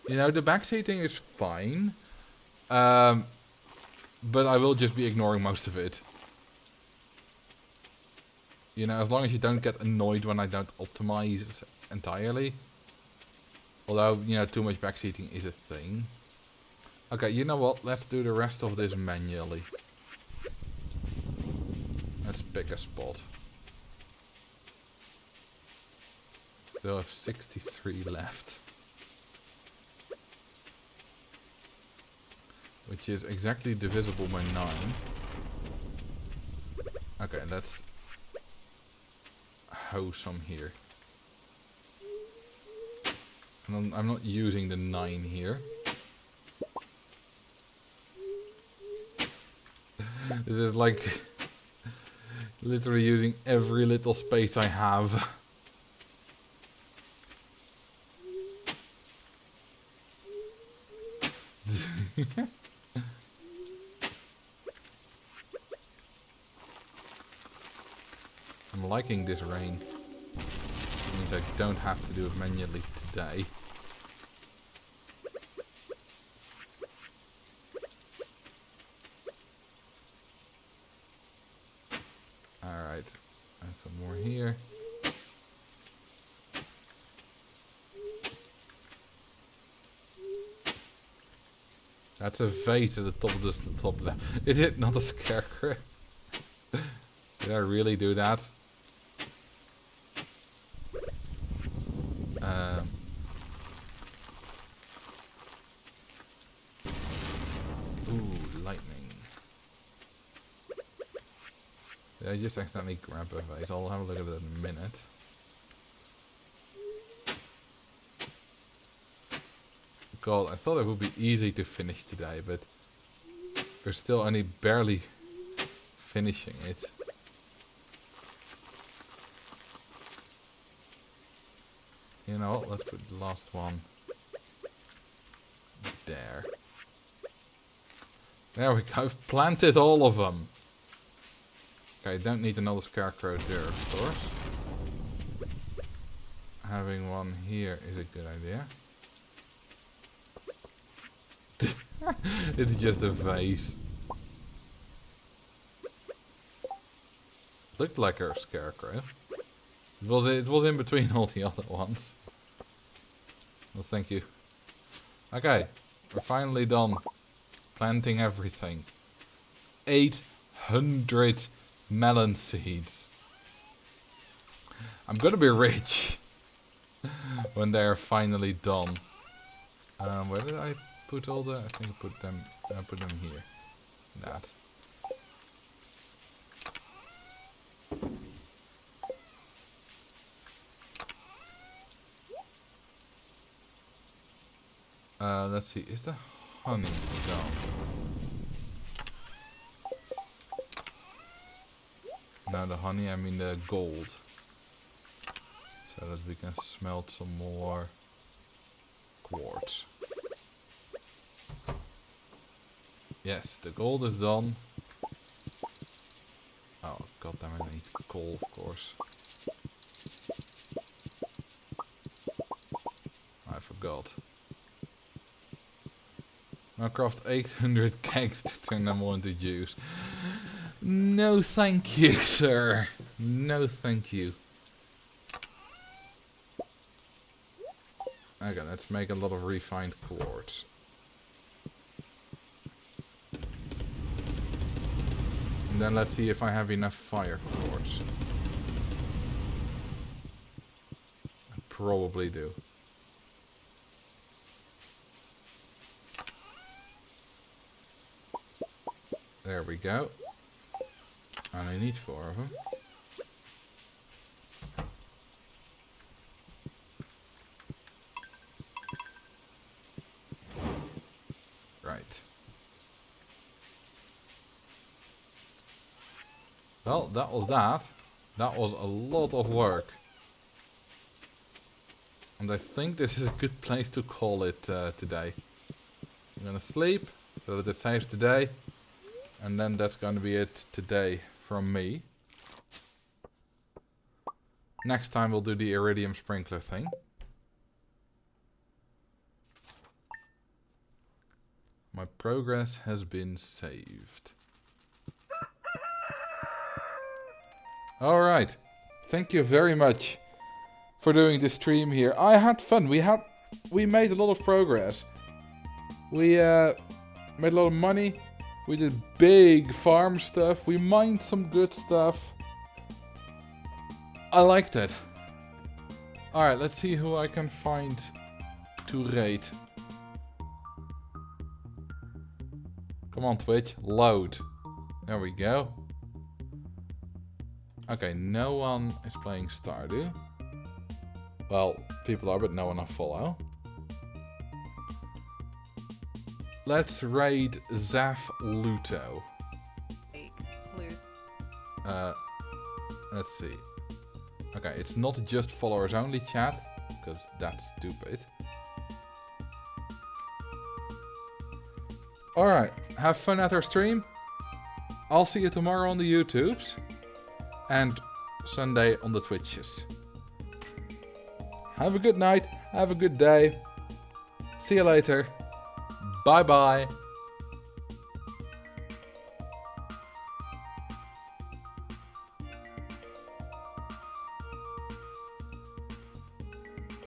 Speaker 1: You know, the backseating is fine. But I will just be ignoring most of it. You know, as long as you don't get annoyed when I don't optimize entirely. Although, you know, too much backseating is a thing. Okay, you know what? Let's do the rest of this manually. Let's pick a spot. Still have 63 left. Which is exactly divisible by 9. Okay, let's hoe some here. And I'm not using the 9 here. This is like literally using every little space I have. I'm liking this rain. It means I don't have to do it manually today. Alright, and some more here. That's a vase at the top of the top left. Is it not a scarecrow? Did I really do that? Ooh, lightning. Did I just accidentally grab a vase? I'll have a look at it in a minute. God, I thought it would be easy to finish today, but we're still only barely finishing it. You know what, let's put the last one there. There we go, I've planted all of them. Okay, don't need another scarecrow there, of course. Having one here is a good idea. It's just a vase. Looked like a scarecrow. It was in between all the other ones. Well, thank you. Okay, we're finally done planting everything. 800 melon seeds. I'm gonna be rich when they are finally done. Where did I put all the? I think I put them here. That. Let's see. Is the honey gone? No, the honey. I mean the gold. So that we can smelt some more quartz. Yes, the gold is done. Oh, goddammit, I need coal, of course. I forgot. Now craft 800 kegs to turn them all into juice. No thank you, sir. No thank you. Okay, let's make a lot of refined quartz. And then let's see if I have enough fire quartz. I probably do. There we go. And I need 4 of them. Right. Well, that was that. That was a lot of work. And I think this is a good place to call it today. I'm gonna sleep so that it saves today. And then that's gonna be it today from me. Next time we'll do the iridium sprinkler thing. My progress has been saved. Alright. Thank you very much for doing this stream here. I had fun. We made a lot of progress. We Made a lot of money. We did big farm stuff. We mined some good stuff. I liked it. Alright, let's see who I can find to raid. Come on, Twitch. Load. There we go. Okay, no one is playing Stardew. Well, people are, but no one I follow. Let's raid Zaf Luto. Let's see. Okay, it's not just followers only chat, because that's stupid. Alright, have fun at our stream. I'll see you tomorrow on the YouTubes. And Sunday on the Twitches. Have a good night, have a good day. See you later. Bye bye.